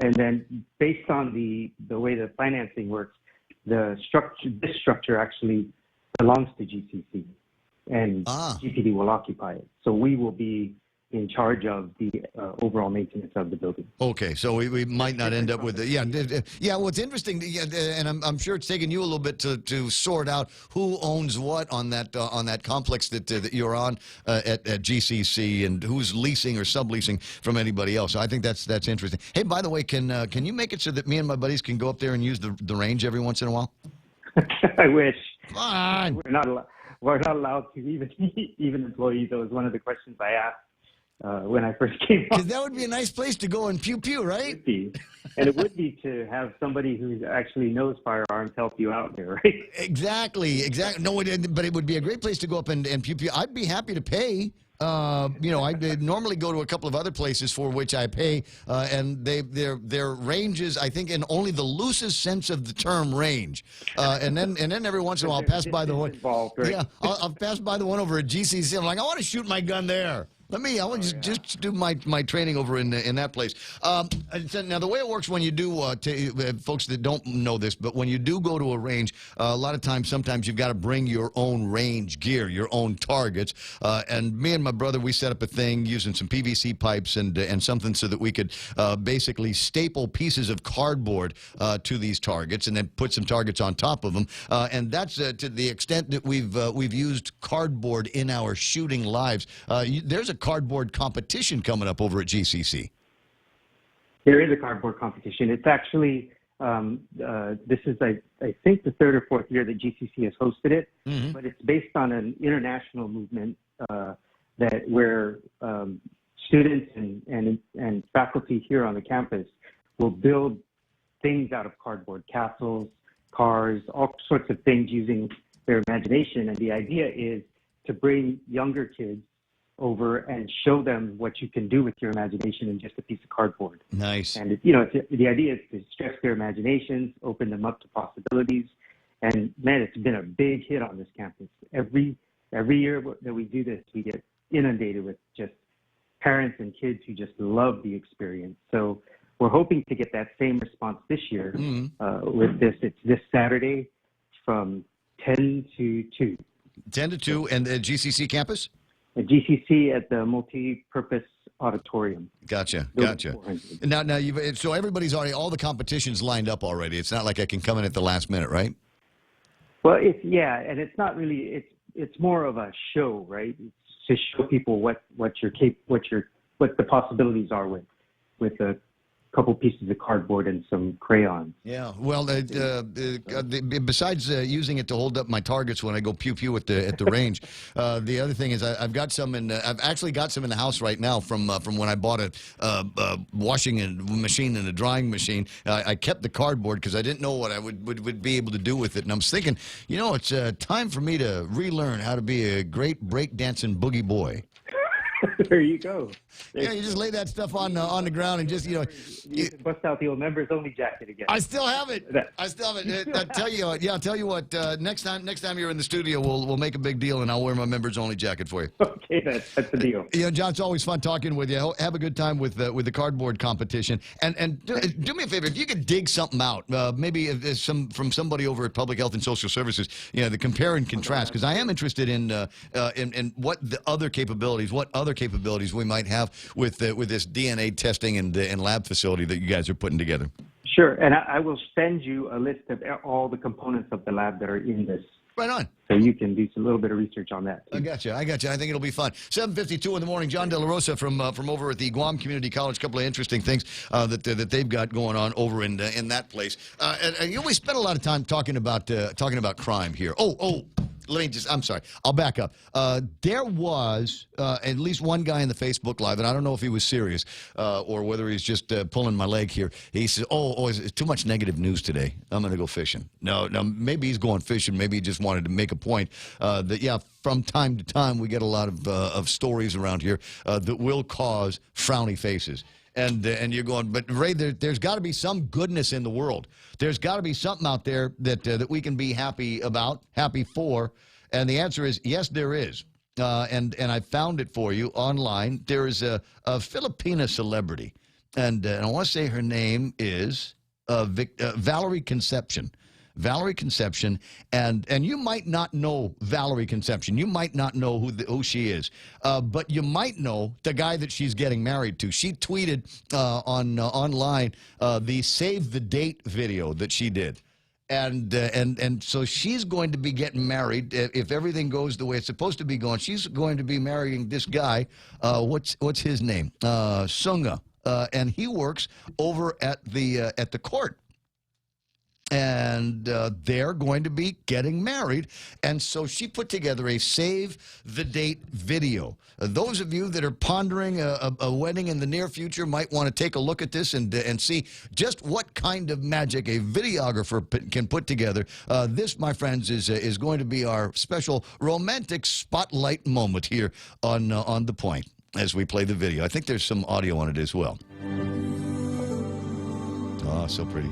And then based on the way the financing works, this structure actually belongs to GCC, and GPD will occupy it. So we will be in charge of the overall maintenance of the building. Okay, so we might not end up with it. Yeah. What's interesting, and I'm sure it's taken you a little bit to sort out who owns what on that complex that you're on at GCC, and who's leasing or subleasing from anybody else. So I think that's interesting. Hey, by the way, can you make it so that me and my buddies can go up there and use the range every once in a while? I wish. Come on. We're not allowed to, even employees. That was one of the questions I asked when I first came on. Because that would be a nice place to go and pew, right? It would be. And it would be to have somebody who actually knows firearms help you out there, right? Exactly. No, but it would be a great place to go up and pew. I'd be happy to pay. I normally go to a couple of other places for which I pay, and their ranges, I think, in only the loosest sense of the term range. And then every once in a while I'll pass by the one. Right? Yeah, I'll pass by the one over at GCC. I'm like, I want to shoot my gun there. I want to just do my training over in that place. Now, the way it works when you do, folks that don't know this, but when you do go to a range, a lot of times, sometimes you've got to bring your own range gear, your own targets. And me and my brother, we set up a thing using some PVC pipes and something so that we could basically staple pieces of cardboard to these targets and then put some targets on top of them. And that's to the extent that we've used cardboard in our shooting lives. There's a cardboard competition coming up over at GCC. There is a cardboard competition. It's actually, this is, I think, the third or fourth year that GCC has hosted it, but it's based on an international movement where students and faculty here on the campus will build things out of cardboard, castles, cars, all sorts of things using their imagination. And the idea is to bring younger kids over and show them what you can do with your imagination in just a piece of cardboard. Nice. And the idea is to stretch their imaginations, open them up to possibilities. And man, it's been a big hit on this campus. Every every year that we do this, we get inundated with just parents and kids who just love the experience. So we're hoping to get that same response this year with this. It's this Saturday from 10 to 2. 10 to 2, and the GCC campus? At GCC at the multi-purpose auditorium. Gotcha. Now, so everybody's already, all the competitions lined up already. It's not like I can come in at the last minute, right? Well, and it's not really. It's more of a show, right? It's to show people what the possibilities are with a couple pieces of cardboard and some crayons. Yeah. Well, besides using it to hold up my targets when I go pew pew at the range, the other thing is I've got some in. I've actually got some in the house right now from when I bought a washing machine and a drying machine. I kept the cardboard because I didn't know what I would be able to do with it, and I'm thinking, it's time for me to relearn how to be a great breakdancing boogie boy. There you go. Yeah, you just lay that stuff on the ground and just you can bust out the old members only jacket again. I still have it. I tell you what. Next time you're in the studio, we'll make a big deal and I'll wear my members only jacket for you. Okay, that's the deal. John, it's always fun talking with you. Have a good time with the cardboard competition. And do me a favor, if you could dig something out, maybe from somebody over at Public Health and Social Services, the compare and contrast, because I am interested in what the other capabilities, we might have with this DNA testing and lab facility that you guys are putting together. Sure, and I will send you a list of all the components of the lab that are in this. Right on. So you can do a little bit of research on that, too. I got you. I think it'll be fun. 7:52 in the morning. John De La Rosa from over at the Guam Community College. A couple of interesting things that they've got going on over in that place. And we spent a lot of time talking about crime here. I'm sorry. I'll back up. There was at least one guy in the Facebook Live, and I don't know if he was serious or whether he's just pulling my leg here. He says, it's too much negative news today. I'm going to go fishing. No, maybe he's going fishing. Maybe he just wanted to make a point that, from time to time, we get a lot of stories around here that will cause frowny faces. And you're going, but Ray, there's got to be some goodness in the world. There's got to be something out there that we can be happy about, happy for. And the answer is yes, there is. And I found it for you online. There is a Filipina celebrity, and I want to say her name is Valerie Concepcion. Valerie Concepcion, and you might not know Valerie Concepcion. You might not know who she is, but you might know the guy that she's getting married to. She tweeted online the Save the Date video that she did. And so she's going to be getting married if everything goes the way it's supposed to be going. She's going to be marrying this guy. What's his name? Sunga, and he works over at the court. And they're going to be getting married. And so she put together a Save the Date video. Those of you that are pondering a wedding in the near future might want to take a look at this and see just what kind of magic a videographer can put together. This, my friends, is going to be our special romantic spotlight moment here on The Point as we play the video. I think there's some audio on it as well. Oh, so pretty.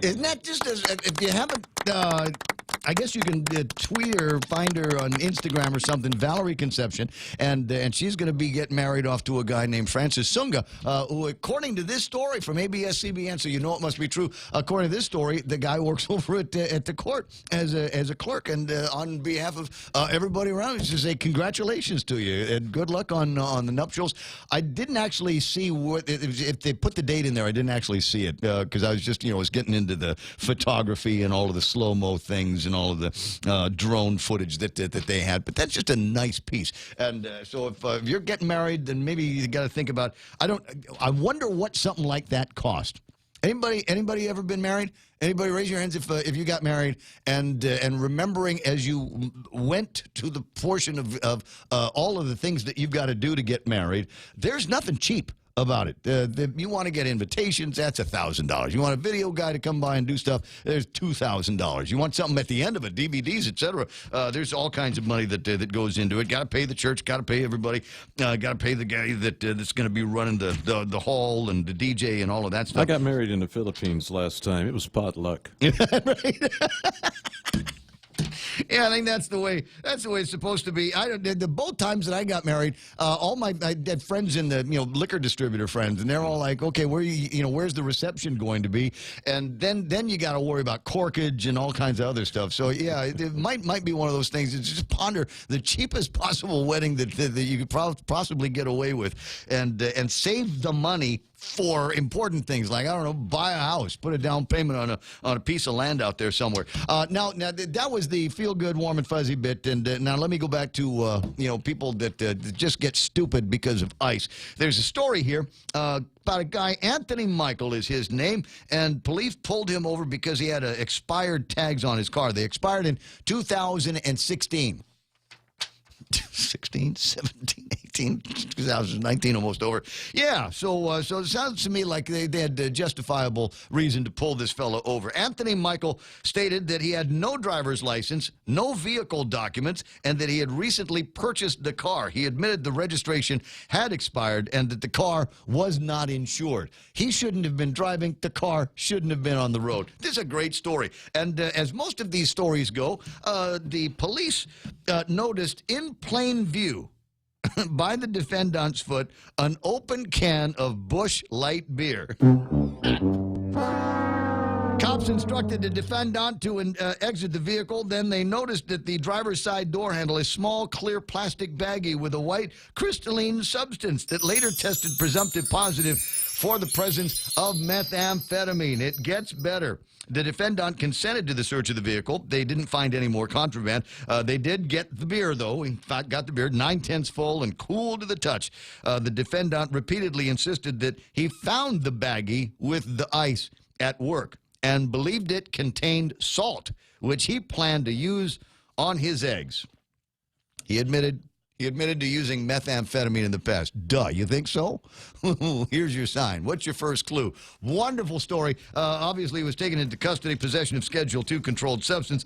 Isn't that just if you haven't I guess you can tweet her, find her on Instagram or something, Valerie Conception, and she's going to be getting married off to a guy named Francis Sunga, who, according to this story from ABS-CBN, so you know it must be true, according to this story, the guy works over at the court as a clerk, and on behalf of everybody around, he says, "Hey, congratulations to you, and good luck on the nuptials." I didn't actually see if they put the date in there. I didn't actually see it because I was just, was getting into the photography and all of the slow-mo things and all of the drone footage that they had. But that's just a nice piece. And so if you're getting married, then maybe you got to think about. I wonder what something like that cost. Anybody ever been married? Anybody raise your hands if you got married and remembering as you went to the portion of all of the things that you've got to do to get married. There's nothing cheap about it. You want to get invitations, that's $1,000. You want a video guy to come by and do stuff, there's $2,000. You want something at the end of it, DVDs, etc. There's all kinds of money that goes into it. Got to pay the church, got to pay everybody, got to pay the guy that's going to be running the hall and the DJ and all of that stuff. I got married in the Philippines last time. It was potluck. Right? Yeah, I think that's the way it's supposed to be. Both times that I got married, all I had friends in the liquor distributor friends, and they're all like, "Okay, where's the reception going to be?" And then you got to worry about corkage and all kinds of other stuff. So yeah, it might be one of those things. It's just ponder the cheapest possible wedding that you could possibly get away with, and save the money for important things like, I don't know, buy a house, put a down payment on a piece of land out there somewhere. Now that was the feel-good, warm and fuzzy bit, and now let me go back to people that just get stupid because of ice. There's a story here about a guy, Anthony Michael is his name, and police pulled him over because he had expired tags on his car. They expired in 2016. 16, 17, 18, 2019, almost over. Yeah, so it sounds to me like they had a justifiable reason to pull this fellow over. Anthony Michael stated that he had no driver's license, no vehicle documents, and that he had recently purchased the car. He admitted the registration had expired and that the car was not insured. He shouldn't have been driving. The car shouldn't have been on the road. This is a great story. And as most of these stories go, the police noticed in plain view by the defendant's foot an open can of Busch Light beer. Cops instructed the defendant to exit the vehicle. Then they noticed that the driver's side door handle is small, clear plastic baggie with a white crystalline substance that later tested presumptive positive for the presence of methamphetamine. It gets better. The defendant consented to the search of the vehicle. They didn't find any more contraband. They did get the beer, though. In fact, got the beer 9/10 full and cool to the touch. The defendant repeatedly insisted that he found the baggie with the ice at work and believed it contained salt, which he planned to use on his eggs. He admitted to using methamphetamine in the past. Duh, you think so? Here's your sign. What's your first clue? Wonderful story. Obviously, he was taken into custody, possession of Schedule II controlled substance,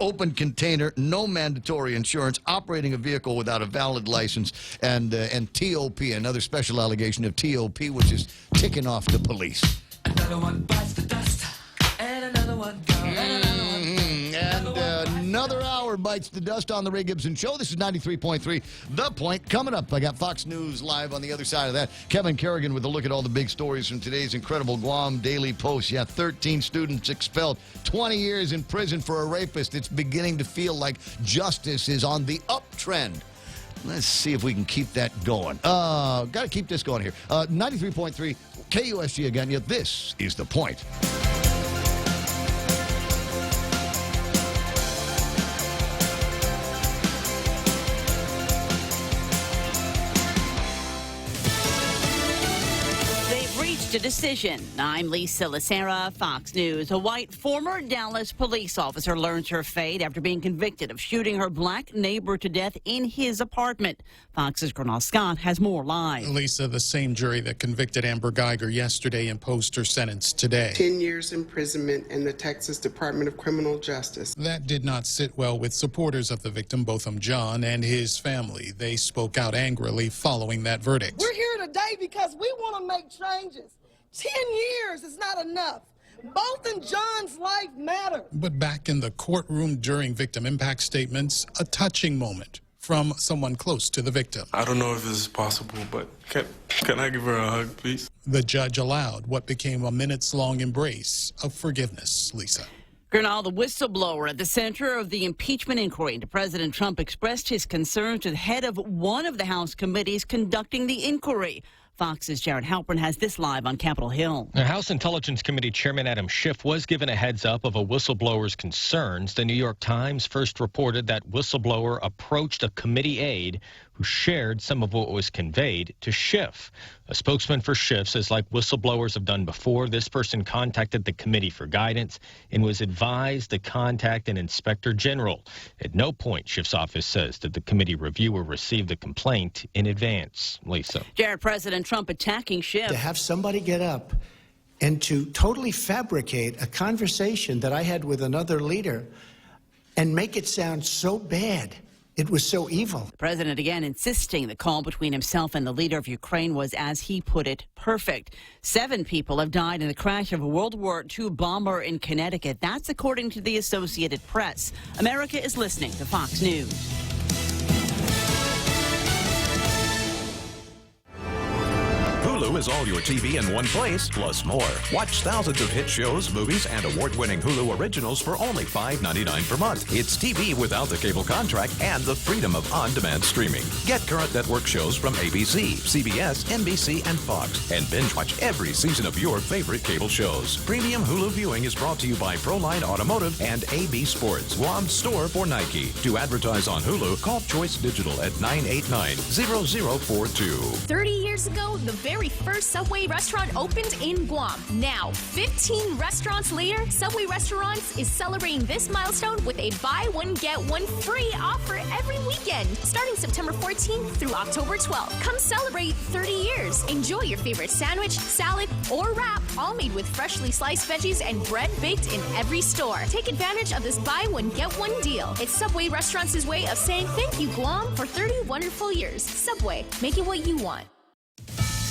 open container, no mandatory insurance, operating a vehicle without a valid license, and TOP, another special allegation of TOP, which is ticking off the police. Another one bites the dust, and another one goes. Another hour bites the dust on the Ray Gibson Show. This is 93.3 The Point. Coming up, I got Fox News Live on the other side of that. Kevin Kerrigan with a look at all the big stories from today's incredible Guam Daily Post. Yeah, 13 students expelled, 20 years in prison for a rapist. It's beginning to feel like justice is on the uptrend. Let's see if we can keep that going. Got to keep this going here. 93.3 KUSG again. Yeah, this is The Point. A decision. I'm Lisa Lacera, Fox News. A white former Dallas police officer learns her fate after being convicted of shooting her black neighbor to death in his apartment. Fox's Gernal Scott has more live. Lisa, the same jury that convicted Amber Geiger yesterday imposed her sentence today. 10 years imprisonment in the Texas Department of Criminal Justice. That did not sit well with supporters of the victim, Botham John, and his family. They spoke out angrily following that verdict. We're here today because we want to make changes. 10 years is not enough. Both in John's life matter. But back in the courtroom during victim impact statements, a touching moment from someone close to the victim. I don't know if this is possible, but can I give her a hug, please? The judge allowed what became a minutes-long embrace of forgiveness. Lisa. Gernal, the whistleblower at the center of the impeachment inquiry into President Trump, expressed his concerns to the head of one of the House committees conducting the inquiry. Fox's Jared Halpern has this live on Capitol Hill. The House Intelligence Committee Chairman Adam Schiff was given a heads up of a whistleblower's concerns. The New York Times first reported that whistleblower approached a committee aide who shared some of what was conveyed to Schiff. A spokesman for Schiff says, like whistleblowers have done before, this person contacted the committee for guidance and was advised to contact an inspector general. At no point, Schiff's office says, did the committee review or receive the complaint in advance. Lisa. Jared, President Trump attacking Schiff. To have somebody get up and to totally fabricate a conversation that I had with another leader and make it sound so bad. It was so evil. The president again insisting the call between himself and the leader of Ukraine was, as he put it, perfect. 7 people have died in the crash of a World War II bomber in Connecticut. That's according to the Associated Press. America is listening to Fox News. Hulu is all your TV in one place, plus more. Watch thousands of hit shows, movies, and award-winning Hulu originals for only $5.99 per month. It's TV without the cable contract and the freedom of on-demand streaming. Get current network shows from ABC, CBS, NBC, and Fox, and binge watch every season of your favorite cable shows. Premium Hulu viewing is brought to you by Proline Automotive and AB Sports, Guam's store for Nike. To advertise on Hulu, call Choice Digital at 989-0042. 30 years ago, the very first Subway restaurant opened in Guam. Now, 15 restaurants later, Subway Restaurants is celebrating this milestone with a buy one, get one free offer every weekend, starting September 14th through October 12th. Come celebrate 30 years. Enjoy your favorite sandwich, salad, or wrap, all made with freshly sliced veggies and bread baked in every store. Take advantage of this buy one, get one deal. It's Subway Restaurants' way of saying thank you, Guam, for 30 wonderful years. Subway, make it what you want.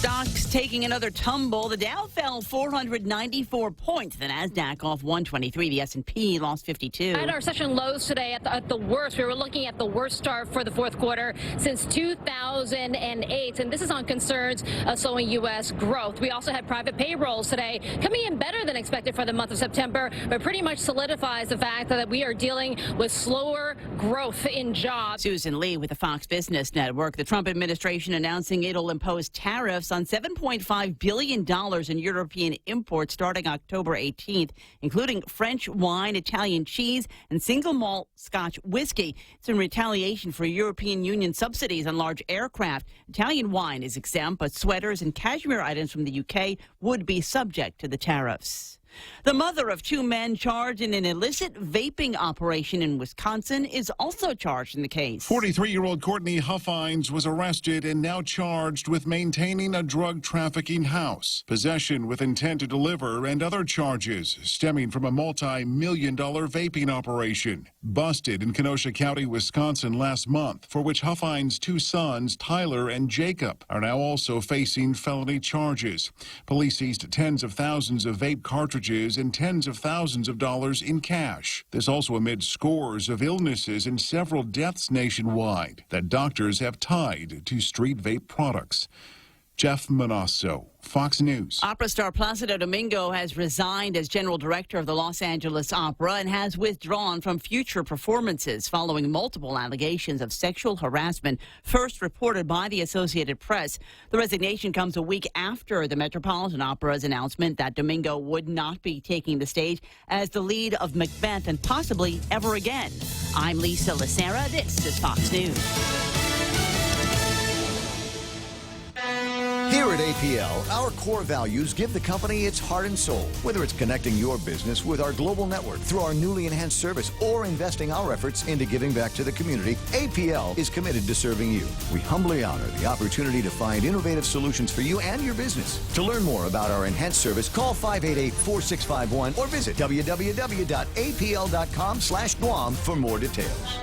Stocks taking another tumble. The Dow fell 494 points. The Nasdaq off 123. The S&P lost 52. At our session lows today, at the worst, we were looking at the worst start for the fourth quarter since 2008, and this is on concerns of slowing U.S. growth. We also had private payrolls today coming in better than expected for the month of September, but pretty much solidifies the fact that we are dealing with slower growth in jobs. Susan Lee with the Fox Business Network. The Trump administration announcing it'll impose tariffs on $7.5 billion in European imports starting October 18th, including French wine, Italian cheese, and single malt Scotch whiskey. It's in retaliation for European Union subsidies on large aircraft. Italian wine is exempt, but sweaters and cashmere items from the UK would be subject to the tariffs. The mother of 2 men charged in an illicit vaping operation in Wisconsin is also charged in the case. 43-year-old Courtney Huffines was arrested and now charged with maintaining a drug trafficking house, possession with intent to deliver, and other charges stemming from a multi-million-dollar vaping operation. Busted in Kenosha County, Wisconsin last month, for which Huffines' 2 sons, Tyler and Jacob, are now also facing felony charges. Police seized tens of thousands of vape cartridges and tens of thousands of dollars in cash. This also amid scores of illnesses and several deaths nationwide that doctors have tied to street vape products. Jeff Manasso, Fox News. Opera star Placido Domingo has resigned as general director of the Los Angeles Opera and has withdrawn from future performances following multiple allegations of sexual harassment, first reported by the Associated Press. The resignation comes a week after the Metropolitan Opera's announcement that Domingo would not be taking the stage as the lead of Macbeth and possibly ever again. I'm Lisa Lacera. This is Fox News. Here at APL, our core values give the company its heart and soul. Whether it's connecting your business with our global network through our newly enhanced service or investing our efforts into giving back to the community, APL is committed to serving you. We humbly honor the opportunity to find innovative solutions for you and your business. To learn more about our enhanced service, call 588-4651 or visit www.apl.com/Guam for more details.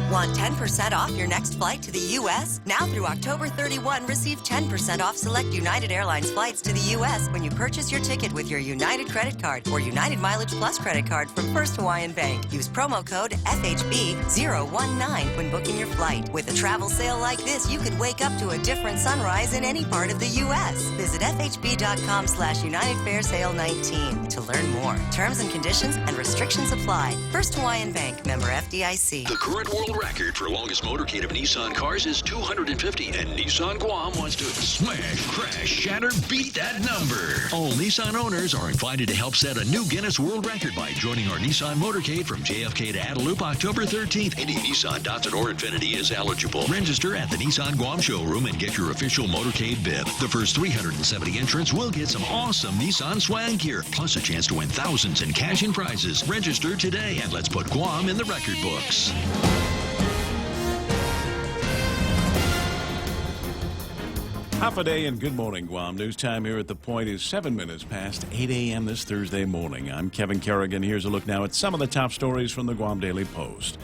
Want 10% off your next flight to the U.S.? Now through October 31, receive 10% off select United Airlines flights to the U.S. when you purchase your ticket with your United credit card or United Mileage Plus credit card from First Hawaiian Bank. Use promo code FHB019 when booking your flight. With a travel sale like this, you could wake up to a different sunrise in any part of the U.S. Visit FHB.com/UnitedFareSale19 to learn more. Terms and conditions and restrictions apply. First Hawaiian Bank, member FDIC. The current world record for longest motorcade of Nissan cars is 250, and Nissan Guam wants to smash, crash, shatter, beat that number. All Nissan owners are invited to help set a new Guinness World Record by joining our Nissan motorcade from JFK to Adelup October 13th. Any Nissan Datsun or Infiniti is eligible. Register at the Nissan Guam showroom and get your official motorcade bib. The first 370 entrants will get some awesome Nissan swag gear, plus a chance to win thousands in cash and prizes. Register today, and let's put Guam in the record books. Half a day and good morning, Guam. News time here at The Point is 7 minutes past 8 a.m. this Thursday morning. I'm Kevin Kerrigan. Here's a look now at some of the top stories from the Guam Daily Post.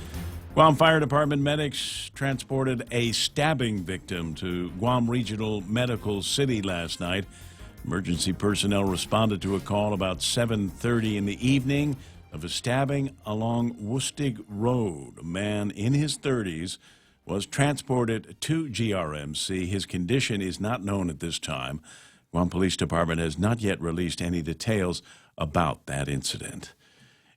Guam Fire Department medics transported a stabbing victim to Guam Regional Medical City last night. Emergency personnel responded to a call about 7:30 in the evening of a stabbing along Woostig Road. A man in his 30s was transported to GRMC. His condition is not known at this time. Guam Police Department has not yet released any details about that incident.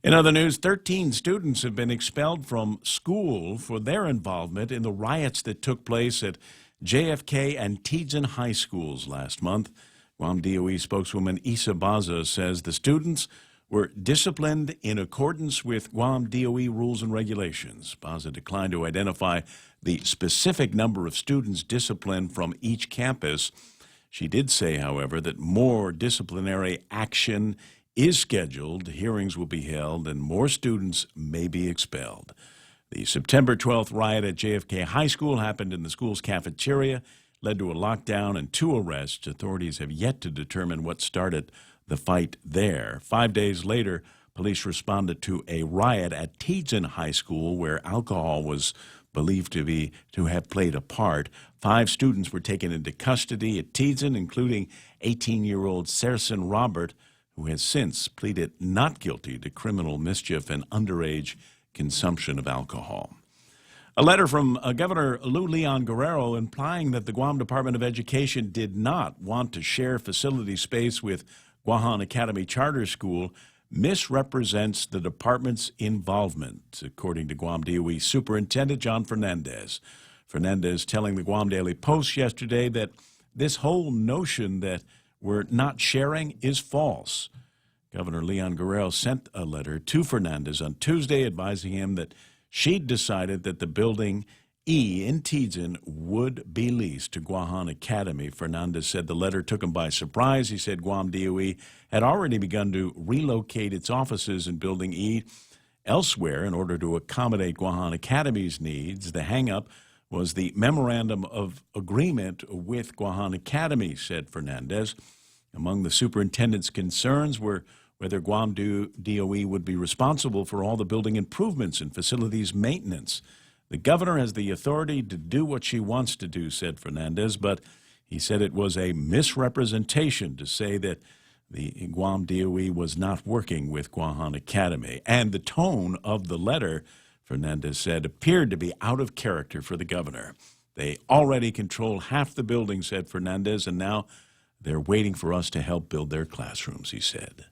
In other news, 13 students have been expelled from school for their involvement in the riots that took place at JFK and Tijen high schools last month. Guam DOE spokeswoman Isa Baza says the students were disciplined in accordance with Guam DOE rules and regulations. Baza declined to identify the specific number of students disciplined from each campus. She did say, however, that more disciplinary action is scheduled, hearings will be held, and more students may be expelled. The September 12th riot at JFK High School happened in the school's cafeteria, led to a lockdown and 2 arrests. Authorities have yet to determine what started the fight there. 5 days later, police responded to a riot at Tijen High School where alcohol was believed to have played a part. 5 students were taken into custody at Tijen, including 18-year-old Serson Robert, who has since pleaded not guilty to criminal mischief and underage consumption of alcohol. A letter from Governor Lou Leon Guerrero implying that the Guam Department of Education did not want to share facility space with Guahan Academy Charter School misrepresents the department's involvement, according to Guam DOE Superintendent John Fernandez. Fernandez telling the Guam Daily Post yesterday that this whole notion that we're not sharing is false. Governor Leon Guerrero sent a letter to Fernandez on Tuesday advising him that she'd decided that the building E in Tijen would be leased to Guahan Academy. Fernandez said the letter took him by surprise. He said Guam DOE had already begun to relocate its offices in Building E elsewhere in order to accommodate Guahan Academy's needs. The hang-up was the memorandum of agreement with Guahan Academy, said Fernandez. Among the superintendent's concerns were whether Guam DOE would be responsible for all the building improvements and facilities maintenance. The governor has the authority to do what she wants to do, said Fernandez, but he said it was a misrepresentation to say that the Guam DOE was not working with Guahan Academy. And the tone of the letter, Fernandez said, appeared to be out of character for the governor. They already control half the building, said Fernandez, and now they're waiting for us to help build their classrooms, he said.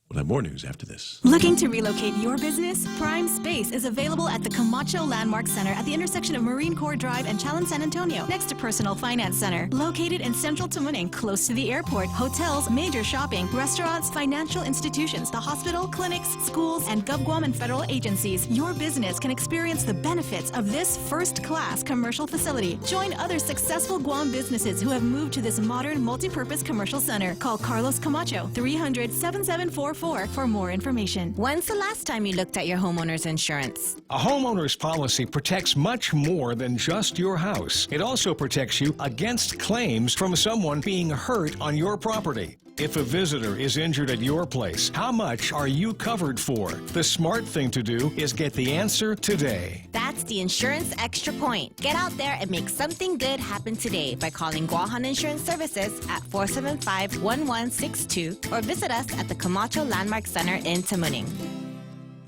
We'll have more news after this. Looking to relocate your business? Prime Space is available at the Camacho Landmark Center at the intersection of Marine Corps Drive and Chalon San Antonio, next to Personal Finance Center. Located in central Tamuning, close to the airport, hotels, major shopping, restaurants, financial institutions, the hospital, clinics, schools, and GovGuam and federal agencies. Your business can experience the benefits of this first-class commercial facility. Join other successful Guam businesses who have moved to this modern multi-purpose commercial center. Call Carlos Camacho, 300-7744 for more information. When's the last time you looked at your homeowner's insurance? A homeowner's policy protects much more than just your house. It also protects you against claims from someone being hurt on your property. If a visitor is injured at your place, how much are you covered for? The smart thing to do is get the answer today. That's That's the Insurance Extra Point. Get out there and make something good happen today by calling Guahan Insurance Services at 475-1162 or visit us at the Camacho Landmark Center in Tamuning.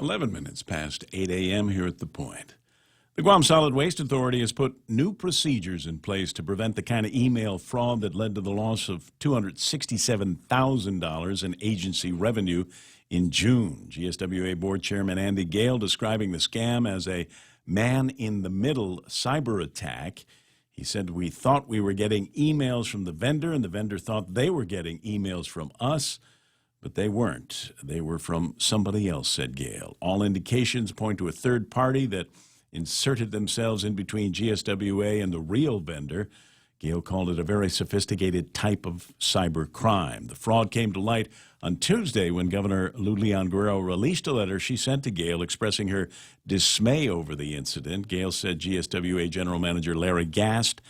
11 minutes past 8 a.m. here at The Point. The Guam Solid Waste Authority has put new procedures in place to prevent the kind of email fraud that led to the loss of $267,000 in agency revenue in June. GSWA Board Chairman Andy Gale describing the scam as a man-in-the-middle cyber attack. He said, "We thought we were getting emails from the vendor, and the vendor thought they were getting emails from us, but they weren't. They were from somebody else," said Gale. All indications point to a third party that inserted themselves in between GSWA and the real vendor. Gale called it a very sophisticated type of cyber crime. The fraud came to light on Tuesday when Governor Lulian Guerrero released a letter she sent to Gale expressing her dismay over the incident. Gale said GSWA General Manager Larry Gast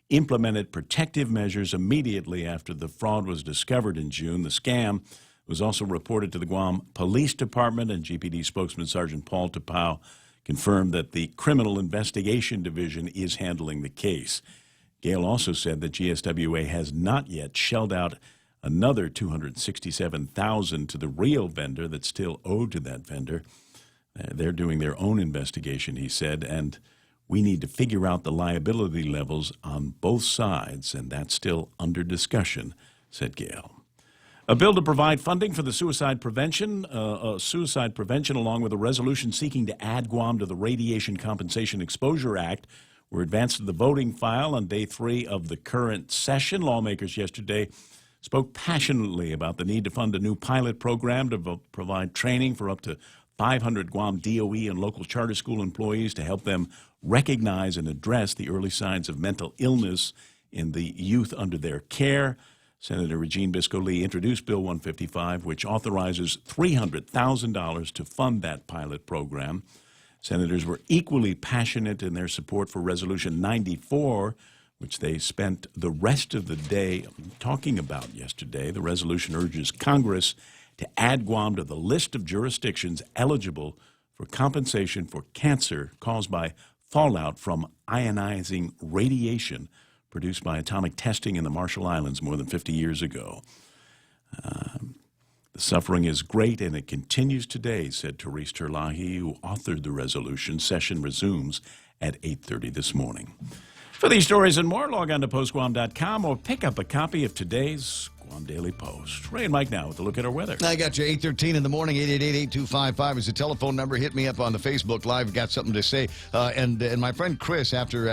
implemented protective measures immediately after the fraud was discovered in June. The scam was also reported to the Guam Police Department, and GPD spokesman Sergeant Paul Tapau confirmed that the Criminal Investigation Division is handling the case. Gale also said that GSWA has not yet shelled out another $267,000 to the real vendor that's still owed to that vendor. They're doing their own investigation, he said, and we need to figure out the liability levels on both sides, and that's still under discussion, said Gale. A bill to provide funding for the suicide prevention along with a resolution seeking to add Guam to the Radiation Compensation Exposure Act were advanced to the voting file on day 3 of the current session. Lawmakers yesterday spoke passionately about the need to fund a new pilot program to provide training for up to 500 Guam DOE and local charter school employees to help them recognize and address the early signs of mental illness in the youth under their care. Senator Regine Bisco-Lee introduced Bill 155, which authorizes $300,000 to fund that pilot program. Senators were equally passionate in their support for Resolution 94, which they spent the rest of the day talking about yesterday. The resolution urges Congress to add Guam to the list of jurisdictions eligible for compensation for cancer caused by fallout from ionizing radiation produced by atomic testing in the Marshall Islands more than 50 years ago. The suffering is great, and it continues today, said Therese Terlahi, who authored the resolution. Session resumes at 8:30 this morning. For these stories and more, log on to postguam.com or pick up a copy of today's Guam Daily Post. Ray and Mike now with a look at our weather. I got you. 8:13 in the morning. 888-8255 is the telephone number. Hit me up on the Facebook Live. Got something to say. And my friend Chris, after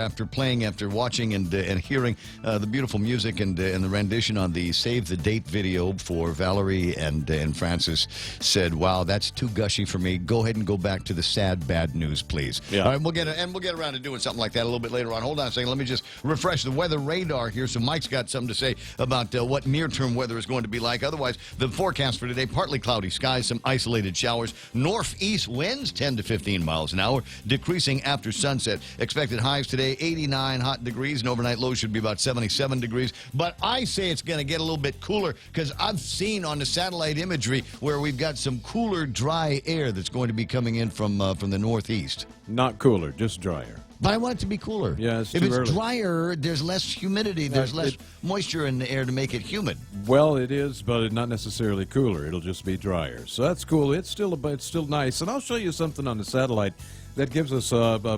watching and hearing the beautiful music and the rendition on the Save the Date video for Valerie and Francis, said, "Wow, that's too gushy for me. Go ahead and go back to the sad bad news, please." Yeah. All right, we'll get around to doing something like that a little bit later on. Hold on a second. Let me just refresh the weather radar here. So Mike's got something to say about what near-term weather is going to be like. Otherwise, the forecast for today, partly cloudy skies, some isolated showers, northeast winds 10 to 15 miles an hour, decreasing after sunset. Expected highs today 89 hot degrees, and overnight lows should be about 77 degrees. But I say it's going to get a little bit cooler because I've seen on the satellite imagery where we've got some cooler, dry air that's going to be coming in from the northeast. Not cooler, just drier. But I want it to be cooler. Yeah, it's if too it's early. drier, there's less humidity, there's less moisture in the air to make it humid. Well, it is, but it's not necessarily cooler. It'll just be drier. So that's cool. It's still nice. And I'll show you something on the satellite that gives us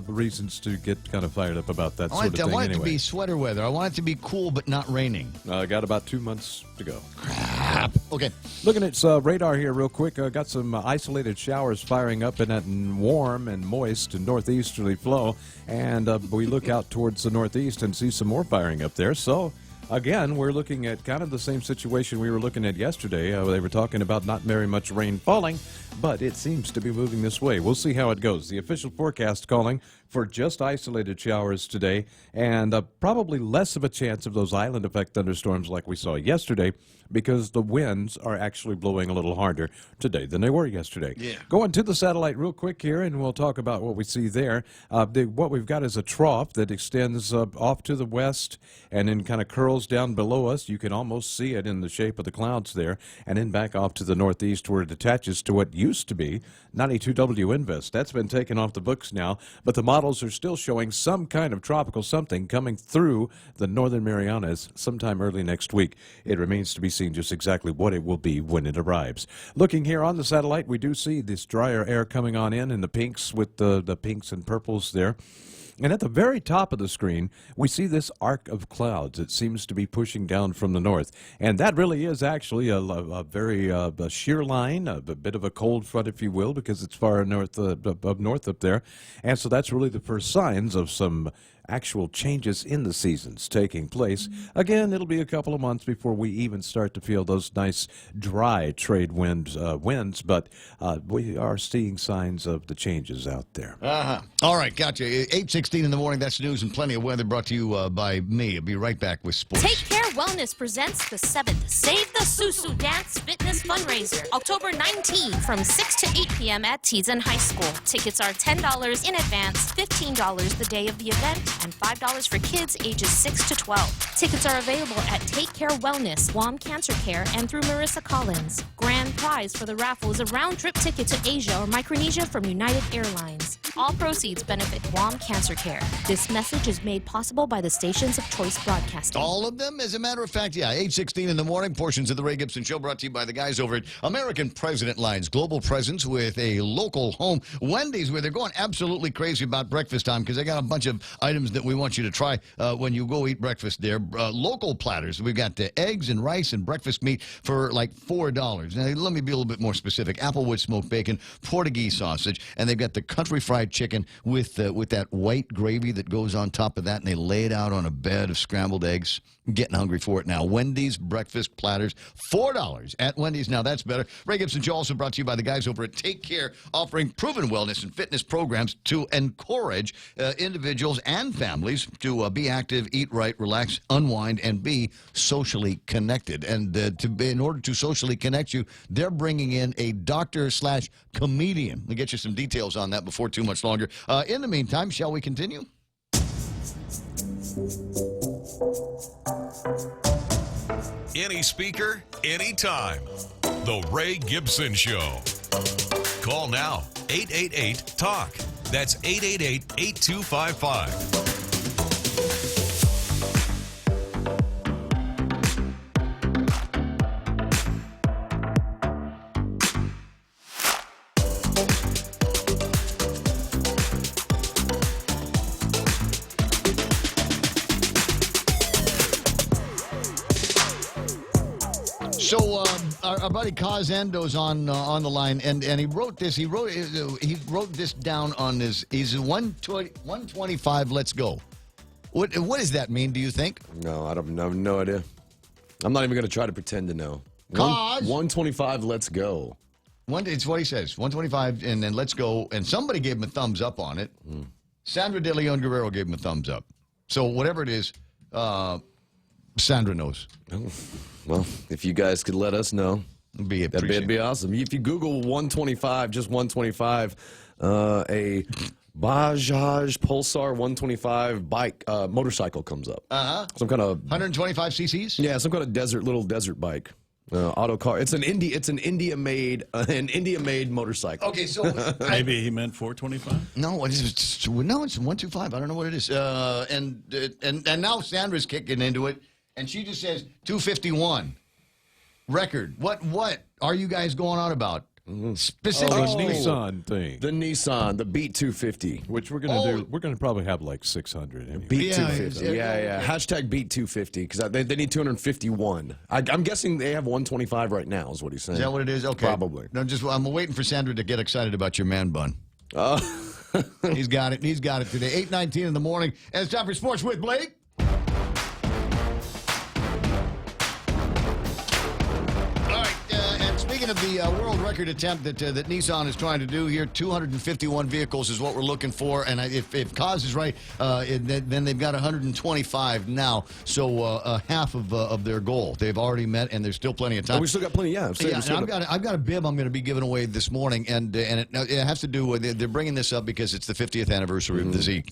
reasons to get kind of fired up about that sort of thing. I want it anyway. to be sweater weather. I want it to be cool but not raining. I got about 2 months to go. Crap. Okay. Looking at radar here real quick. Got some isolated showers firing up in that warm and moist northeasterly flow. And we look out towards the northeast and see some more firing up there. So, again, we're looking at kind of the same situation we were looking at yesterday. They were talking about not very much rain falling, but it seems to be moving this way. We'll see how it goes. The official forecast calling for just isolated showers today and probably less of a chance of those island effect thunderstorms like we saw yesterday because the winds are actually blowing a little harder today than they were yesterday. Yeah. Going to the satellite real quick here, and we'll talk about what we see there. What we've got is a trough that extends off to the west and then kind of curls down below us. You can almost see it in the shape of the clouds there, and then back off to the northeast where it attaches to what used to be 92 WNVest. That's been taken off the books now, but the model models are still showing some kind of tropical something coming through the northern Marianas sometime early next week. It remains to be seen just exactly what it will be when it arrives. Looking here on the satellite, we do see this drier air coming on in the pinks with the pinks and purples there. And at the very top of the screen, we see this arc of clouds that seems to be pushing down from the north. And that really is actually a very a sheer line, a bit of a cold front, if you will, because it's far north up north up there. And so that's really the first signs of some actual changes in the seasons taking place. Again, it'll be a couple of months before we even start to feel those nice dry trade winds, but we are seeing signs of the changes out there. All right, gotcha. 8:16 in the morning, that's news and plenty of weather brought to you by me. I'll be right back with sports. Take Care Wellness presents the 7th Save the Susu Dance Fitness Fundraiser, October 19 from 6 to 8 p.m. at Teason High School. Tickets are $10 in advance, $15 the day of the event, and $5 for kids ages 6 to 12. Tickets are available at Take Care Wellness, Guam Cancer Care, and through Marissa Collins. Grand prize for the raffle is a round-trip ticket to Asia or Micronesia from United Airlines. All proceeds benefit Guam Cancer Care. This message is made possible by the stations of Choice Broadcasting. All of them, as a matter of fact, yeah. 8:16 in the morning, portions of the Ray Gibson Show brought to you by the guys over at American President Lines, global presence with a local home. Wendy's, where they're going absolutely crazy about breakfast time because they got a bunch of items that we want you to try when you go eat breakfast there. Local platters. We've got the eggs and rice and breakfast meat for like $4. Now, let me be a little bit more specific. Applewood smoked bacon, Portuguese sausage, and they've got the country fried chicken with that white gravy that goes on top of that, and they lay it out on a bed of scrambled eggs. I'm getting hungry for it now. Wendy's breakfast platters, $4 at Wendy's. Now, that's better. Ray Gibson Show also brought to you by the guys over at Take Care, offering proven wellness and fitness programs to encourage individuals and families to be active, eat right, relax, unwind, and be socially connected. And in order to socially connect you, they're bringing in a doctor/comedian. We'll get you some details on that before too much longer. In the meantime, shall we continue? Any speaker, anytime. The Ray Gibson Show. Call now, 888-TALK. That's 888-8255. So our buddy Kaz Endo's on the line, and he wrote this. He wrote this down on his. He's 125. Let's go. What does that mean? Do you think? No, I have no idea. I'm not even going to try to pretend to know. 125. Let's go. It's what he says. 125, and then let's go. And somebody gave him a thumbs up on it. Sandra De Leon Guerrero gave him a thumbs up. So whatever it is, Sandra knows. Oh, well, if you guys could let us know, that'd be awesome. If you Google 125, just 125, a Bajaj Pulsar 125 bike motorcycle comes up. Some kind of 125 cc's. Yeah, some kind of little desert bike. Auto car. It's an India made motorcycle. Okay, so maybe he meant 425. No, it's 125. I don't know what it is. And now Sandra's kicking into it, and she just says 251 record. What are you guys going on about? Specific the Nissan thing. The Nissan, the Beat 250. Which we're going to do. We're going to probably have like 600 anyway. Beat 250. Yeah. Hashtag Beat 250 because they need 251. I'm guessing they have 125 right now is what he's saying. Is that what it is? Okay. Probably. No, I'm waiting for Sandra to get excited about your man bun. He's got it. He's got it today. 8:19 in the morning. And it's time for Sports with Blake. Speaking of the world record attempt that Nissan is trying to do here, 251 vehicles is what we're looking for. And if Kaz is right, then they've got 125 now. So half of their goal they've already met, and there's still plenty of time. Oh, we still got plenty. Yeah. I've got a bib I'm going to be giving away this morning, and it has to do with they're bringing this up because it's the 50th anniversary of the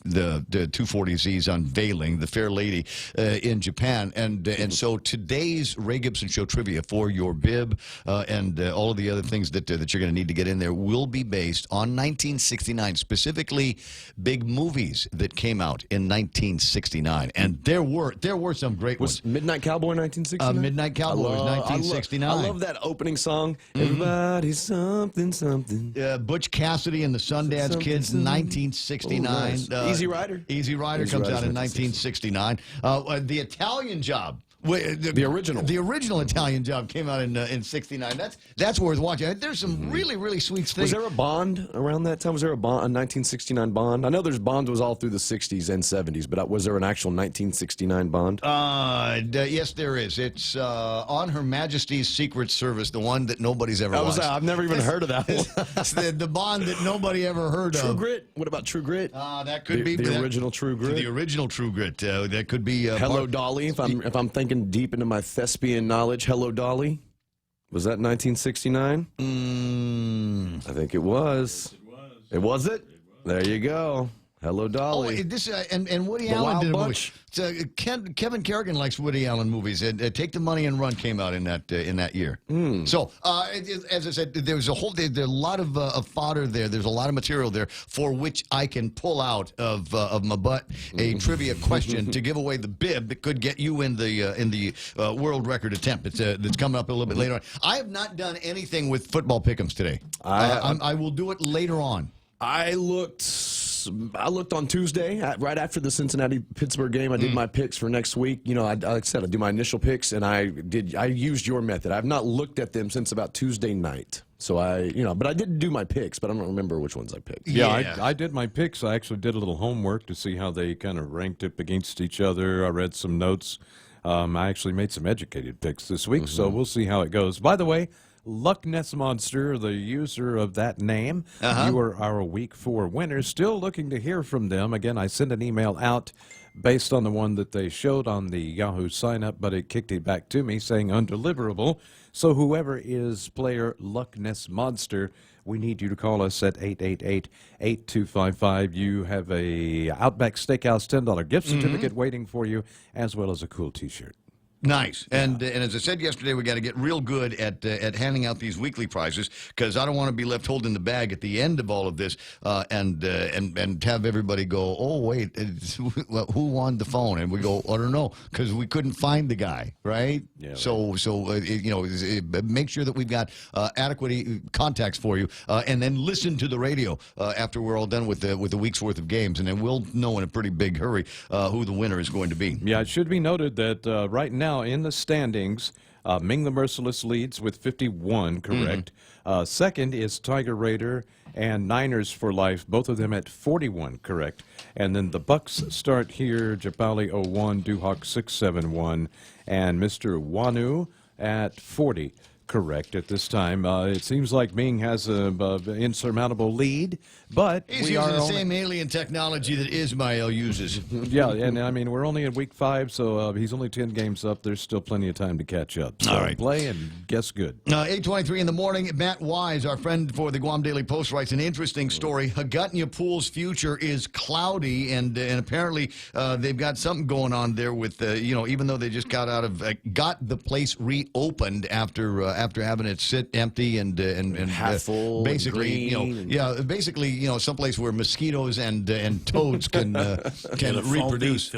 240Z's unveiling, the Fair Lady in Japan, and so today's Ray Gibson Show trivia for your bib and all of the other things that that you're going to need to get in there will be based on 1969, specifically big movies that came out in 1969. And there were some great ones. Midnight Cowboy 1969? Midnight Cowboy was 1969. I love that opening song. Everybody's something, something. Butch Cassidy and the Sundance Kids, 1969. Nice. Easy Rider? Easy Rider comes out in 1969. The Italian Job. The original Italian Job came out in '69. That's worth watching. There's some really sweet things. Was there a Bond around that time? Was there a 1969 Bond? I know there's Bond was all through the '60s and '70s, but was there an actual 1969 Bond? Yes, there is. It's on Her Majesty's Secret Service, the one that nobody's ever watched. I've never even heard of that one. the Bond that nobody ever heard of. True Grit. What about True Grit? That could be the original True Grit. The original True Grit. That could be. Hello, Dolly. If I'm thinking deep into my thespian knowledge, Hello, Dolly. Was that 1969? I think it was. It was it? There you go. Hello, Dolly. And Woody Allen did a movie. Kevin Kerrigan likes Woody Allen movies. Take the Money and Run came out in that year. So as I said, there's a lot of fodder there. There's a lot of material there for which I can pull out of my butt a trivia question to give away the bib that could get you in the world record attempt. That's coming up a little bit later on. I have not done anything with football pick'ems today. I will do it later on. I looked on Tuesday, right after the Cincinnati-Pittsburgh game. I did my picks for next week. You know, like I said, I do my initial picks, and I used your method. I've not looked at them since about Tuesday night. So but I did do my picks, but I don't remember which ones I picked. Yeah, I did my picks. I actually did a little homework to see how they kind of ranked up against each other. I read some notes. I actually made some educated picks this week, so we'll see how it goes. By the way, Luck Ness Monster, the user of that name, you are our Week 4 winner. Still looking to hear from them. Again, I sent an email out based on the one that they showed on the Yahoo sign-up, but it kicked it back to me saying undeliverable. So whoever is player Luck Ness Monster, we need you to call us at 888-8255. You have a Outback Steakhouse $10 gift certificate waiting for you, as well as a cool T-shirt. Nice. And as I said yesterday, we got to get real good at handing out these weekly prizes, because I don't want to be left holding the bag at the end of all of this and have everybody go, oh, wait, who won the phone? And we go, I don't know, because we couldn't find the guy, right? Yeah, so make sure that we've got adequate contacts for you, and then listen to the radio after we're all done with the week's worth of games, and then we'll know in a pretty big hurry who the winner is going to be. Yeah, it should be noted that right now, in the standings, Ming the Merciless leads with 51, correct. Second is Tiger Raider and Niners for Life, both of them at 41, correct. And then the Bucks start here, Japali 01, Duhawk 671, and Mr. Wanu at 40. Correct at this time. It seems like Ming has an insurmountable lead, but he's using the same alien technology that Ismail uses. Yeah, and I mean, we're only in week 5, so he's only 10 games up. There's still plenty of time to catch up. So all right. Play and guess good. 8:23 in the morning. Matt Wise, our friend for the Guam Daily Post, writes an interesting story. Hagutnya Pool's future is cloudy, and apparently they've got something going on there with, even though they just got the place reopened after having it sit empty and half full, basically, basically, someplace where mosquitoes and toads can reproduce.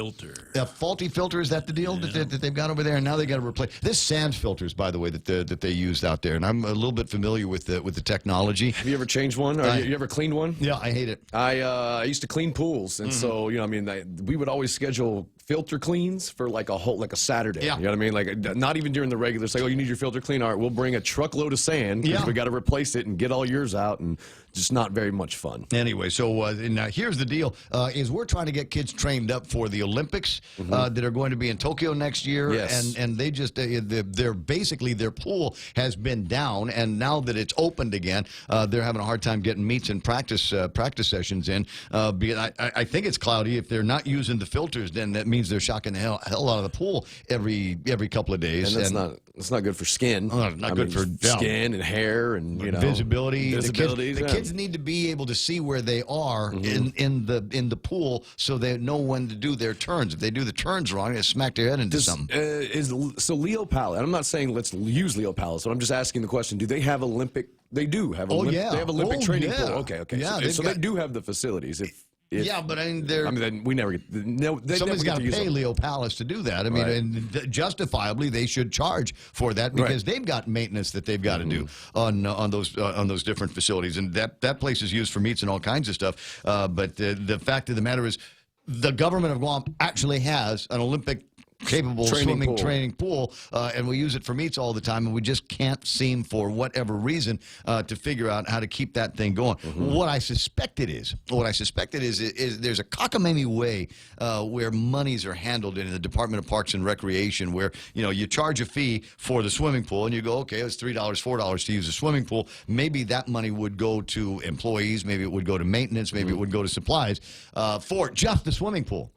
A faulty filter, is that the deal that they've got over there? And now they got to replace this Sands filters, by the way, that they used out there. And I'm a little bit familiar with the technology. Have you ever changed one? Or you ever cleaned one? Yeah, I hate it. I used to clean pools, and so we would always schedule filter cleans for like a Saturday. Yeah. You know what I mean? Like not even during the regular. It's like, oh, you need your filter clean. All right, we'll bring a truckload of sand because we got to replace it and get all yours out, and just not very much fun. Anyway, so now here's the deal: is we're trying to get kids trained up for the Olympics that are going to be in Tokyo next year. Yes. And they just they're basically, their pool has been down, and now that it's opened again, they're having a hard time getting meets and practice sessions in. I think it's cloudy. If they're not using the filters, then that means they're shocking the hell out of the pool every couple of days. And that's It's not good for skin. Not good for skin and hair and visibility. Visibility. The kids need to be able to see where they are in the pool, so they know when to do their turns. If they do the turns wrong, they smack their head into something. So Leo Palace. I'm not saying let's use Leo Palace, but I'm just asking the question: do they have Olympic? They do have. They have Olympic training pool. Okay. Yeah, so they do have the facilities. But I mean, then we never get. Somebody's got to pay Leo Palace to do that. I mean, and justifiably, they should charge for that because they've got maintenance that they've got to do on those different facilities, and that place is used for meets and all kinds of stuff. But the fact of the matter is, the government of Guam actually has an Olympic capable swimming training pool, and we use it for meets all the time, and we just can't seem, for whatever reason, to figure out how to keep that thing going. What I suspect it is there's a cockamamie way where monies are handled in the Department of Parks and Recreation, where you charge a fee for the swimming pool, and you go, okay, it's $3, $4 to use the swimming pool. Maybe that money would go to employees, maybe it would go to maintenance, maybe it would go to supplies for just the swimming pool.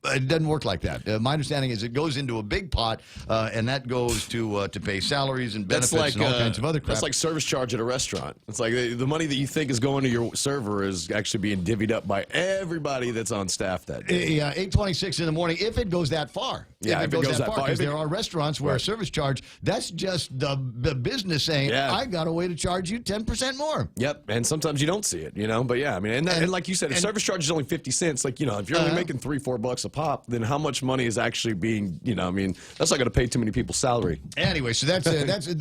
It doesn't work like that. My understanding is it goes into a big pot, and that goes to pay salaries and benefits and all kinds of other crap. That's like service charge at a restaurant. It's like the money that you think is going to your server is actually being divvied up by everybody that's on staff that day. Yeah, 8:26 in the morning, if it goes that far. Yeah, if it goes that far. Because there are restaurants where a service charge, that's just the business saying, I got a way to charge you 10% more. Yep, and sometimes you don't see it, But yeah, I mean, and like you said, if service charge is only 50 cents, like, if you're only making $3-4 a pop, then how much money is actually being, I mean, that's not going to pay too many people's salary. Anyway, so that's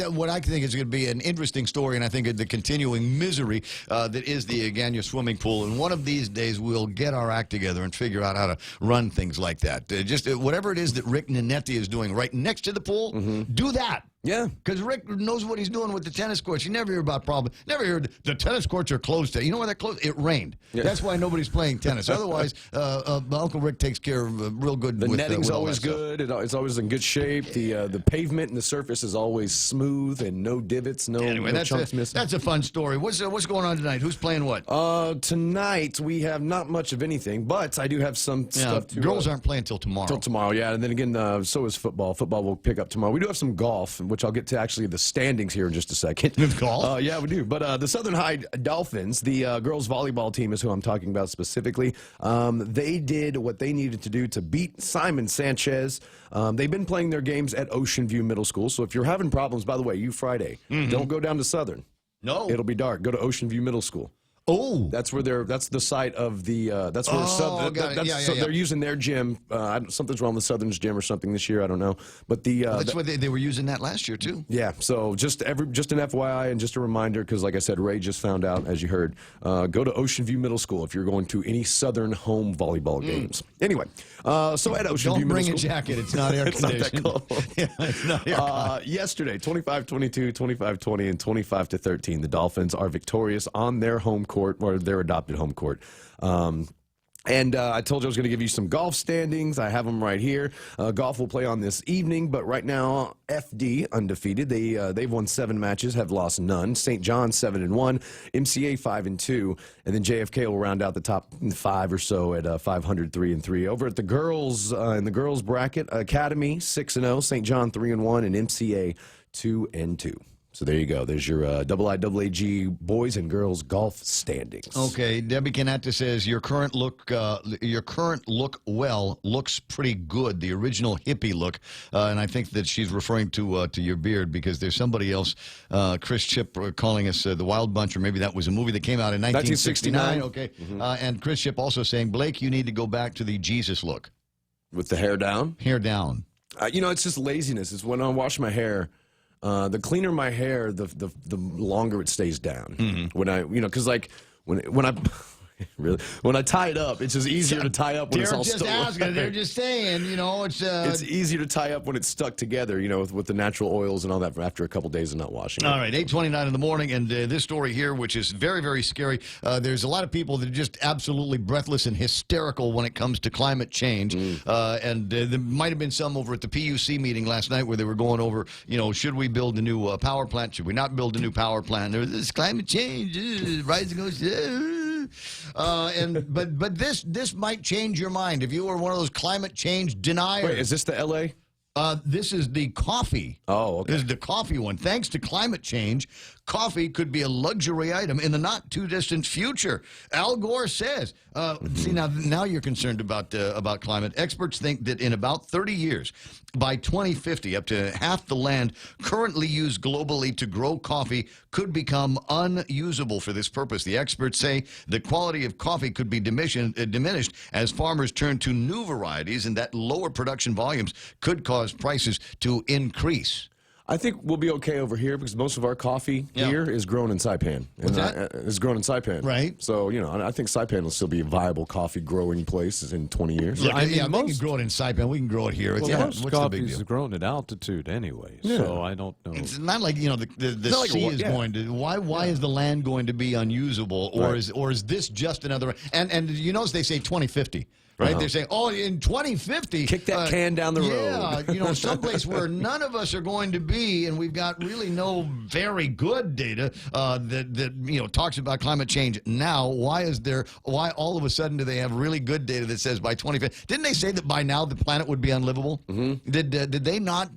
what I think is going to be an interesting story, and I think the continuing misery that is the Agana swimming pool. And one of these days, we'll get our act together and figure out how to run things like that. Just whatever it is that Rick Nanetti is doing right next to the pool, do that. Yeah. Because Rick knows what he's doing with the tennis courts. You never hear about problems. Never heard the tennis courts are closed today. You know why they're closed? It rained. Yeah. That's why nobody's playing tennis. Otherwise, Uncle Rick takes care of real good. The netting's always good. It's always in good shape. The pavement and the surface is always smooth and no divots, no chunks missing. That's a fun story. What's going on tonight? Who's playing what? Tonight we have not much of anything, but I do have some stuff. Girls aren't playing till tomorrow. Till tomorrow, yeah. And then again, so is football. Football will pick up tomorrow. We do have some golf, which I'll get to actually the standings here in just a second. Golf? Yeah, we do. But the Southern High Dolphins, the girls volleyball team is who I'm talking about specifically. They did what they needed to do to beat Simon Sanchez. They've been playing their games at Ocean View Middle School. So if you're having problems, by the way, Friday, don't go down to Southern. No. It'll be dark. Go to Ocean View Middle School. Oh, that's where that's the site of the that's where so they're using their gym. Something's wrong with Southern's gym or something this year. I don't know, but that's why they were using that last year too. Yeah, so just an FYI and just a reminder, because like I said, Ray just found out, as you heard. Go to Ocean View Middle School if you're going to any Southern home volleyball games. Anyway, so at Ocean View Middle School, don't bring a jacket. It's not air conditioned. It's not yesterday, 25-22, 25-20, and 25-13. The Dolphins are victorious on their home court, or their adopted home court. And I told you I was going to give you some golf standings. I have them right here. Golf will play on this evening, but right now, FD undefeated. They've won 7 matches, have lost none. St. John's 7-1, MCA 5-2, and then JFK will round out the top 5 or so at 503-3. Over at the girls in the girls bracket, Academy 6-0, St. John 3-1, and MCA 2-2. So there you go. There's your IIAG boys and girls golf standings. Okay, Debbie Canetta says your current look looks pretty good. The original hippie look, and I think that she's referring to your beard, because there's somebody else, Chris Chip, calling us the Wild Bunch, or maybe that was a movie that came out in 1969. Okay, and Chris Chip also saying, Blake, you need to go back to the Jesus look with the hair down. Hair down. It's just laziness. It's when I wash my hair. The cleaner my hair, the longer it stays down. When I, because like when I really when I tie it up, it's just easier to tie up when it's all stuck. They're just saying, it's easier to tie up when it's stuck together, with the natural oils and all that after a couple days of not washing. All right, 8:29 in the morning, and this story here, which is very, very scary. There's a lot of people that are just absolutely breathless and hysterical when it comes to climate change. And there might have been some over at the PUC meeting last night where they were going over, should we build a new power plant? Should we not build a new power plant? There's this climate change, rising ocean. But this might change your mind if you were one of those climate change deniers. Wait, is this the L.A.? This is the coffee. Oh, okay. This is the coffee one. Thanks to climate change, coffee could be a luxury item in the not-too-distant future. Al Gore says, see, now you're concerned about climate. Experts think that in about 30 years, by 2050, up to half the land currently used globally to grow coffee could become unusable for this purpose. The experts say the quality of coffee could be diminished as farmers turn to new varieties, and that lower production volumes could cause prices to increase. I think we'll be okay over here because most of our coffee here is grown in Saipan. What's that? It's grown in Saipan. Right. So, I think Saipan will still be a viable coffee growing place in 20 years. Yeah, they can grow it in Saipan. We can grow it here. Most coffee is grown at altitude anyway, so I don't know. It's not like, the sea is going to... Why is the land going to be unusable, or is this just another... And you notice they say 2050. Right? They're saying, in 2050... Kick that can down the road. Yeah, someplace where none of us are going to be, and we've got really no very good data that talks about climate change now. Why all of a sudden do they have really good data that says by 2050... Didn't they say that by now the planet would be unlivable? Mm-hmm. Did they not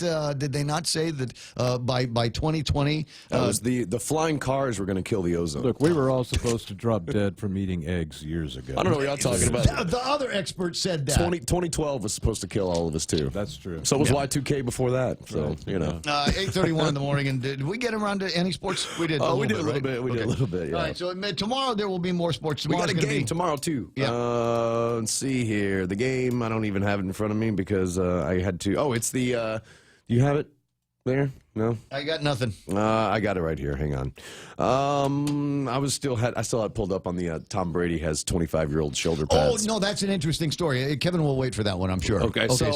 say that by 2020... That was the flying cars were going to kill the ozone. Look, we were all supposed to drop dead from eating eggs years ago. I don't know what y'all talking about. The other expert said that. 2012 was supposed to kill all of us, too. That's true. So was Y2K before that. So, 8:31 in the morning. And did we get around to any sports? We did. We did a little bit. We did a little bit, yeah. All right, so tomorrow there will be more sports. We got a game tomorrow, too. Yeah. Let's see here. The game, I don't even have it in front of me because I had to. Oh, it's the. Do you have it there? No? I got nothing. I got it right here. Hang on. I still had it pulled up on the Tom Brady has 25-year-old shoulder pads. Oh, no, that's an interesting story. Kevin will wait for that one, I'm sure. Okay, so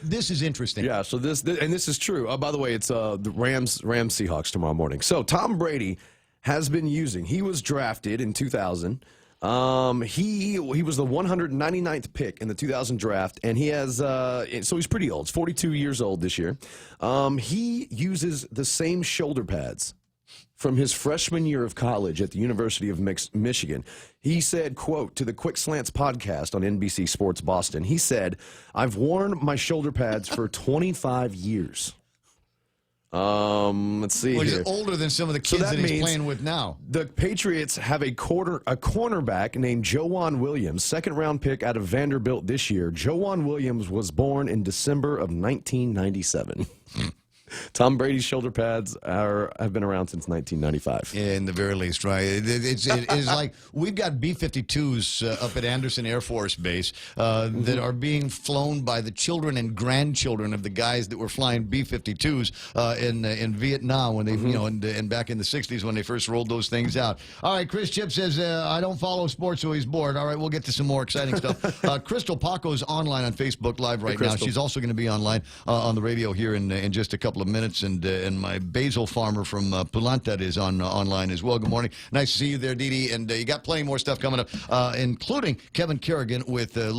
this is interesting. Yeah, so this is true. By the way, it's the Rams Seahawks tomorrow morning. So Tom Brady has been he was drafted in 2000. He was the 199th pick in the 2000 draft, and he has so he's pretty old. He's 42 years old this year. He uses the same shoulder pads from his freshman year of college at the University of Michigan. He said, quote, to the Quick Slants podcast on NBC Sports Boston, he said, "I've worn my shoulder pads for 25 years." Let's see here. He's older than some of the kids that he's playing with now. The Patriots have a cornerback named Joanne Williams, second-round pick out of Vanderbilt this year. Joanne Williams was born in December of 1997. Tom Brady's shoulder pads have been around since 1995. In the very least, right? It is like we've got B-52s up at Anderson Air Force Base that are being flown by the children and grandchildren of the guys that were flying B-52s in Vietnam when they, and back in the 60s when they first rolled those things out. All right, Chris Chip says, I don't follow sports, so he's bored. All right, we'll get to some more exciting stuff. Crystal Paco's online on Facebook Live right now. She's also going to be online on the radio here in just a couple of minutes, and my basil farmer from Pulanta is online as well. Good morning. Nice to see you there, Dee Dee. And you got plenty more stuff coming up, including Kevin Kerrigan with the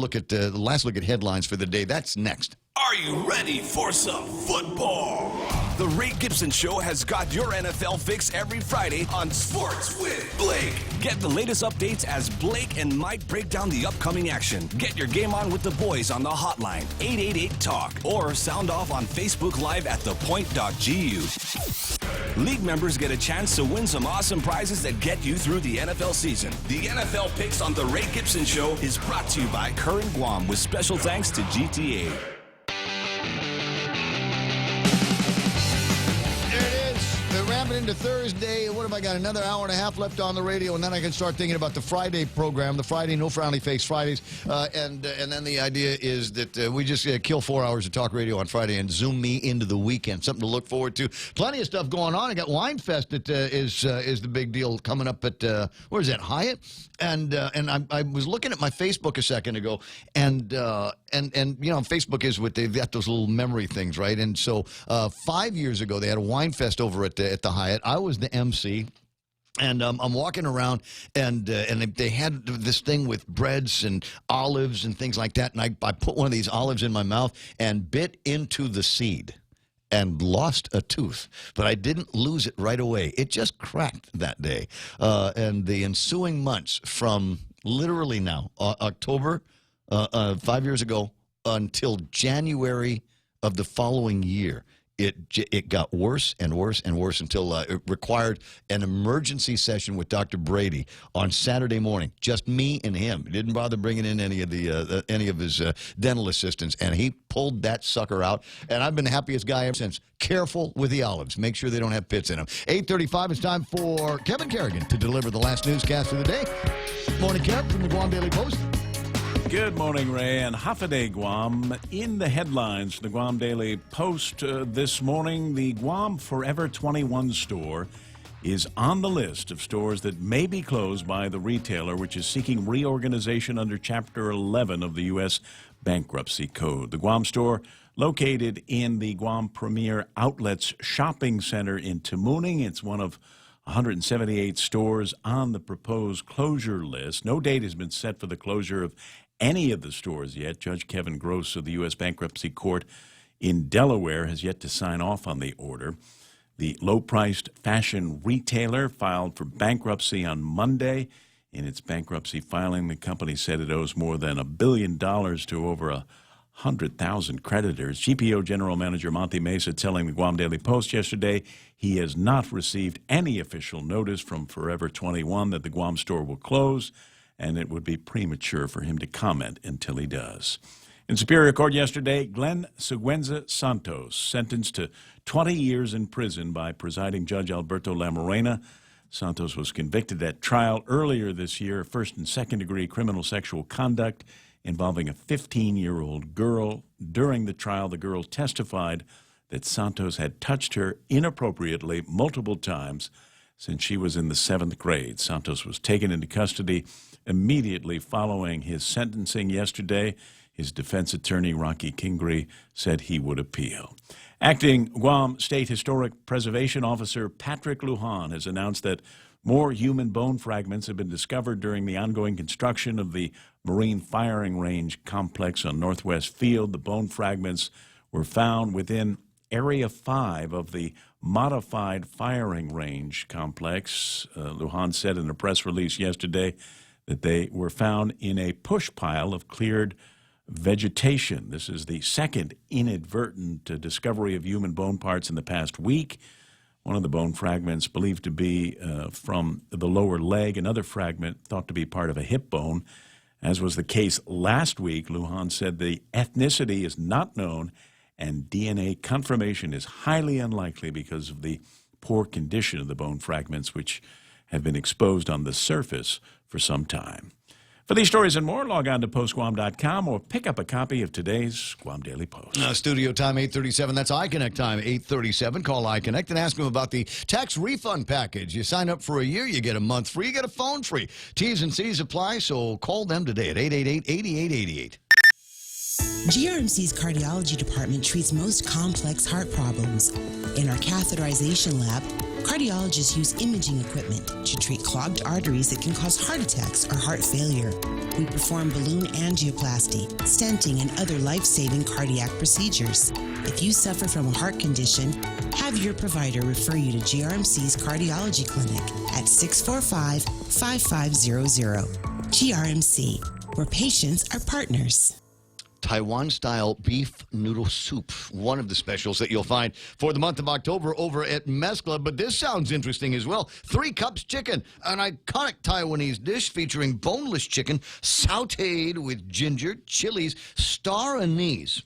last look at headlines for the day. That's next. Are you ready for some football? The Ray Gibson Show has got your NFL fix every Friday on Sports with Blake. Get the latest updates as Blake and Mike break down the upcoming action. Get your game on with the boys on the hotline, 888-TALK, or sound off on Facebook Live at thepoint.gu. League members get a chance to win some awesome prizes that get you through the NFL season. The NFL picks on the Ray Gibson Show is brought to you by Current Guam with special thanks to GTA. Ramping into Thursday. What have I got? Another hour and a half left on the radio, and then I can start thinking about the Friday program, the Friday No Frowny Face Fridays. And then the idea is that we just kill 4 hours of talk radio on Friday and zoom me into the weekend. Something to look forward to. Plenty of stuff going on. I got Wine Fest that is the big deal coming up at where is that, Hyatt? And I was looking at my Facebook a second ago, and Facebook is they've got those little memory things, right? And so 5 years ago they had a Wine Fest over at the Hyatt. I was the MC. And I'm walking around, and they had this thing with breads and olives and things like that. And I put one of these olives in my mouth and bit into the seed and lost a tooth. But I didn't lose it right away. It just cracked that day. And the ensuing months from literally now, October, 5 years ago, until January of the following year, it got worse and worse and worse until it required an emergency session with Dr. Brady on Saturday morning. Just me and him. He didn't bother bringing in any of his dental assistants, and he pulled that sucker out. And I've been the happiest guy ever since. Careful with the olives. Make sure they don't have pits in them. 8:35. It's time for Kevin Kerrigan to deliver the last newscast of the day. Morning, Kev, from the Guam Daily Post. Good morning, Ray, and Hafaday, Guam. In the headlines, the Guam Daily Post this morning, the Guam Forever 21 store is on the list of stores that may be closed by the retailer, which is seeking reorganization under Chapter 11 of the U.S. Bankruptcy Code. The Guam store, located in the Guam Premier Outlets Shopping Center in Tamuning, it's one of 178 stores on the proposed closure list. No date has been set for the closure of any of the stores yet. Judge Kevin Gross of the U.S. Bankruptcy Court in Delaware has yet to sign off on the order. The low-priced fashion retailer filed for bankruptcy on Monday. In its bankruptcy filing, the company said it owes more than $1 billion to over 100,000 creditors. GPO General Manager Monty Mesa telling the Guam Daily Post yesterday he has not received any official notice from Forever 21 that the Guam store will close, and it would be premature for him to comment until he does. In Superior Court yesterday, Glenn Seguenza Santos, sentenced to 20 years in prison by presiding Judge Alberto Lamorena. Santos was convicted at trial earlier this year of first- and second-degree criminal sexual conduct involving a 15-year-old girl. During the trial, the girl testified that Santos had touched her inappropriately multiple times since she was in the 7th grade. Santos was taken into custody immediately following his sentencing yesterday. His defense attorney, Rocky Kingrey, said he would appeal. Acting Guam State Historic Preservation Officer Patrick Lujan has announced that more human bone fragments have been discovered during the ongoing construction of the Marine Firing Range complex on Northwest Field. The bone fragments were found within Area 5 of the Modified Firing Range complex. Lujan said in a press release yesterday that they were found in a push pile of cleared vegetation. This is the second inadvertent discovery of human bone parts in the past week. One of the bone fragments believed to be from the lower leg, another fragment thought to be part of a hip bone. As was the case last week, Lujan said the ethnicity is not known and DNA confirmation is highly unlikely because of the poor condition of the bone fragments, which have been exposed on the surface for some time. For these stories and more, log on to postguam.com or pick up a copy of today's Guam Daily Post. Studio time 8:37. That's iConnect time 8:37. Call iConnect and ask them about the tax refund package. You sign up for a year, you get a month free, you get a phone free. T's and C's apply, so call them today at 888-8888. GRMC's cardiology department treats most complex heart problems. In our catheterization lab, cardiologists use imaging equipment to treat clogged arteries that can cause heart attacks or heart failure. We perform balloon angioplasty, stenting, and other life-saving cardiac procedures. If you suffer from a heart condition, have your provider refer you to GRMC's cardiology clinic at 645-5500. GRMC, where patients are partners. Taiwan-style beef noodle soup, one of the specials that you'll find for the month of October over at Mescla. But this sounds interesting as well. 3 Cups Chicken, an iconic Taiwanese dish featuring boneless chicken sautéed with ginger, chilies, star anise.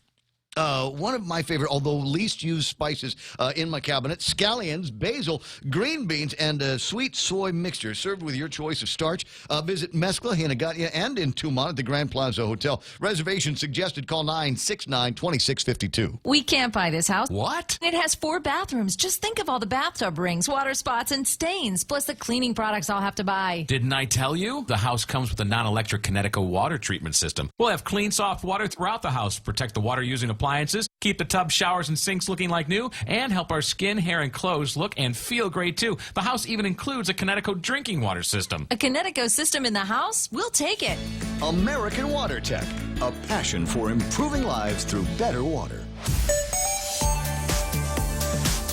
One of my favorite, although least used spices in my cabinet, scallions, basil, green beans, and a sweet soy mixture served with your choice of starch. Visit Mescla, Hinagatia, and in Tumon at the Grand Plaza Hotel. Reservation suggested. Call 969-2652. We can't buy this house. What? It has 4 bathrooms. Just think of all the bathtub rings, water spots, and stains, plus the cleaning products I'll have to buy. Didn't I tell you? The house comes with a non-electric Connecticut water treatment system. We'll have clean, soft water throughout the house, protect the water-using appliances, keep the tub, showers, and sinks looking like new, and help our skin, hair, and clothes look and feel great, too. The house even includes a Connecticut drinking water system. A Connecticut system in the house? We'll take it. American Water Tech, a passion for improving lives through better water.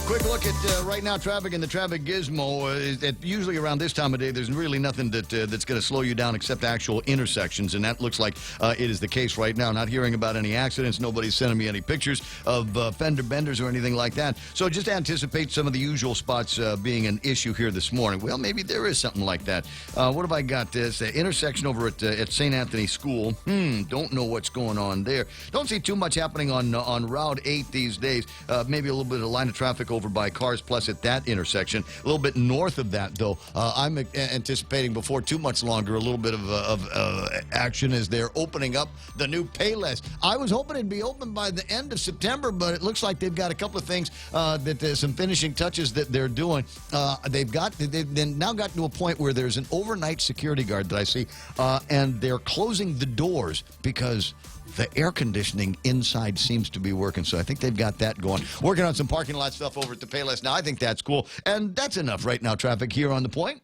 Quick look at right now traffic in the traffic gizmo. Usually around this time of day, there's really nothing that's going to slow you down except actual intersections, and that looks like it is the case right now. Not hearing about any accidents. Nobody's sending me any pictures of fender benders or anything like that. So just anticipate some of the usual spots being an issue here this morning. Well, maybe there is something like that. What have I got? This intersection over at St. Anthony School. Don't know what's going on there. Don't see too much happening on Route 8 these days. Maybe a little bit of line of traffic over by Cars Plus at that intersection. A little bit north of that, though, I'm anticipating before too much longer a little bit of action as they're opening up the new Payless. I was hoping it'd be open by the end of September, but it looks like they've got a couple of things that there's some finishing touches that they're doing. They've now gotten to a point where there's an overnight security guard that I see, and they're closing the doors because the air conditioning inside seems to be working, so I think they've got that going. Working on some parking lot stuff over at the Payless. Now, I think that's cool, and that's enough right now. Traffic here on The Point.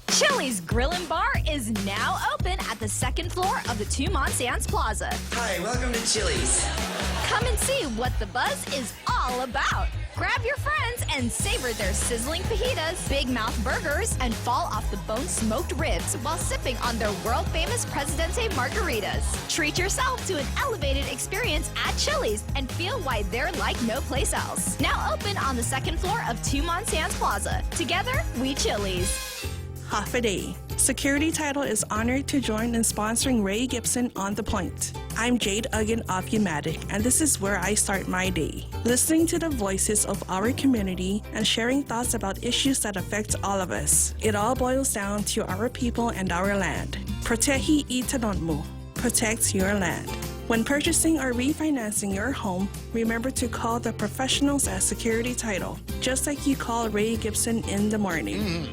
Chili's Grill and Bar is now open at the second floor of the Two-Mont Sands Plaza. Hi, welcome to Chili's. Come and see what the buzz is all about. Grab your friends and savor their sizzling fajitas, big mouth burgers, and fall off the bone smoked ribs while sipping on their world-famous Presidente margaritas. Treat yourself to an elevated experience at Chili's and feel why they're like no place else. Now open on the second floor of Two-Mont Sands Plaza. Together, we Chili's. Half a day. Security Title is honored to join in sponsoring Ray Gibson on The Point. I'm Jade Uggan of Umatic, and this is where I start my day. Listening to the voices of our community and sharing thoughts about issues that affect all of us. It all boils down to our people and our land. Protehi itanonmo. Protect your land. When purchasing or refinancing your home, remember to call the professionals at Security Title, just like you call Ray Gibson in the morning.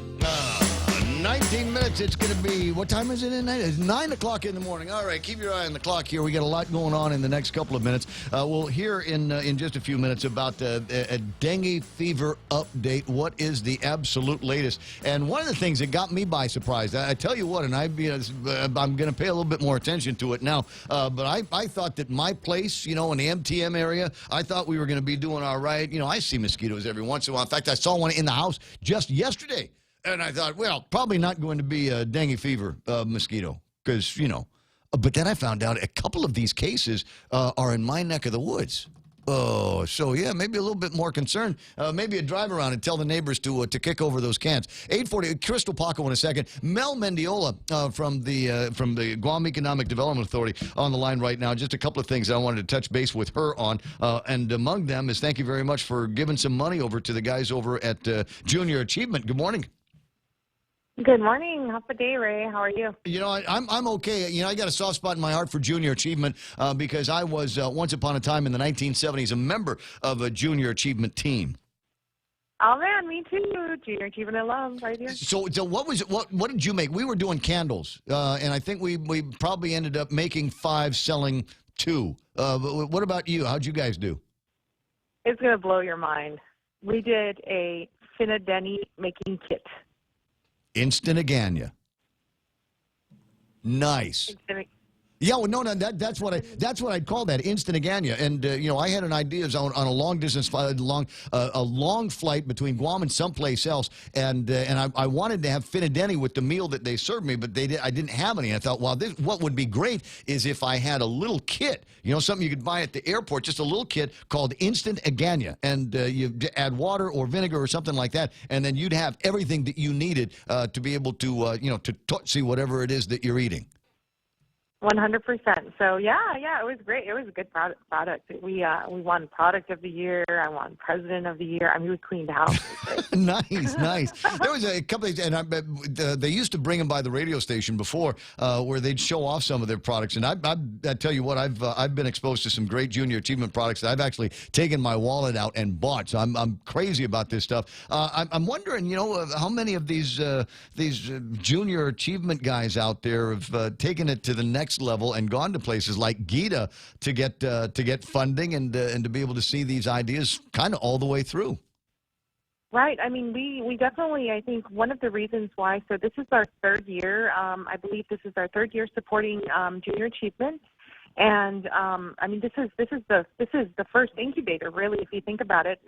19 minutes, it's going to be, what time is it in? It's 9 o'clock in the morning. All right, keep your eye on the clock here. We got a lot going on in the next couple of minutes. We'll hear in just a few minutes about a dengue fever update. What is the absolute latest? And one of the things that got me by surprise, I tell you what, and I'm going to pay a little bit more attention to it now, but I thought that my place, in the MTM area, I thought we were going to be doing all right. I see mosquitoes every once in a while. In fact, I saw one in the house just yesterday. And I thought, well, probably not going to be a dengue fever mosquito because, But then I found out a couple of these cases are in my neck of the woods. Oh, so yeah, maybe a little bit more concern. Maybe a drive around and tell the neighbors to kick over those cans. 8:40, Crystal Paco in a second. Mel Mendiola from the Guam Economic Development Authority on the line right now. Just a couple of things I wanted to touch base with her on, and among them is thank you very much for giving some money over to the guys over at Junior Achievement. Good morning. Good morning. Half a day, Ray. How are you? I'm okay. I got a soft spot in my heart for Junior Achievement because I was once upon a time in the 1970s a member of a Junior Achievement team. Oh man, me too. Junior Achievement alum, right here. So what did you make? We were doing candles, and I think we probably ended up making 5, selling 2. What about you? How'd you guys do? It's gonna blow your mind. We did a Finadeni making kit. Instant Agania. Nice. Yeah, well, no, that's what I'd call that, instant Agania. And I had an idea on a long distance flight, a long flight between Guam and someplace else, and I wanted to have Finadeni with the meal that they served me, but I didn't have any. I thought, well, what would be great is if I had a little kit, something you could buy at the airport, just a little kit called Instant Agania, and you add water or vinegar or something like that, and then you'd have everything that you needed to be able to see whatever it is that you're eating. 100%. So yeah, it was great. It was a good product. We won Product of the Year. I won President of the Year. I mean, we cleaned house. Nice. There was a couple of, and they used to bring them by the radio station before, where they'd show off some of their products. And I tell you what, I've been exposed to some great Junior Achievement products that I've actually taken my wallet out and bought. So I'm crazy about this stuff. I'm wondering, how many of these Junior Achievement guys out there have taken it to the next level and gone to places like Gita to get funding and to be able to see these ideas kind of all the way through. Right. I mean, we definitely, I think one of the reasons why, so this is our third year. I believe this is our third year supporting Junior Achievement. And I mean, this is the first incubator, really, if you think about it.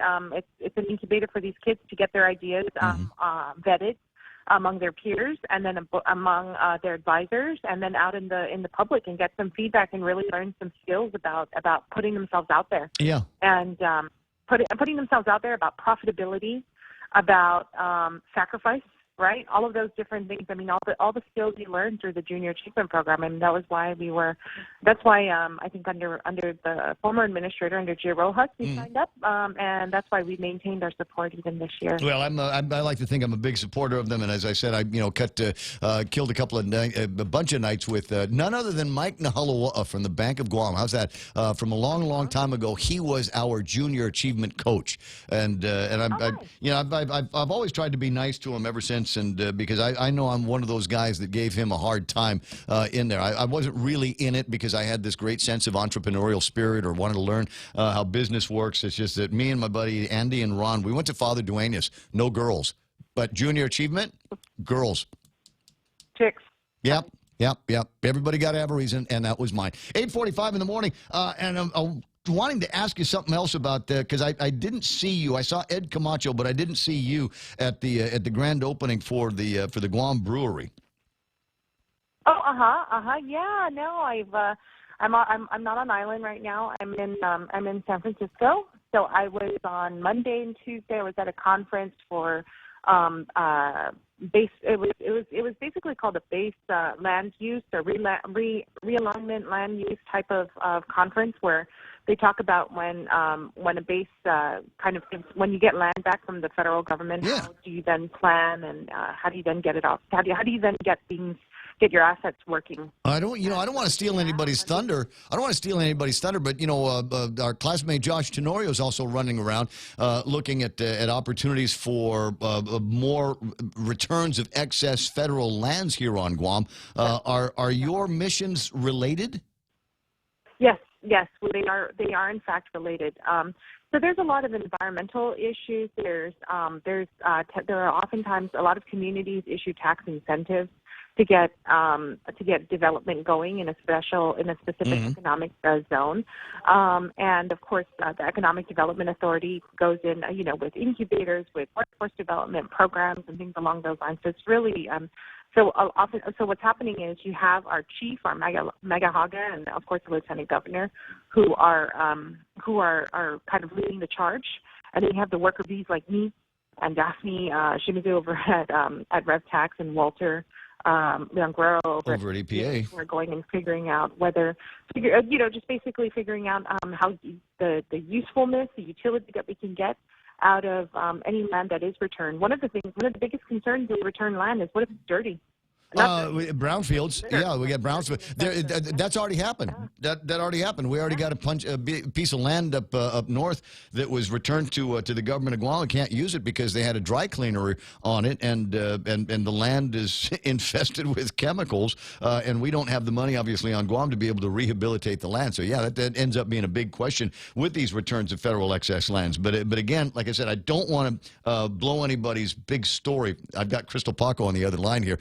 It's an incubator for these kids to get their ideas vetted among their peers, and then among their advisors, and then out in the public, and get some feedback and really learn some skills about putting themselves out there. Yeah. And putting themselves out there, about profitability, about sacrifice. Right, all of those different things. I mean, all the skills you learn through the Junior Achievement Program. I mean, that's why I think under the former administrator, under Gio Rojas, we signed up, and that's why we maintained our support even this year. Well, I like to think I'm a big supporter of them, and as I said, I killed a bunch of nights with none other than Mike Nahalawa from the Bank of Guam. How's that? From a long time ago, he was our Junior Achievement coach, and I've always tried to be nice to him ever since. And because I know I'm one of those guys that gave him a hard time in there. I wasn't really in it because I had this great sense of entrepreneurial spirit or wanted to learn how business works. It's just that me and my buddy Andy and Ron, we went to Father Duenas. No girls. But Junior Achievement, girls. Chicks. Yep. Everybody got to have a reason, and that was mine. 8:45 in the morning, and I'm wanting to ask you something else about because I didn't see you. I saw Ed Camacho, but I didn't see you at the grand opening for the Guam Brewery. Oh, yeah. No, I'm not on island right now. I'm in San Francisco. So I was on Monday and Tuesday. I was at a conference for it was basically called a base land use or realignment land use type of conference, where they talk about when a base when you get land back from the federal government, how do you then plan, and how do you then get it off? How do you then get your assets working? I don't want to steal anybody's thunder. I don't want to steal anybody's thunder, but our classmate Josh Tenorio is also running around looking at opportunities for more returns of excess federal lands here on Guam. Are your missions related? Yes, they are in fact related. So there's a lot of environmental issues. There are oftentimes a lot of communities issue tax incentives to get development going in a specific economic zone, and of course the Economic Development Authority goes in, with incubators, with workforce development programs and things along those lines. So it's really so what's happening is you have our chief, our Mega Haga, and of course the lieutenant governor, who are kind of leading the charge, and then you have the worker bees like me and Daphne Shimizu over at RevTax, and Walter Leon Guerrero over at EPA. We're going and figuring out just basically figuring out how the usefulness, the utility that we can get out of any land that is returned. One of the biggest concerns with returned land is, what if it's dirty? Brownfields. Yeah, we got brownfields. That's already happened. That already happened. We already got a piece of land up north that was returned to the government of Guam. We can't use it because they had a dry cleaner on it, and the land is infested with chemicals, and we don't have the money, obviously, on Guam to be able to rehabilitate the land. So yeah, that ends up being a big question with these returns of federal excess lands. But again, like I said, I don't want to blow anybody's big story. I've got Crystal Paco on the other line here.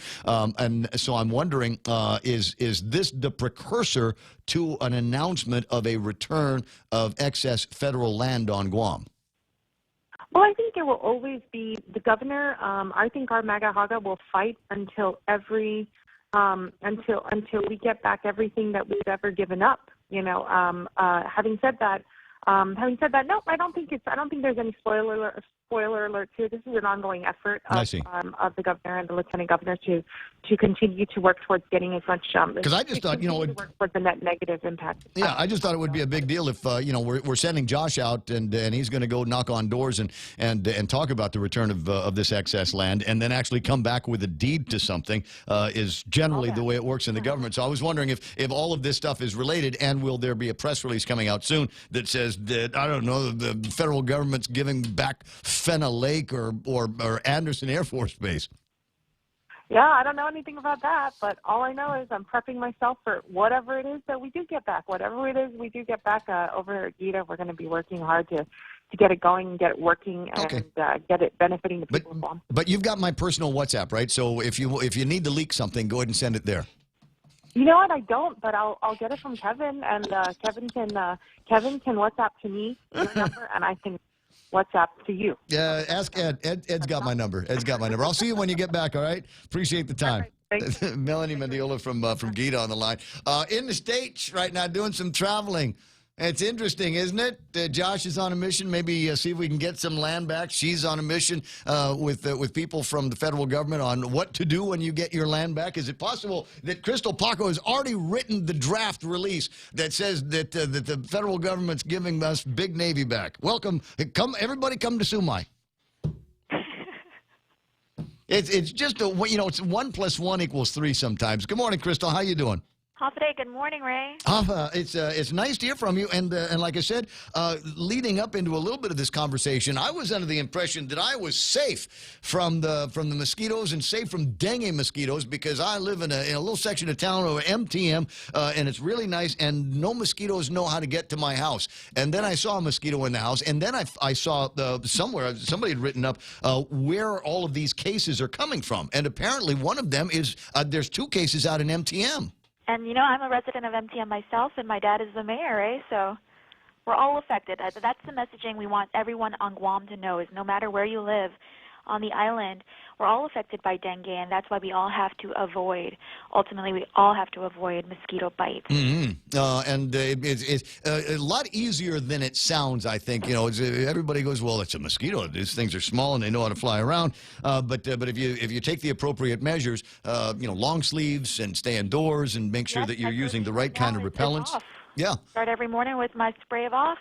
And so I'm wondering, is this the precursor to an announcement of a return of excess federal land on Guam? Well, I think there will always be the governor. I think our MAGA Haga will fight until until we get back everything that we've ever given up. Having said that, no, I don't think there's any spoiler alert too. This is an ongoing effort of the governor and the lieutenant governor to continue to work towards getting as much. Because I just thought, work towards the net negative impact. Yeah, I just thought it would be a big deal if we're sending Josh out and he's going to go knock on doors and talk about the return of this excess land, and then actually come back with a deed to something is generally the way it works in the government. So I was wondering if all of this stuff is related, and will there be a press release coming out soon that says that, I don't know, the federal government's giving back Fenna Lake or Anderson Air Force Base? Yeah, I don't know anything about that, but all I know is I'm prepping myself for whatever it is that we do get back. Whatever it is we do get back over at GITA, we're going to be working hard to get it going and get it working and get it benefiting the people of Guam. But you've got my personal WhatsApp, right? So if you need to leak something, go ahead and send it there. You know what? I don't, but I'll get it from Kevin, and Kevin can WhatsApp to me your number, and I can WhatsApp to you. Yeah, ask Ed. Ed's got my number. Ed's got my number. I'll see you when you get back. All right. Appreciate the time. Melanie Mendiola from Gita on the line. In the States right now, doing some traveling. It's interesting, isn't it? Josh is on a mission. Maybe see if we can get some land back. She's on a mission with people from the federal government on what to do when you get your land back. Is it possible that Crystal Paco has already written the draft release that says that the federal government's giving us Big Navy back? Welcome. Everybody come to Sumai. It's just, it's 1 + 1 = 3 sometimes. Good morning, Crystal. How you doing? Hafa, good morning, Ray. It's nice to hear from you, and like I said, leading up into a little bit of this conversation, I was under the impression that I was safe from the mosquitoes and safe from dengue mosquitoes because I live in a little section of town over MTM, and it's really nice, and no mosquitoes know how to get to my house. And then I saw a mosquito in the house, and then I saw somewhere somebody had written up where all of these cases are coming from, and apparently one of them is there's 2 cases out in MTM. And, I'm a resident of MTM myself, and my dad is the mayor, eh? So we're all affected. That's the messaging we want everyone on Guam to know is no matter where you live on the island, we're all affected by dengue, and that's why we all have to avoid, ultimately, we all have to avoid mosquito bites. And it's a lot easier than it sounds, I think. Everybody goes, well, it's a mosquito. These things are small, and they know how to fly around. But if you take the appropriate measures, long sleeves and stay indoors and make sure that you're using the right kind of repellents. Yeah. Start every morning with my spray of off.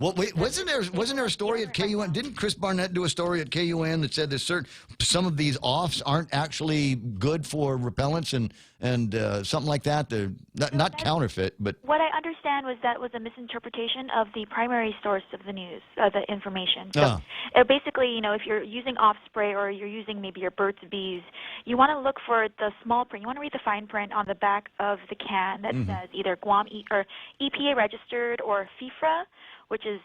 Well, wait, wasn't there a story at KUN? Didn't Chris Barnett do a story at KUN that said that some of these offs aren't actually good for repellents and something like that? They're not counterfeit, but what I understand was that was a misinterpretation of the primary source of the news, the information. So basically, if you're using off spray or you're using maybe your Burt's Bees, you want to look for the small print. You want to read the fine print on the back of the can that says either Guam or EPA registered or FIFRA, which is,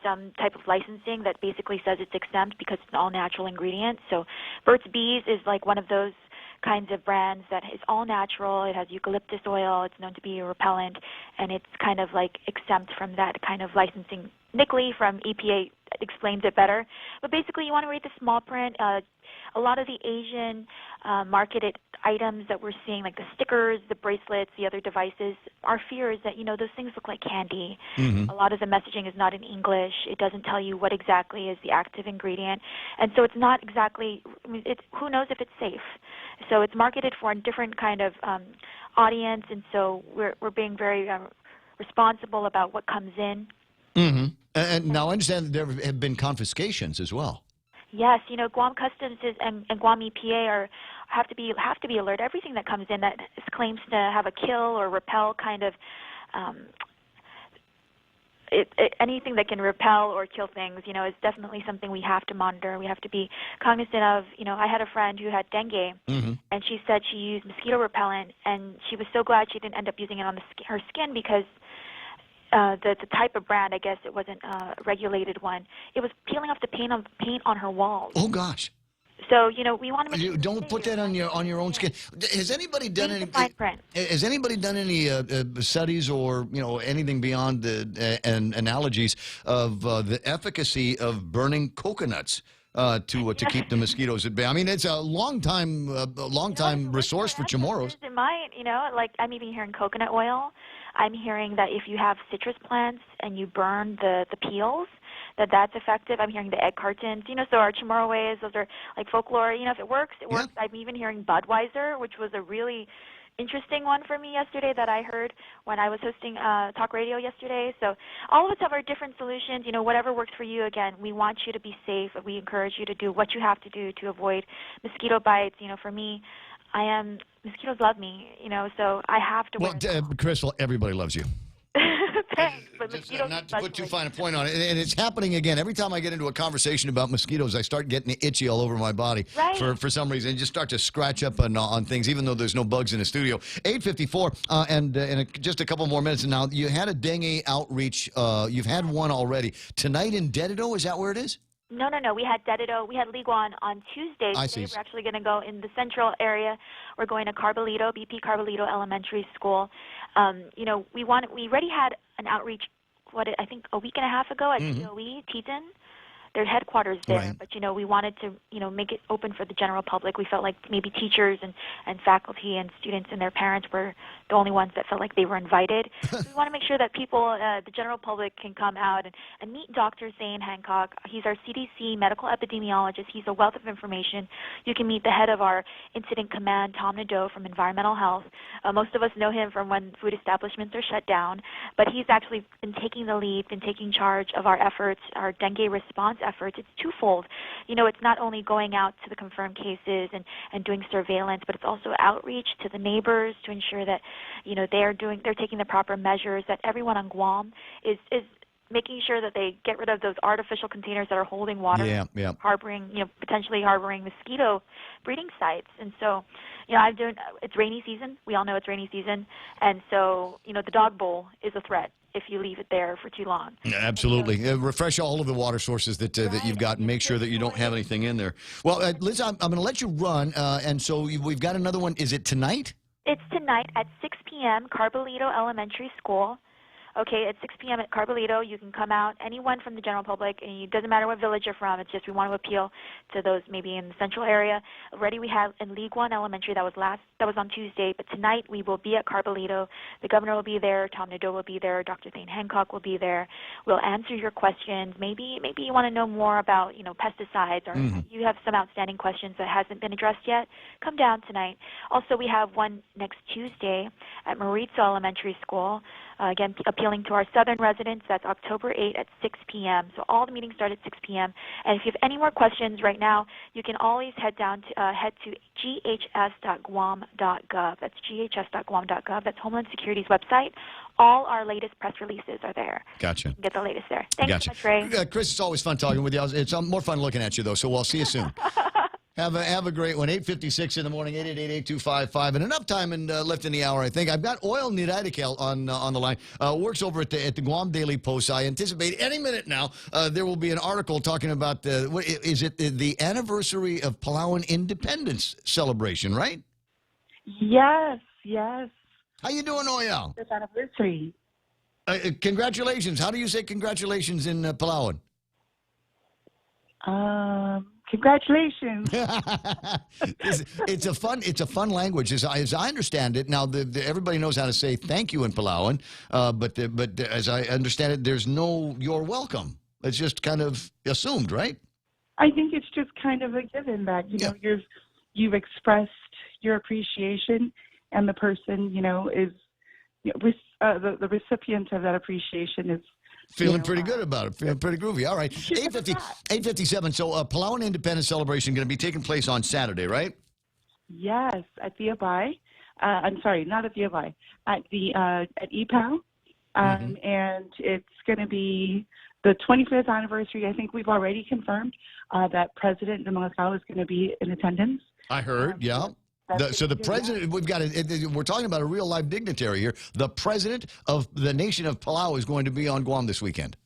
some type of licensing that basically says it's exempt because it's an all-natural ingredient. So Burt's Bees is like one of those kinds of brands that is all natural. It has eucalyptus oil. It's known to be a repellent, and it's kind of like exempt from that kind of licensing. Nick Lee from EPA explains it better. But basically, you want to read the small print. A lot of the Asian marketed items that we're seeing, like the stickers, the bracelets, the other devices, our fear is that, those things look like candy. A lot of the messaging is not in English. It doesn't tell you what exactly is the active ingredient. And so it's not exactly, who knows if it's safe. So it's marketed for a different kind of audience, and so we're being very responsible about what comes in. And now I understand that there have been confiscations as well. Yes, Guam Customs and Guam EPA have to be alert. Everything that comes in that claims to have a kill or repel kind of anything that can repel or kill things, is definitely something we have to monitor. We have to be cognizant of. I had a friend who had dengue, and she said she used mosquito repellent, and she was so glad she didn't end up using it on her skin because the type of brand, I guess it wasn't a regulated one. It was peeling off the paint on her walls. Oh gosh. So we want to make sure don't put that on your own skin. Has anybody done any? Has anybody done any studies or anything beyond and analogies of the efficacy of burning coconuts to keep the mosquitoes at bay? I mean, it's a long time resource for Chamorros. It might, like I'm even hearing coconut oil. I'm hearing that if you have citrus plants and you burn the peels, that's effective. I'm hearing the egg cartons, so our Chamorro ways, those are like folklore. If it works, it works. I'm even hearing Budweiser, which was a really interesting one for me yesterday that I heard when I was hosting talk radio yesterday. So all of us have our different solutions. Whatever works for you. Again, we want you to be safe. We encourage you to do what you have to do to avoid mosquito bites. For me, mosquitoes love me, so I have to wear Crystal, everybody loves you. Thanks, but mosquitoes not to put too fine a point on it, and it's happening again. Every time I get into a conversation about mosquitoes, I start getting itchy all over my body for some reason, and just start to scratch up on things, even though there's no bugs in the studio. 8:54, and in just a couple more minutes. And now, you had a dengue outreach. You've had one already. Tonight in Dedido, is that where it is? No. We had Dedido. We had Ligue 1 on Tuesday. I Today see. we're actually going to go in the central area. We're going to Carbolito, BP Carbolito Elementary School. We already had an outreach, I think a week and a half ago at DOE, Teton. Their headquarters there, Right. but we wanted to make it open for the general public. We felt like maybe teachers and faculty and students and their parents were the only ones that felt like they were invited. So we want to make sure that people, the general public, can come out and meet Dr. Zane Hancock. He's our CDC medical epidemiologist. He's a wealth of information. You can meet the head of our incident command, Tom Nadeau, from Environmental Health. Most of us know him from when food establishments are shut down, but he's actually been taking the lead, been taking charge of our efforts, our dengue response efforts. It's twofold. It's not only going out to the confirmed cases and doing surveillance, but it's also outreach to the neighbors to ensure that they're taking the proper measures, that everyone on Guam is making sure that they get rid of those artificial containers that are holding water, potentially harboring mosquito breeding sites. And so, it's rainy season. We all know it's rainy season. And so, the dog bowl is a threat if you leave it there for too long. Absolutely. Refresh all of the water sources that you've got and make sure that you don't have anything in there. Well, Liz, I'm going to let you run. And so we've got another one. Is it tonight? It's tonight at 6 p.m., Carbolito Elementary School. Okay, at 6 p.m. at Carbolito, you can come out, anyone from the general public, and it doesn't matter what village you're from. It's just we want to appeal to those maybe in the central area. Already we have in League 1 Elementary, that was on Tuesday, but tonight we will be at Carbolito. The governor will be there, Tom Nadeau will be there, Dr. Thane Hancock will be there. We'll answer your questions. Maybe you want to know more about, pesticides, or you have some outstanding questions that hasn't been addressed yet. Come down tonight. Also, we have one next Tuesday at Maritza Elementary School. Again, appealing to our southern residents. That's October 8 at 6 p.m. So all the meetings start at 6 p.m. And if you have any more questions right now, you can always head to ghs.guam.gov. That's ghs.guam.gov. That's Homeland Security's website. All our latest press releases are there. Gotcha. You can get the latest there. Thanks so much, Ray. Chris, it's always fun talking with you. It's more fun looking at you, though, so we'll see you soon. Have a great one. 8:56 in the morning, 888-8255. And enough time left in the hour, I think. I've got Oil Niradikel on the line. Works over at the Guam Daily Post. I anticipate any minute now there will be an article talking about the anniversary of Palauan independence celebration, right? Yes. How you doing, Oyal? It's anniversary. Congratulations. How do you say congratulations in Palauan? Congratulations. It's a fun language, as I understand it. Now, everybody knows how to say thank you in Palauan, but as I understand it, there's no "you're welcome." It's just kind of assumed, right? I think it's just kind of a given that you've expressed your appreciation, and the person is the recipient of that appreciation is. Feeling pretty good about it. Feeling pretty groovy. All right. 8:57. So Palauan Independence Celebration going to be taking place on Saturday, right? Yes, at the Abai. I'm sorry, not at the Abai. At EPAL. And it's going to be the 25th anniversary. I think we've already confirmed that President Demalacao is going to be in attendance. I heard, yeah. So the president, we're talking about a real life dignitary here. The president of the nation of Palau is going to be on Guam this weekend.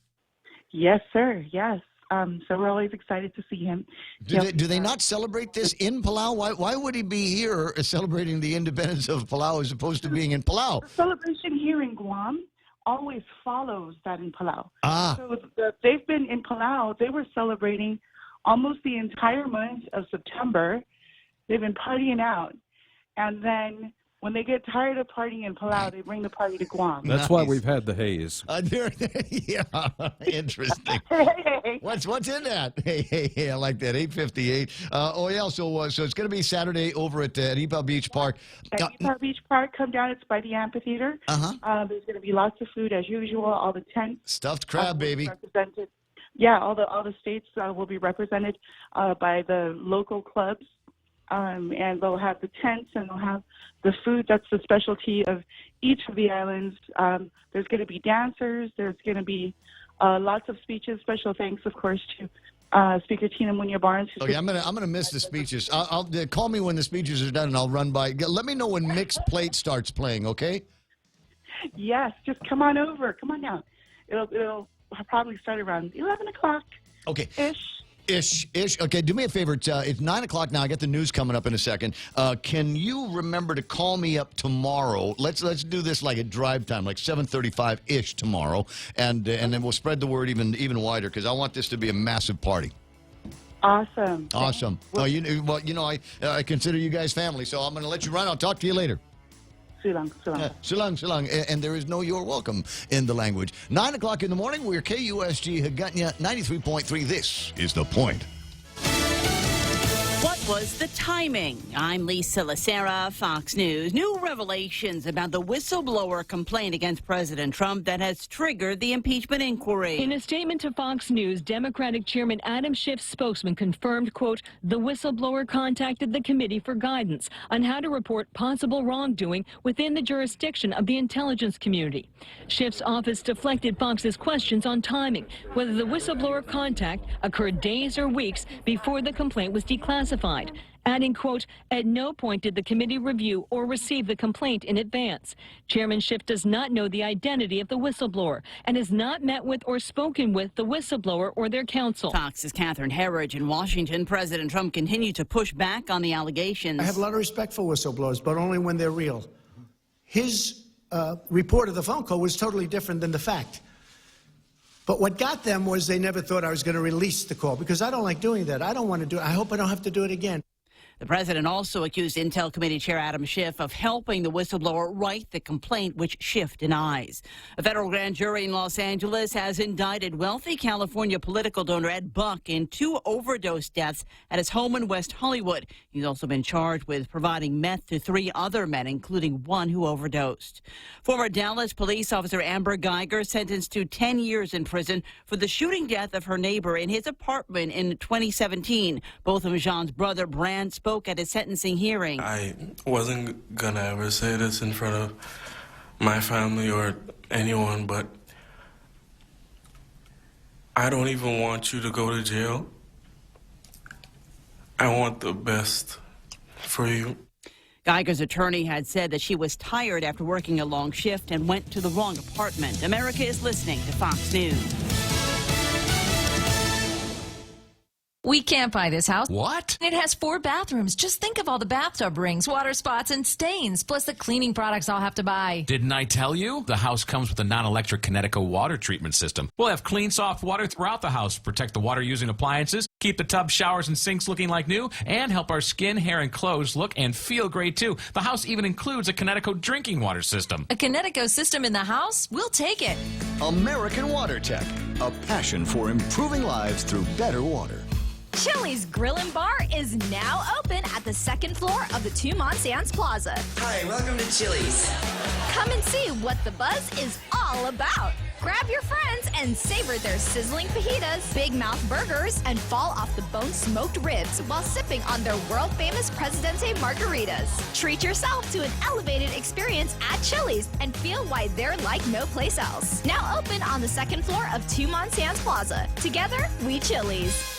Yes, sir. Yes. So we're always excited to see him. Do they not celebrate this in Palau? Why would he be here celebrating the independence of Palau as opposed to being in Palau? The celebration here in Guam always follows that in Palau. So they've been in Palau. They were celebrating almost the entire month of September. They've been partying out. And then when they get tired of partying in Palau, they bring the party to Guam. That's why we've had the haze. Yeah, interesting. What's in that? Hey, I like that. 8:58. So it's going to be Saturday over at Ipa Beach Park. At Ipa Beach Park, come down. It's by the amphitheater. There's going to be lots of food as usual. All the tents. Stuffed crab, baby. Represented. Yeah, all the states will be represented by the local clubs. And they'll have the tents and they'll have the food. That's the specialty of each of the islands. There's going to be dancers. There's going to be lots of speeches. Special thanks, of course, to Speaker Tina Munoz Barnes. Okay, I'm gonna miss the speeches. I'll call me when the speeches are done, and I'll run by. Let me know when Mixed Plate starts playing. Okay? Yes, just come on over. Come on down. It'll probably start around 11 o'clock. Okay. Ish. Ish. Okay, do me a favor. It's 9 o'clock now. I got the news coming up in a second. Can you remember to call me up tomorrow? Let's do this like at drive time, like 7:35-ish tomorrow, and then we'll spread the word even wider because I want this to be a massive party. Awesome. Awesome. I consider you guys family, so I'm going to let you run. I'll talk to you later. Sulang. Sulang. And there is no you're welcome in the language. 9 o'clock in the morning, we're KUSG Hagutnya 93.3. This is The Point. What was the timing? I'm Lisa Lacera, Fox News. New revelations about the whistleblower complaint against President Trump that has triggered the impeachment inquiry. In a statement to Fox News, Democratic Chairman Adam Schiff's spokesman confirmed, quote, the whistleblower contacted the committee for guidance on how to report possible wrongdoing within the jurisdiction of the intelligence community. Schiff's office deflected Fox's questions on timing, whether the whistleblower contact occurred days or weeks before the complaint was declassified. Adding, quote, at no point did the committee review or receive the complaint in advance. Chairman Schiff does not know the identity of the whistleblower and has not met with or spoken with the whistleblower or their counsel. Fox's Catherine Herridge in Washington. President Trump continued to push back on the allegations. I have a lot of respect for whistleblowers, but only when they're real. His report of the phone call was totally different than the fact. But what got them was they never thought I was going to release the call because I don't like doing that. I don't want to do it. I hope I don't have to do it again. The president also accused Intel Committee Chair Adam Schiff of helping the whistleblower write the complaint, which Schiff denies. A federal grand jury in Los Angeles has indicted wealthy California political donor Ed Buck in 2 overdose deaths at his home in West Hollywood. He's also been charged with providing meth to 3 other men, including one who overdosed. Former Dallas police officer Amber Geiger sentenced to 10 years in prison for the shooting death of her neighbor in his apartment in 2017. Both of Jean's brother, Brand, spoke at his sentencing hearing. I wasn't gonna ever say this in front of my family or anyone, but I don't even want you to go to jail. I want the best for you. Geiger's attorney had said that she was tired after working a long shift and went to the wrong apartment. America is listening to Fox News. We can't buy this house. What? It has 4 bathrooms. Just think of all the bathtub rings, water spots, and stains, plus the cleaning products I'll have to buy. Didn't I tell you? The house comes with a non-electric Connecticut water treatment system. We'll have clean, soft water throughout the house, protect the water-using appliances, keep the tub, showers, and sinks looking like new, and help our skin, hair, and clothes look and feel great, too. The house even includes a Connecticut drinking water system. A Connecticut system in the house? We'll take it. American Water Tech, a passion for improving lives through better water. Chili's Grill and Bar is now open at the 2nd floor of the Two Sands Plaza. Hi, welcome to Chili's. Come and see what the buzz is all about. Grab your friends and savor their sizzling fajitas, big mouth burgers, and fall off the bone smoked ribs while sipping on their world famous Presidente margaritas. Treat yourself to an elevated experience at Chili's and feel why they're like no place else. Now open on the 2nd floor of Two Sands Plaza. Together, we Chili's.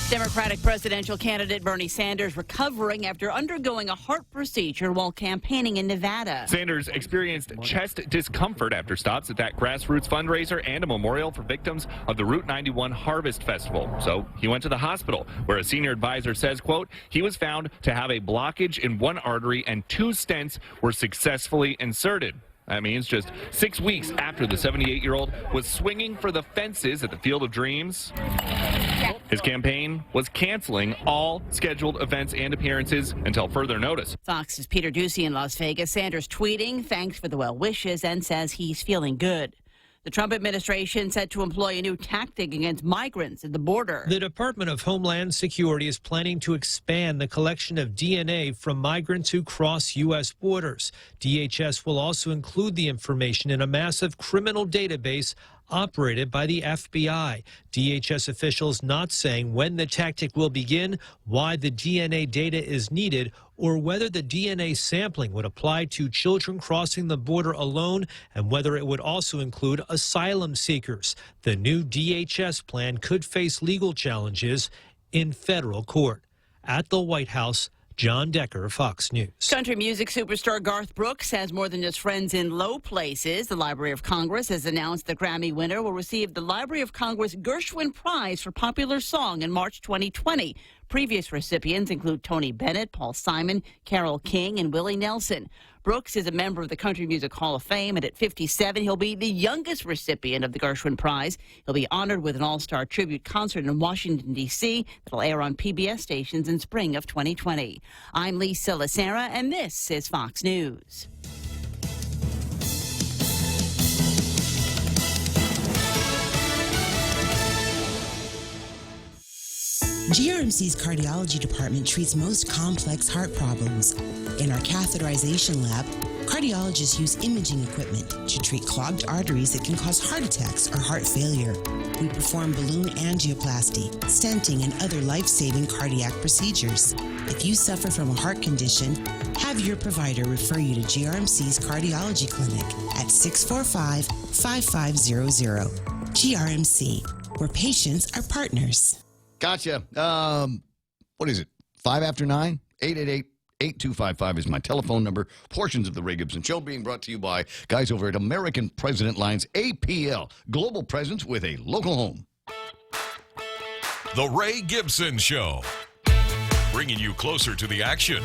Democratic presidential candidate Bernie Sanders recovering after undergoing a heart procedure while campaigning in Nevada. Sanders experienced chest discomfort after stops at that grassroots fundraiser and a memorial for victims of the Route 91 Harvest Festival. So he went to the hospital, where a senior advisor says, quote, he was found to have a blockage in one artery and 2 stents were successfully inserted. That means just 6 weeks after the 78-year-old was swinging for the fences at the Field of Dreams, his campaign was canceling all scheduled events and appearances until further notice. Fox's Peter Ducey in Las Vegas. Sanders tweeting thanks for the well wishes and says he's feeling good. The Trump administration set to employ a new tactic against migrants at the border. The Department of Homeland Security is planning to expand the collection of DNA from migrants who cross U.S. borders. DHS will also include the information in a massive criminal database operated by the FBI. DHS officials not saying when the tactic will begin, why the DNA data is needed, or whether the DNA sampling would apply to children crossing the border alone, and whether it would also include asylum seekers. The new DHS plan could face legal challenges in federal court. At the White House, John Decker, Fox News. Country music superstar Garth Brooks has more than just friends in low places. The Library of Congress has announced the Grammy winner will receive the Library of Congress Gershwin Prize for Popular Song in March 2020. Previous recipients include Tony Bennett, Paul Simon, Carole King, and Willie Nelson. Brooks is a member of the Country Music Hall of Fame, and at 57, he'll be the youngest recipient of the Gershwin Prize. He'll be honored with an all-star tribute concert in Washington, D.C. that'll air on PBS stations in spring of 2020. I'm Lisa Lacera, and this is Fox News. GRMC's cardiology department treats most complex heart problems. In our catheterization lab, cardiologists use imaging equipment to treat clogged arteries that can cause heart attacks or heart failure. We perform balloon angioplasty, stenting, and other life-saving cardiac procedures. If you suffer from a heart condition, have your provider refer you to GRMC's cardiology clinic at 645-5500. GRMC, where patients are partners. Gotcha. What is it? 5 after 9? 888-8255 is my telephone number. Portions of the Ray Gibson Show being brought to you by guys over at American President Lines, APL. Global presence with a local home. The Ray Gibson Show, bringing you closer to the action.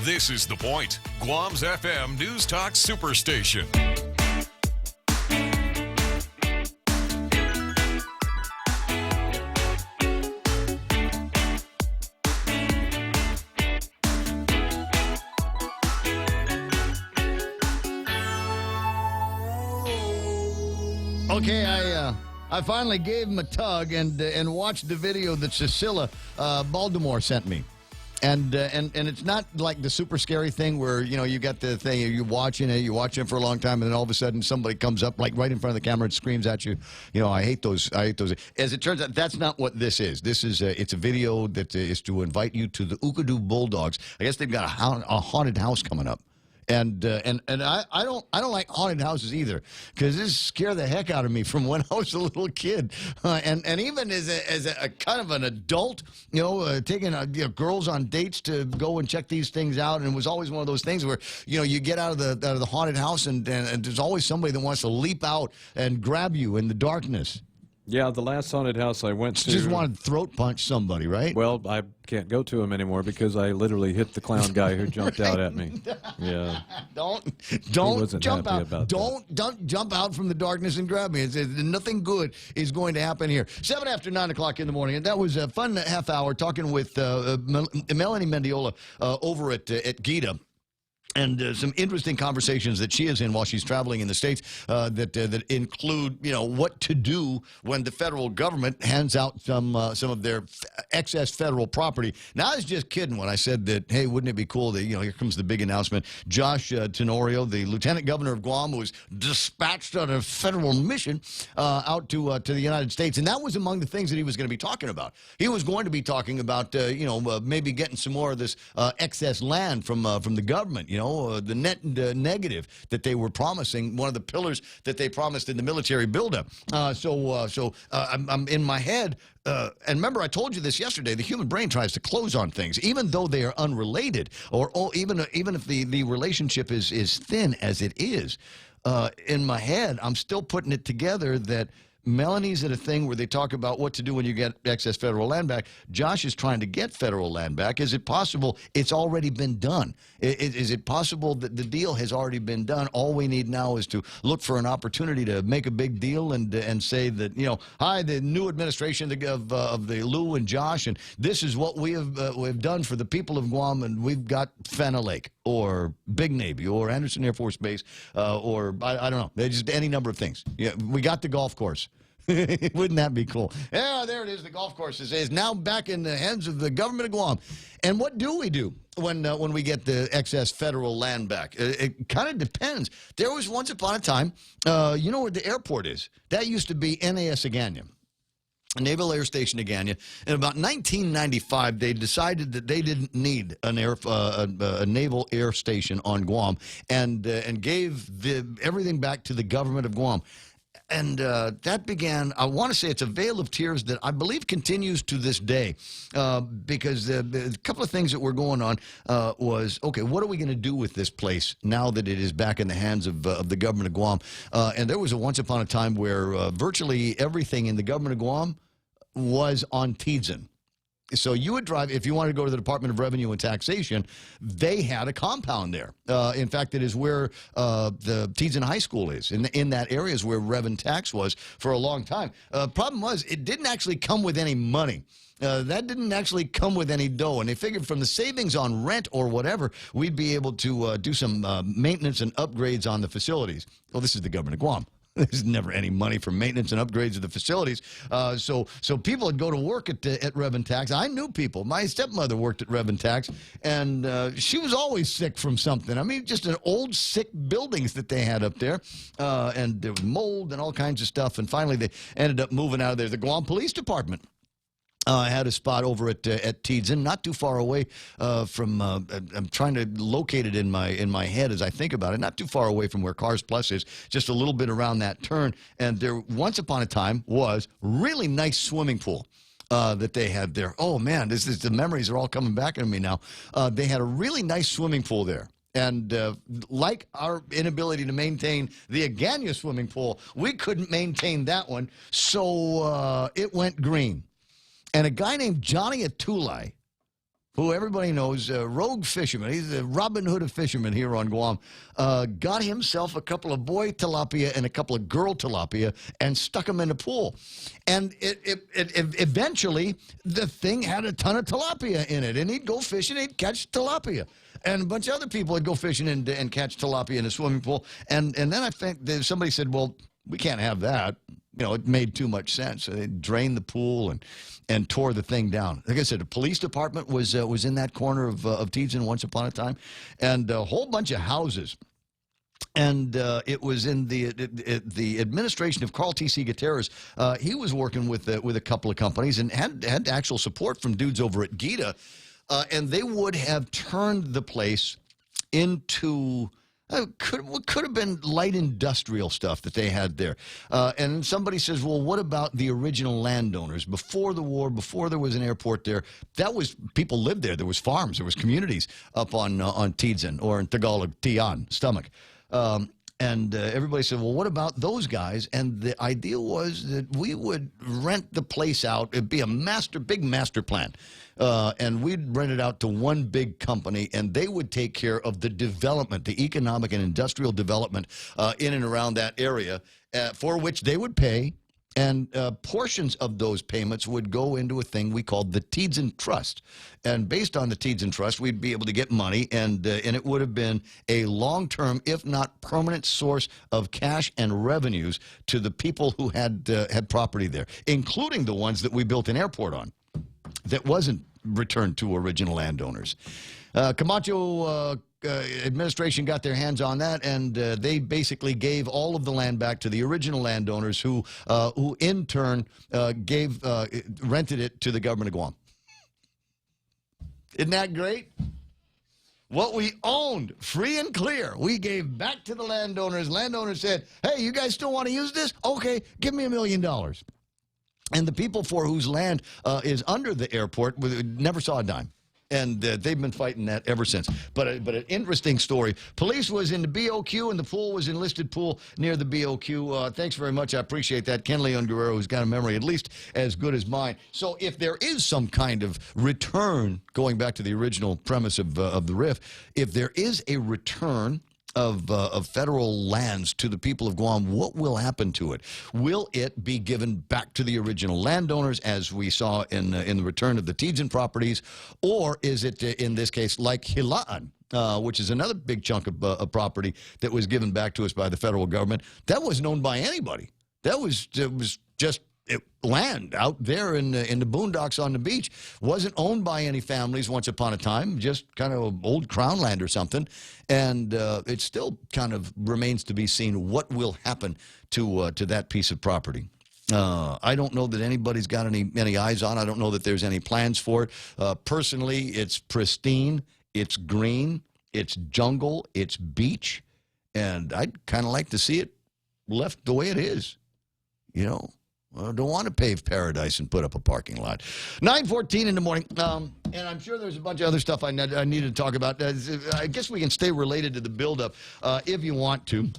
This is The Point, Guam's FM News Talk Superstation. Okay, I finally gave him a tug and watched the video that Cecilia Baltimore sent me. And it's not like the super scary thing where, you know, you got the thing, you're watching it for a long time, and then all of a sudden somebody comes up like right in front of the camera and screams at you. You know, I hate those. As it turns out, that's not what this is. This is it's a video that is to invite you to the Ookadoo Bulldogs. I guess they've got a haunted house coming up. And I don't like haunted houses either, because this scared the heck out of me from when I was a little kid, and even as a kind of an adult, you know, taking girls on dates to go and check these things out, and it was always one of those things where, you know, you get out of the haunted house and there's always somebody that wants to leap out and grab you in the darkness. Yeah, the last haunted house I went to... Just wanted to throat punch somebody, right? Well, I can't go to him anymore because I literally hit the clown guy who jumped out at me. Yeah. Don't jump out. Don't jump out from the darkness and grab me. Nothing good is going to happen here. 7 after 9 o'clock in the morning, and that was a fun half hour talking with Melanie Mendiola over at Gita. And some interesting conversations that she is in while she's traveling in the States that include, you know, what to do when the federal government hands out some of their excess federal property. Now, I was just kidding when I said that, hey, wouldn't it be cool that, you know, here comes the big announcement. Josh Tenorio, the Lieutenant Governor of Guam, who was dispatched on a federal mission out to the United States. And that was among the things that he was going to be talking about. He was going to be talking about, maybe getting some more of this excess land from the government, you know. The net negative that they were promising, one of the pillars that they promised in the military buildup. I'm in my head, and remember I told you this yesterday, the human brain tries to close on things, even though they are unrelated, or even if the relationship is thin as it is. In my head, I'm still putting it together that Melanie's at a thing where they talk about what to do when you get excess federal land back. Josh is trying to get federal land back. Is it possible it's already been done? Is it possible that the deal has already been done? All we need now is to look for an opportunity to make a big deal and say that, you know, hi, the new administration of the Lou and Josh, and this is what we've done for the people of Guam, and we've got Fana Lake or Big Navy or Anderson Air Force Base or I don't know. They're just any number of things. Yeah, we got the golf course. Wouldn't that be cool? Yeah, there it is. The golf course is now back in the hands of the government of Guam. And what do we do when we get the excess federal land back? It kind of depends. There was once upon a time, you know where the airport is? That used to be NAS Agana. Naval Air Station Agana. In about 1995, they decided that they didn't need a naval air station on Guam and gave everything back to the government of Guam. And that began, I want to say it's a veil of tears that I believe continues to this day, because a couple of things that were going on was, okay, what are we going to do with this place now that it is back in the hands of the government of Guam? And there was a once upon a time where virtually everything in the government of Guam was on Tidzin. So you would drive, if you wanted to go to the Department of Revenue and Taxation, they had a compound there. In fact, it is where the Tidzin High School is. In that area is where Rev and Tax was for a long time. Problem was, it didn't actually come with any money. That didn't actually come with any dough, and they figured from the savings on rent or whatever, we'd be able to do some maintenance and upgrades on the facilities. Well, this is the government of Guam. There's never any money for maintenance and upgrades of the facilities. So people would go to work at Rev and Tax. I knew people. My stepmother worked at Rev and Tax, and she was always sick from something. I mean, just an old, sick buildings that they had up there, and there was mold and all kinds of stuff. And finally, they ended up moving out of there. The Guam Police Department had a spot over at Tidzin, not too far away from. I'm trying to locate it in my head as I think about it. Not too far away from where Cars Plus is, just a little bit around that turn. And there, once upon a time, was really nice swimming pool that they had there. Oh man, the memories are all coming back to me now. They had a really nice swimming pool there. And like our inability to maintain the Agania swimming pool, we couldn't maintain that one, so it went green. And a guy named Johnny Atulai, who everybody knows, rogue fisherman, he's the Robin Hood of fishermen here on Guam, got himself a couple of boy tilapia and a couple of girl tilapia and stuck them in the pool. And eventually, the thing had a ton of tilapia in it. And he'd go fishing, he'd catch tilapia. And a bunch of other people would go fishing and catch tilapia in the swimming pool. And then I think somebody said, well, we can't have that. You know, it made too much sense. So they drained the pool and tore the thing down. Like I said, the police department was in that corner of Tidzin once upon a time, and a whole bunch of houses. And it was in the administration of Carl T.C. Gutierrez. He was working with a couple of companies and had actual support from dudes over at Gita, and they would have turned the place into what could have been light industrial stuff that they had there. And somebody says, well, what about the original landowners? Before the war, before there was an airport there, people lived there. There was farms, there was communities up on Tidzin, or in Tagalog, Tian, stomach. And everybody said, well, what about those guys? And the idea was that we would rent the place out. It'd be a big master plan. And we'd rent it out to one big company, and they would take care of the development, the economic and industrial development in and around that area, for which they would pay. And portions of those payments would go into a thing we called the Tidzin Trust. And based on the Tidzin Trust, we'd be able to get money, and it would have been a long-term, if not permanent, source of cash and revenues to the people who had property there, including the ones that we built an airport on that wasn't returned to original landowners. Camacho administration got their hands on that, and they basically gave all of the land back to the original landowners, who in turn rented it to the government of Guam. Isn't that great? What we owned, free and clear, we gave back to the landowners. Landowners said, hey, you guys still want to use this? Okay, give me $1 million. And the people for whose land is under the airport never saw a dime. And they've been fighting that ever since. But an interesting story. Police was in the BOQ, and the pool was enlisted pool near the BOQ. Thanks very much. I appreciate that. Ken Leon Guerrero, who's got a memory at least as good as mine. So if there is some kind of return, going back to the original premise of the riff, if there is a return of federal lands to the people of Guam, what will happen to it? Will it be given back to the original landowners, as we saw in the return of the Tidzin properties, or is it, in this case, like Hilaan, which is another big chunk of property that was given back to us by the federal government? That wasn't owned by anybody. It was just land out there in the boondocks on the beach. Wasn't owned by any families once upon a time, just kind of old crown land or something. And it still kind of remains to be seen what will happen to that piece of property. I don't know that anybody's got any eyes on it. I don't know that there's any plans for it. Personally, it's pristine, it's green, it's jungle, it's beach, and I'd kind of like to see it left the way it is. you know. Don't want to pave paradise and put up a parking lot. 9:14 in the morning, and I'm sure there's a bunch of other stuff I need to talk about. I guess we can stay related to the buildup if you want to.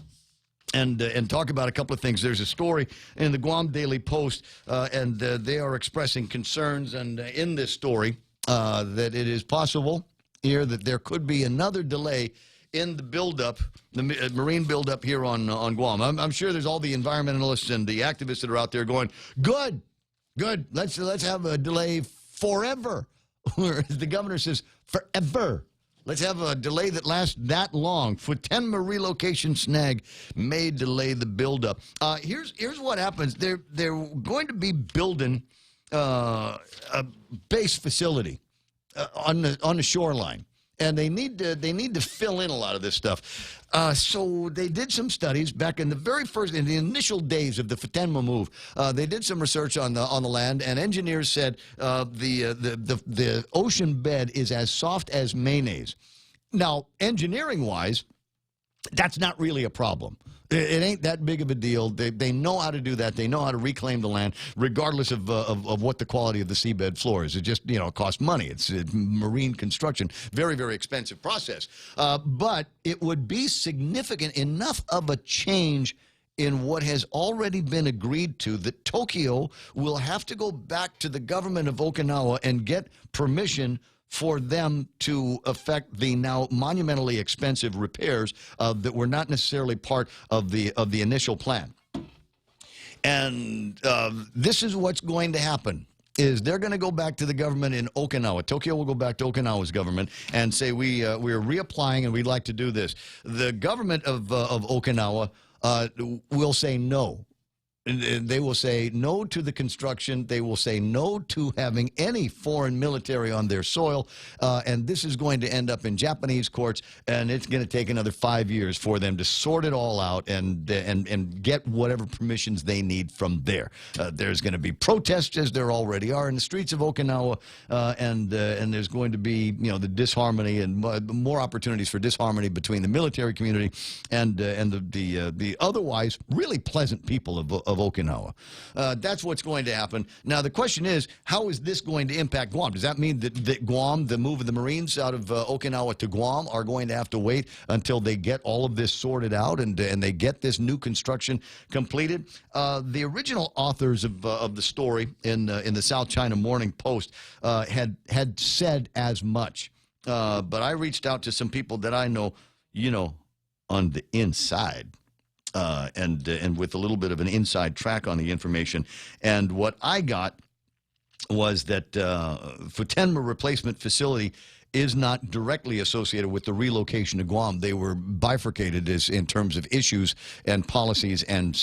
And talk about a couple of things. There's a story in the Guam Daily Post, and they are expressing concerns, and in this story, that it is possible here that there could be another delay in the buildup, the marine buildup here on Guam. I'm sure there's all the environmentalists and the activists that are out there going, good, let's have a delay forever. The governor says, forever. Let's have a delay that lasts that long. Futenma relocation snag may delay the buildup. Here's what happens. They're going to be building a base facility on the shoreline, and they need to fill in a lot of this stuff. So they did some studies back in the initial days of the Futenma move. They did some research on the land, and engineers said the ocean bed is as soft as mayonnaise. Now, engineering-wise, that's not really a problem. It ain't that big of a deal. They know how to do that. They know how to reclaim the land, regardless of what the quality of the seabed floor is. It just, costs money. It's marine construction. Very, very expensive process. But it would be significant enough of a change in what has already been agreed to that Tokyo will have to go back to the government of Okinawa and get permission for them to effect the now monumentally expensive repairs that were not necessarily part of the initial plan. And this is what's going to happen. Is they're going to go back to the government in Okinawa. Tokyo will go back to Okinawa's government and say, we're reapplying and we'd like to do this. The government of Okinawa will say no. They will say no to the construction. They will say no to having any foreign military on their soil. And this is going to end up in Japanese courts, and it's going to take another 5 years for them to sort it all out and get whatever permissions they need from there. There's going to be protests, as there already are in the streets of Okinawa, and there's going to be the disharmony and more opportunities for disharmony between the military community and the otherwise really pleasant people of Okinawa. That's what's going to happen. Now, the question is, how is this going to impact Guam? Does that mean that Guam, the move of the Marines out of Okinawa to Guam, are going to have to wait until they get all of this sorted out and they get this new construction completed? The original authors of the story in the South China Morning Post had said as much. But I reached out to some people that I know, on the inside. And with a little bit of an inside track on the information. And what I got was that Futenma replacement facility is not directly associated with the relocation to Guam. They were bifurcated in terms of issues and policies and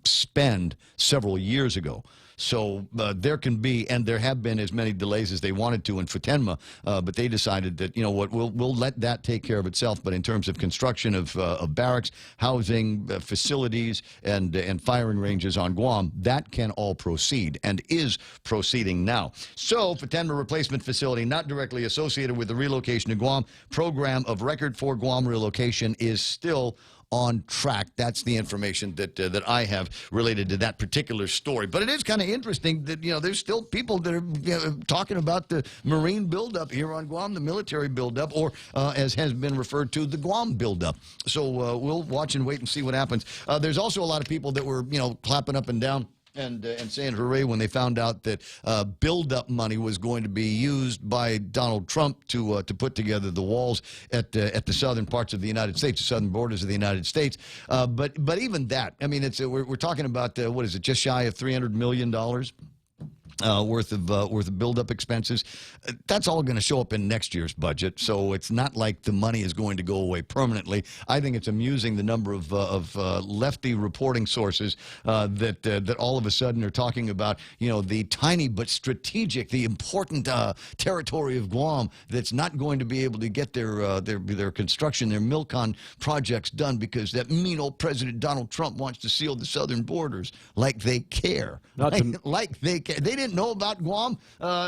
spend several years ago. So there can be, and there have been as many delays as they wanted to in Futenma, but they decided that, we'll let that take care of itself. But in terms of construction of barracks, housing, facilities, and firing ranges on Guam, that can all proceed and is proceeding now. So Futenma replacement facility not directly associated with the relocation to Guam. Program of record for Guam relocation is still on track. That's the information that I have related to that particular story. But it is kind of interesting that, there's still people that are talking about the Marine buildup here on Guam, the military buildup, or as has been referred to, the Guam buildup. So we'll watch and wait and see what happens. There's also a lot of people that were, clapping up and down and saying hooray when they found out that build-up money was going to be used by Donald Trump to put together the walls at the southern parts of the United States, the southern borders of the United States. But even that, I mean, we're talking about what is it, just shy of $300 million. Worth of build-up expenses. That's all going to show up in next year's budget, so it's not like the money is going to go away permanently. I think it's amusing the number of lefty reporting sources that all of a sudden are talking about the tiny but strategic, the important territory of Guam that's not going to be able to get their construction, their Milcon projects done because that mean old President Donald Trump wants to seal the southern borders. Like they care. Like they care. They didn't know about Guam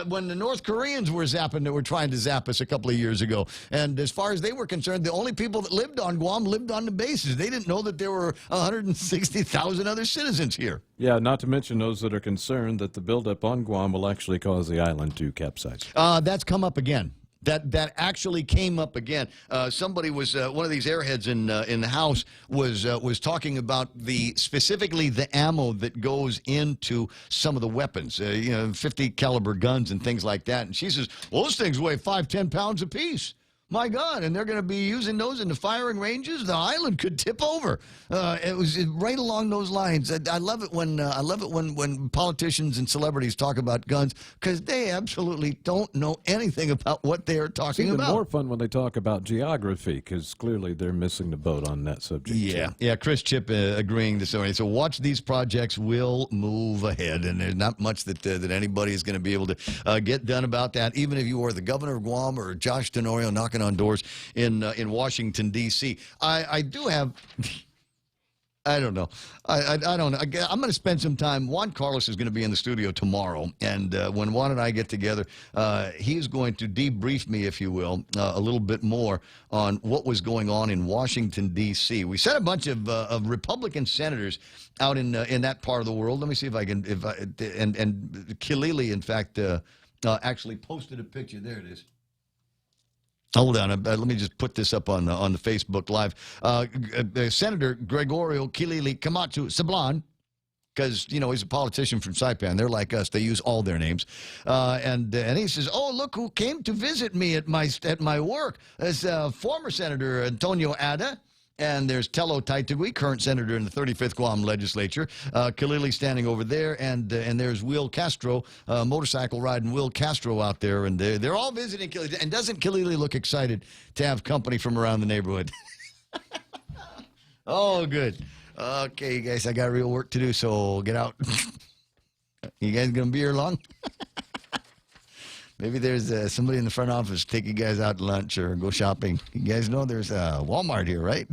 when the North Koreans were trying to zap us a couple of years ago. And as far as they were concerned, the only people that lived on Guam lived on the bases. They didn't know that there were 160,000 other citizens here. Yeah, not to mention those that are concerned that the buildup on Guam will actually cause the island to capsize. That's come up again. That actually came up again. Somebody was one of these airheads in the House was talking about specifically the ammo that goes into some of the weapons, 50 caliber guns and things like that. And she says, "Well, those things weigh 5-10 pounds apiece. My God, and they're going to be using those in the firing ranges. The island could tip over." It was right along those lines. I love it when politicians and celebrities talk about guns because they absolutely don't know anything about what they are talking about. It's even more fun when they talk about geography because clearly they're missing the boat on that subject. Yeah. Chris Chip agreeing this morning. So watch, these projects will move ahead, and there's not much that anybody is going to be able to get done about that. Even if you are the governor of Guam or Josh Tenorio knocking on doors in Washington, D.C. I do have... I don't know. I don't know. I'm going to spend some time. Juan Carlos is going to be in the studio tomorrow, and when Juan and I get together, he's going to debrief me, if you will, a little bit more on what was going on in Washington, D.C. We sent a bunch of Republican senators out in that part of the world. Let me see if I can. And Kilili, in fact, actually posted a picture. There it is. Hold on. Let me just put this up on the Facebook Live. Senator Gregorio Kilili Camacho Sablan, because, he's a politician from Saipan. They're like us. They use all their names. And he says, "Oh, look who came to visit me at my work." It's former Senator Antonio Ada. And there's Tello Taitagui, current senator in the 35th Guam legislature. Kilili standing over there, and there's Will Castro, motorcycle riding Will Castro out there, and they're all visiting Kilili. And doesn't Kilili look excited to have company from around the neighborhood? Oh, good. Okay, you guys, I got real work to do, so get out. You guys gonna be here long? Maybe there's somebody in the front office take you guys out to lunch or go shopping. You guys know there's a Walmart here, right?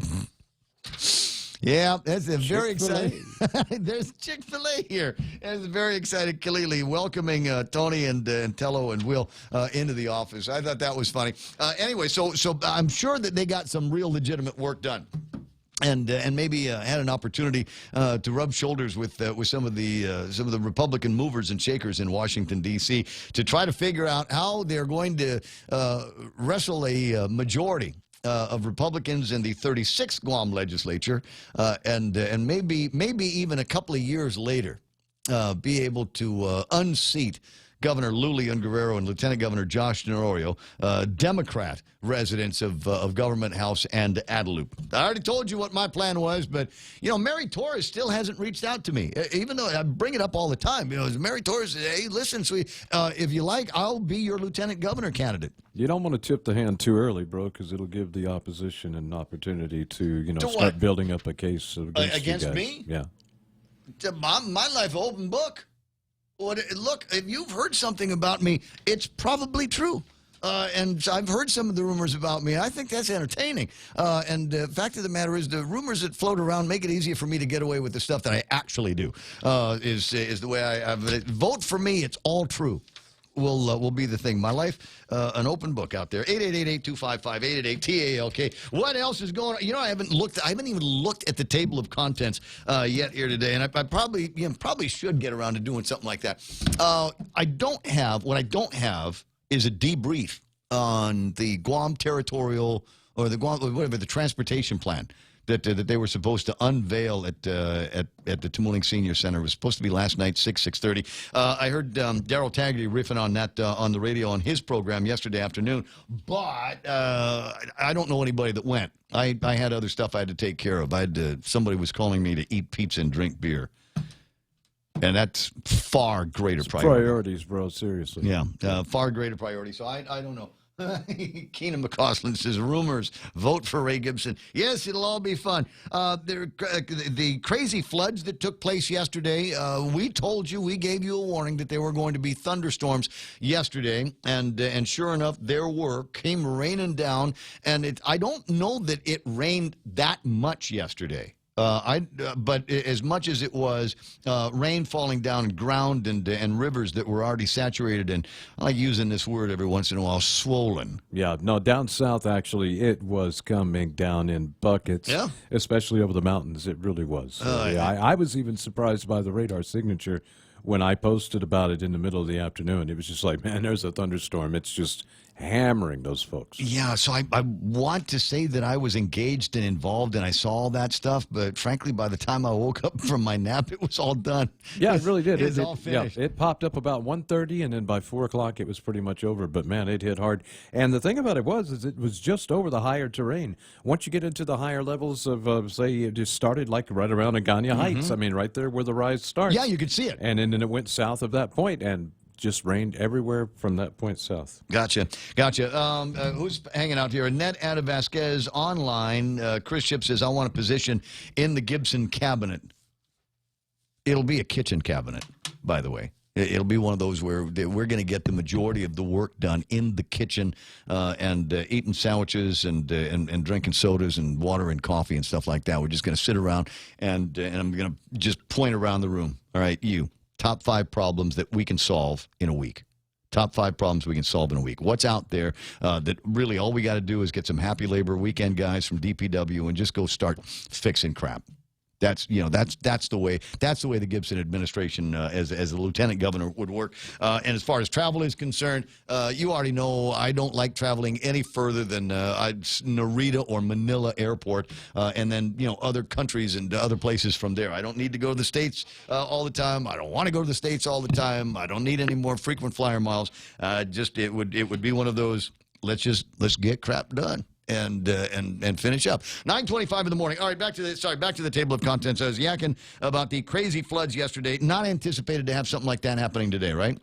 Yeah, that's a very exciting. There's Chick-fil-A here. There's a very excited Kilili welcoming Tony and Tello and Will into the office. I thought that was funny. Anyway, so I'm sure that they got some real legitimate work done. And maybe had an opportunity to rub shoulders with some of the Republican movers and shakers in Washington, D.C. to try to figure out how they're going to wrestle a majority of Republicans in the 36th Guam legislature, and maybe even a couple of years later be able to unseat Governor Lulian Guerrero and Lieutenant Governor Josh Tenorio, Democrat residents of Government House and Adelup. I already told you what my plan was, but, Mary Torres still hasn't reached out to me, even though I bring it up all the time. Mary Torres says, "Hey, listen, sweet, if you like, I'll be your lieutenant governor candidate." You don't want to tip the hand too early, bro, because it'll give the opposition an opportunity to, To start what? building up a case against you guys. Me? Yeah. My life, open book. Look, if you've heard something about me, it's probably true. And I've heard some of the rumors about me, and I think that's entertaining. And the fact of the matter is, the rumors that float around make it easier for me to get away with the stuff that I actually do, is the way I vote for me. It's all true. Will be the thing. My life, an open book out there. 888-255-888-TALK. What else is going on? I haven't even looked at the table of contents yet here today, and I probably should get around to doing something like that. What I don't have is a debrief on the Guam territorial or the Guam, whatever, the transportation plan that they were supposed to unveil at the Tumuling Senior Center. It was supposed to be last night, 6:30. I heard Daryl Taggarty riffing on that on the radio on his program yesterday afternoon, but I don't know anybody that went. I had other stuff I had to take care of. Somebody was calling me to eat pizza and drink beer. And that's far greater priority. Priorities, bro, seriously. Yeah, far greater priority. So I don't know. Keenan McCausland says, rumors, vote for Ray Gibson. Yes, it'll all be fun. The crazy floods that took place yesterday, we told you, we gave you a warning that there were going to be thunderstorms yesterday, and sure enough, there came raining down, and I don't know that it rained that much yesterday. But as much as it was rain falling down and ground and rivers that were already saturated and, I like using this word every once in a while, swollen. Yeah, no, down south, actually, it was coming down in buckets, yeah, especially over the mountains. It really was. I was even surprised by the radar signature when I posted about it in the middle of the afternoon. It was just like, man, there's a thunderstorm. It's just hammering those folks. Yeah, so I want to say that I was engaged and involved and I saw all that stuff, but frankly, by the time I woke up from my nap, it was all done. Yeah, it really did. It's all finished. Yeah, it popped up about 1:30, and then by 4 o'clock, it was pretty much over. But, man, it hit hard. And the thing about it was it was just over the higher terrain. Once you get into the higher levels of, say, it just started like right around Agana Heights. I mean, right there where the rise starts. Yeah, you could see it. And then it went south of that point, and just rained everywhere from that point south. Gotcha. Who's hanging out here? Annette Ada Vasquez online. Chris Ship says, I want a position in the Gibson cabinet. It'll be a kitchen cabinet, by the way. It'll be one of those where we're going to get the majority of the work done in the kitchen and eating sandwiches and drinking sodas and water and coffee and stuff like that. We're just going to sit around and I'm going to just point around the room. All right, you. Top 5 problems that we can solve in a week. Top 5 problems we can solve in a week. What's out there that really all we got to do is get some happy labor weekend guys from DPW and just go start fixing crap. That's the way the Gibson administration as a lieutenant governor would work. And as far as travel is concerned, you already know I don't like traveling any further than Narita or Manila Airport, and then other countries and other places from there. I don't need to go to the States all the time. I don't want to go to the States all the time. I don't need any more frequent flyer miles. It would be one of those. Let's get crap done. And finish up. 9:25 in the morning. All right, back to the table of contents. I was yakking about the crazy floods yesterday. Not anticipated to have something like that happening today, right?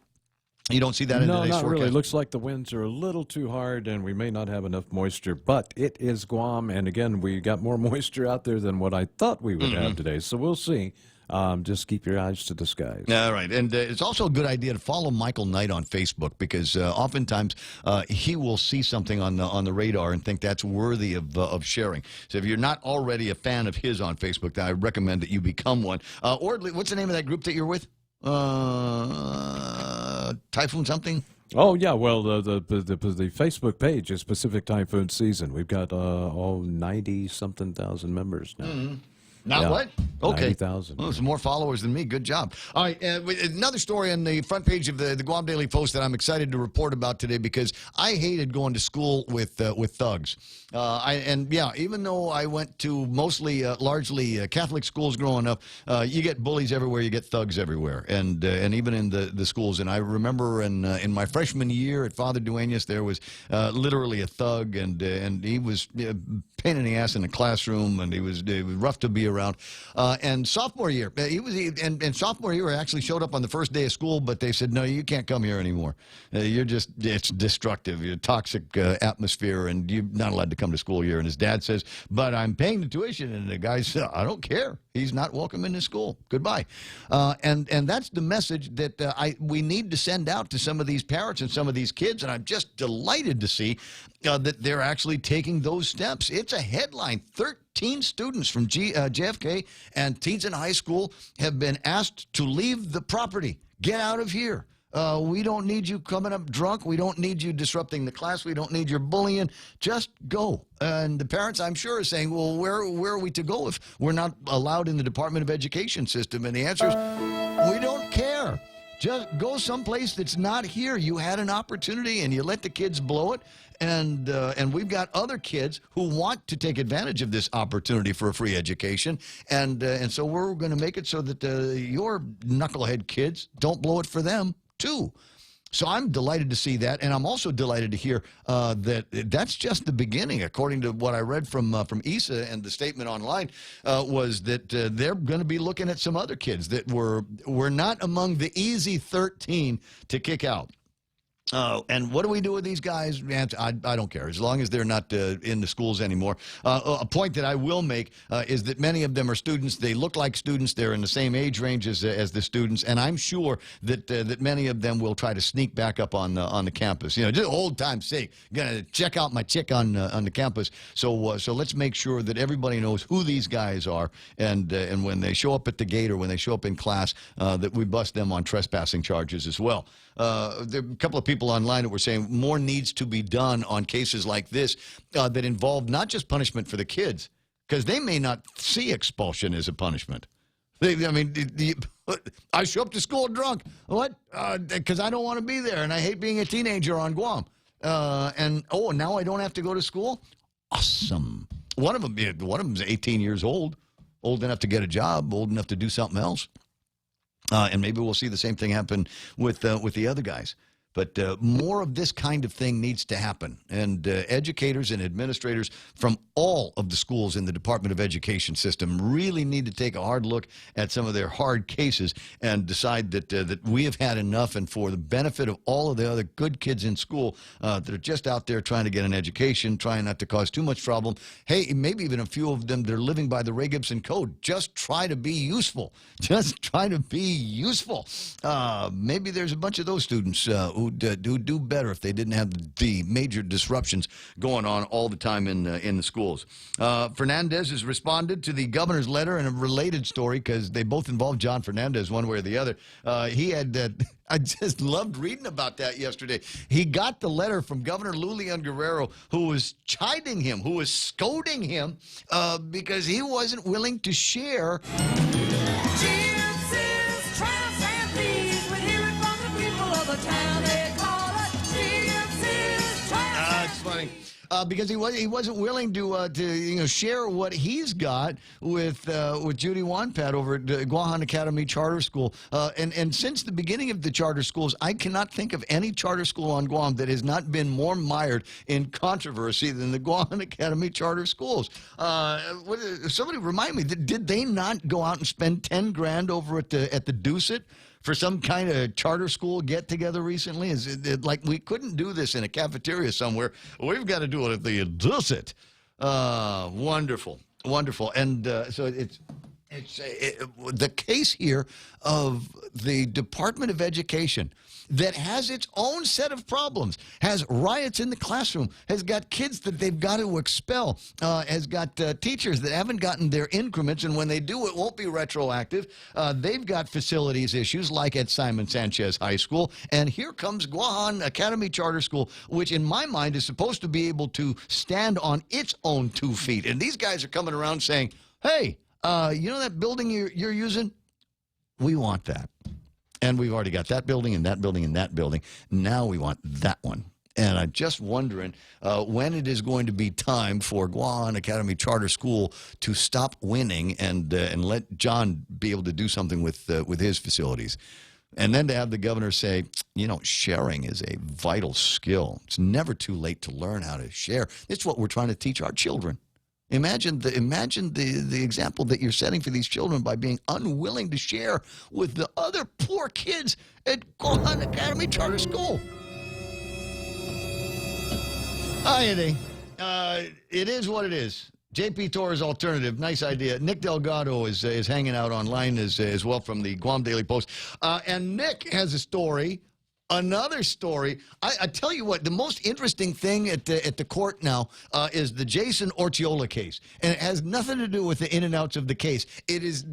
You don't see that in today's forecast? No, not really. Looks like the winds are a little too hard, and we may not have enough moisture. But it is Guam, and again, we got more moisture out there than what I thought we would have today. So we'll see. Just keep your eyes to the skies. All right. And it's also a good idea to follow Michael Knight on Facebook because oftentimes he will see something on the radar and think that's worthy of sharing. So if you're not already a fan of his on Facebook, then I recommend that you become one. Or what's the name of that group that you're with? Typhoon something? Oh, yeah. Well, the Facebook page is Pacific Typhoon Season. We've got all 90-something thousand members now. Mm-hmm. What? Okay. 90,000. Well, some more followers than me. Good job. All right. Another story on the front page of the Guam Daily Post that I'm excited to report about today because I hated going to school with thugs. Even though I went to largely Catholic schools growing up, you get bullies everywhere, you get thugs everywhere, and even in the schools. And I remember in my freshman year at Father Duenas, there was literally a thug, and he was pain in the ass in the classroom, and it was rough to be around. And sophomore year, sophomore year, I actually showed up on the first day of school, but they said, no, you can't come here anymore. It's destructive. You're a toxic atmosphere, and you're not allowed to come to school here. And his dad says, but I'm paying the tuition. And the guy said, I don't care. He's not welcome in this school. Goodbye. And that's the message that we need to send out to some of these parents and some of these kids. And I'm just delighted to see that they're actually taking those steps. It's a headline. 13 students from JFK and Teanston High School have been asked to leave the property. Get out of here. We don't need you coming up drunk. We don't need you disrupting the class. We don't need your bullying. Just go. And the parents, I'm sure, are saying, well, where are we to go if we're not allowed in the Department of Education system? And the answer is, we don't care. Just go someplace that's not here. You had an opportunity and you let the kids blow it. And we've got other kids who want to take advantage of this opportunity for a free education. And so we're going to make it so that your knucklehead kids don't blow it for them, too. So I'm delighted to see that, and I'm also delighted to hear that that's just the beginning. According to what I read from ISA and the statement online, was that they're going to be looking at some other kids that were not among the easy 13 to kick out. And what do we do with these guys? I don't care, as long as they're not in the schools anymore. A point that I will make is that many of them are students. They look like students. They're in the same age range as the students, and I'm sure that that many of them will try to sneak back up on the campus. You know, just old time's sake, gonna check out my chick on the campus. So let's make sure that everybody knows who these guys are, and when they show up at the gate or when they show up in class, that we bust them on trespassing charges as well. There are a couple of people online that were saying more needs to be done on cases like this that involve not just punishment for the kids, because they may not see expulsion as a punishment. I show up to school drunk. What? Because I don't want to be there, and I hate being a teenager on Guam. Now I don't have to go to school? Awesome. One of them is 18 years old enough to get a job, old enough to do something else. And maybe we'll see the same thing happen with the other guys. But more of this kind of thing needs to happen. And educators and administrators from all of the schools in the Department of Education system really need to take a hard look at some of their hard cases and decide that we have had enough, and for the benefit of all of the other good kids in school that are just out there trying to get an education, trying not to cause too much problem. Hey, maybe even a few of them, they're living by the Ray Gibson Code. Just try to be useful. Just try to be useful. Maybe there's a bunch of those students who'd do better if they didn't have the major disruptions going on all the time in the schools. Fernandez has responded to the governor's letter in a related story, because they both involve John Fernandez one way or the other. He had... I just loved reading about that yesterday. He got the letter from Governor Lulian Guerrero, who was chiding him, who was scolding him because he wasn't willing to share... Because he wasn't willing to share what he's got with Judy Wanpat over at Guahan Academy Charter School. And since the beginning of the charter schools, I cannot think of any charter school on Guam that has not been more mired in controversy than the Guahan Academy Charter Schools. Somebody remind me, did they not go out and spend $10,000 over at the Deucet for some kind of charter school get-together recently? Is it like we couldn't do this in a cafeteria somewhere? We've got to do it at the Deucet. Wonderful, wonderful. And so it's the case here of the Department of Education that has its own set of problems, has riots in the classroom, has got kids that they've got to expel, has got teachers that haven't gotten their increments, and when they do, it won't be retroactive. They've got facilities issues like at Simon Sanchez High School, and here comes Guahan Academy Charter School, which in my mind is supposed to be able to stand on its own 2 feet. And these guys are coming around saying, hey, you know that building you're using? We want that. And we've already got that building and that building and that building. Now we want that one. And I'm just wondering when it is going to be time for Guahan Academy Charter School to stop winning and let John be able to do something with his facilities. And then to have the governor say, sharing is a vital skill. It's never too late to learn how to share. It's what we're trying to teach our children. Imagine the example that you're setting for these children by being unwilling to share with the other poor kids at Guahan Academy Charter School. Hi, Eddie. It is what it is. JP Torres Alternative, nice idea. Nick Delgado is hanging out online as well from the Guam Daily Post. And Nick has a story. Another story. I tell you what, the most interesting thing at the court now is the Jason Orchiola case, and it has nothing to do with the in and outs of the case. It is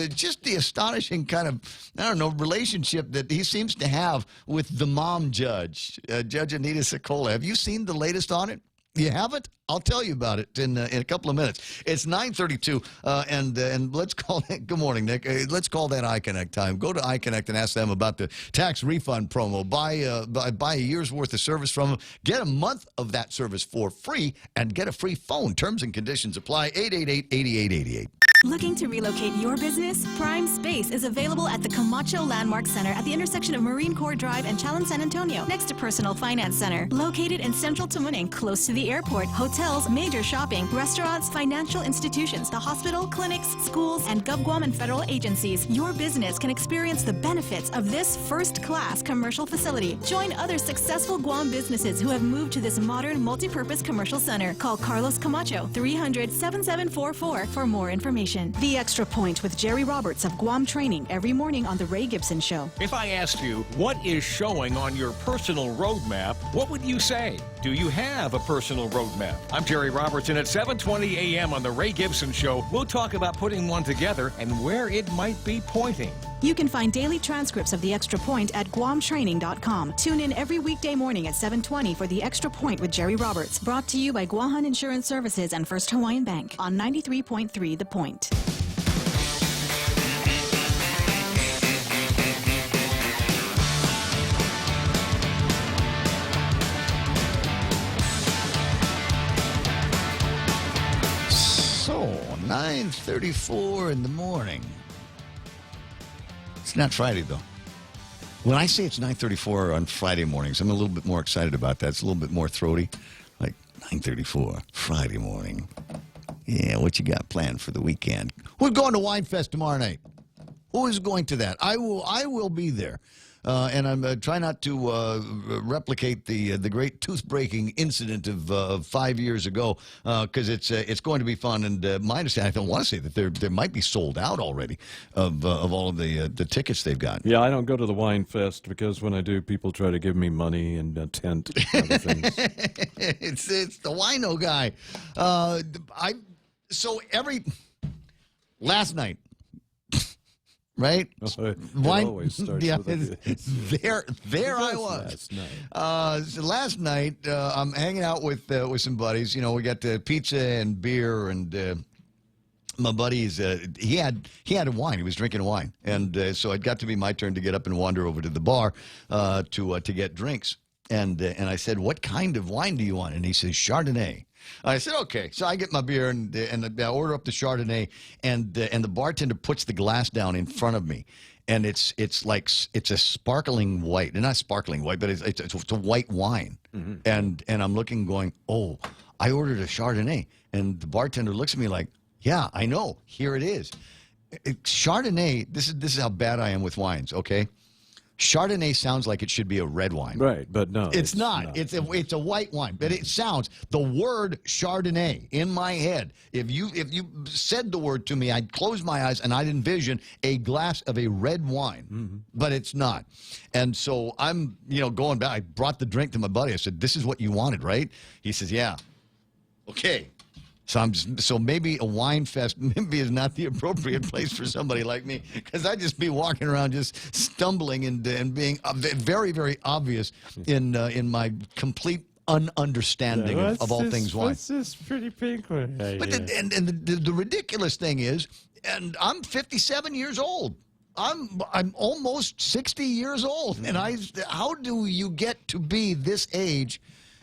just the astonishing kind of relationship that he seems to have with the mom judge, Judge Anita Sokola. Have you seen the latest on it? You haven't? I'll tell you about it in a couple of minutes. It's 9:32, and let's call it. Good morning, Nick. Let's call that iConnect time. Go to iConnect and ask them about the tax refund promo. Buy a year's worth of service from them. Get a month of that service for free, and get a free phone. Terms and conditions apply. 888-8888. Looking to relocate your business? Prime Space is available at the Camacho Landmark Center at the intersection of Marine Corps Drive and Chalon San Antonio, next to Personal Finance Center. Located in central Tamuning, close to the airport, hotels, major shopping, restaurants, financial institutions, the hospital, clinics, schools, and GovGuam and federal agencies. Your business can experience the benefits of this first-class commercial facility. Join other successful Guam businesses who have moved to this modern multi-purpose commercial center. Call Carlos Camacho, 300-7744 for more information. The Extra Point with Jerry Roberts of Guam Training every morning on The Ray Gibson Show. If I asked you, what is showing on your personal roadmap, what would you say? Do you have a personal roadmap? I'm Jerry Roberts, and at 7:20 a.m. on The Ray Gibson Show, we'll talk about putting one together and where it might be pointing. You can find daily transcripts of The Extra Point at guamtraining.com. Tune in every weekday morning at 7:20 for The Extra Point with Jerry Roberts. Brought to you by Guahan Insurance Services and First Hawaiian Bank on 93.3 The Point. So, 9:34 in the morning. It's not Friday, though. When I say it's 9:34 on Friday mornings, I'm a little bit more excited about that. It's a little bit more throaty. Like, 9:34, Friday morning. Yeah, what you got planned for the weekend? We're going to Wine Fest tomorrow night. Who is going to that? I will be there. And I'm trying not to replicate the great tooth-breaking incident of 5 years ago, because it's going to be fun. And my understanding, I don't want to say that there might be sold out already of all of the tickets they've got. Yeah, I don't go to the Wine Fest because when I do, people try to give me money and a tent and other things. It's the wino guy. Last night. Right? Wine always starts yeah, with there I was. Last night, I'm hanging out with some buddies. You know, we got pizza and beer, and my buddies, he had a wine. He was drinking wine, and so it got to be my turn to get up and wander over to the bar to get drinks. And I said, "What kind of wine do you want?" And he says, "Chardonnay." I said, "Okay." So I get my beer and I order up the Chardonnay, and the bartender puts the glass down in front of me, and it's a sparkling white, and not sparkling white, but it's a white wine, and I'm looking, going, "Oh, I ordered a Chardonnay," and the bartender looks at me like, "Yeah, I know. Here it is." Chardonnay. This is how bad I am with wines. Okay. Chardonnay sounds like it should be a red wine. Right, but no. It's not. It's a white wine. But it sounds, the word Chardonnay in my head, if you said the word to me, I'd close my eyes and I'd envision a glass of a red wine. But it's not. And so I'm, going back. I brought the drink to my buddy. I said, "This is what you wanted, right?" He says, "Yeah." Okay. So maybe a wine fest maybe is not the appropriate place for somebody like me, because I'd just be walking around just stumbling and being very, very obvious in my complete ununderstanding of all things wine. What's this pretty pink one? But the ridiculous thing is, and I'm 57 years old. I'm almost 60 years old, and how do you get to be this age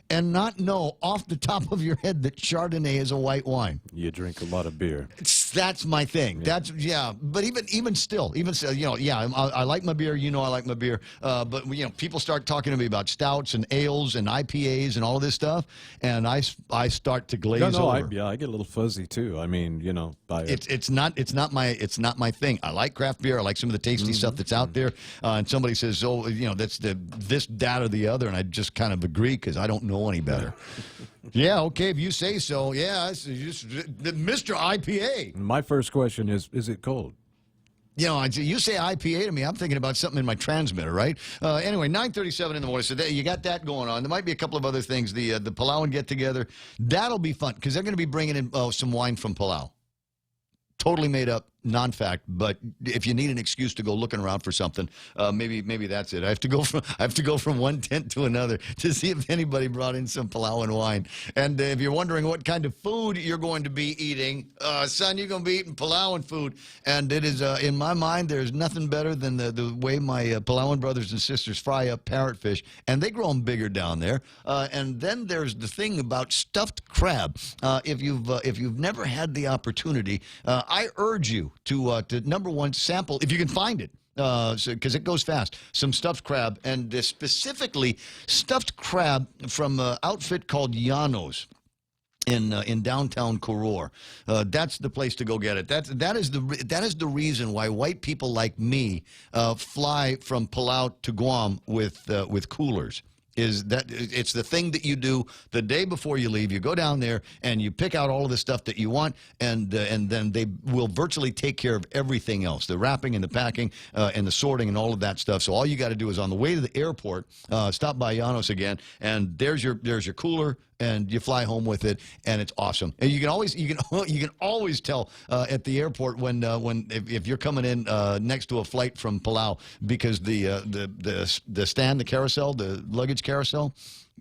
and not know off the top of your head that Chardonnay is a white wine? You drink a lot of beer. That's my thing. Yeah. But even still, I like my beer. I like my beer. But people start talking to me about stouts and ales and IPAs and all of this stuff, and I start to glaze over. I get a little fuzzy too. I mean, it's not my thing. I like craft beer. I like some of the tasty stuff that's out there. And somebody says, "Oh, that's this, that, or the other," and I just kind of agree because I don't know any better. Yeah, okay, if you say so. Yeah, it's just Mr. IPA. My first question is it cold? You say IPA to me, I'm thinking about something in my transmitter, right? Anyway, 9:37 in the morning, so you got that going on. There might be a couple of other things. The Palau and get-together, that'll be fun, because they're going to be bringing in some wine from Palau. Totally made up. non-fact, but if you need an excuse to go looking around for something, maybe that's it. I have to go from one tent to another to see if anybody brought in some palau and wine. And if you're wondering what kind of food you're going to be eating, son, you're going to be eating palau and food. And it is, in my mind, there's nothing better than the way my Palauan brothers and sisters fry up parrotfish, and they grow them bigger down there. And then there's the thing about stuffed crab. If you've never had the opportunity, I urge you to number one, sample if you can find it, because it goes fast. Some stuffed crab, and specifically stuffed crab from an outfit called Llanos in downtown Koror. That's the place to go get it. That is the reason why white people like me fly from Palau to Guam with coolers. Is that it's the thing that you do the day before you leave. You go down there and you pick out all of the stuff that you want, and then they will virtually take care of everything else, the wrapping and the packing and the sorting and all of that stuff. So all you got to do is on the way to the airport, stop by Llanos again, and there's your cooler, and you fly home with it, and it's awesome. And you can always tell at the airport when if you're coming in next to a flight from Palau, because the stand, the carousel, the luggage carousel,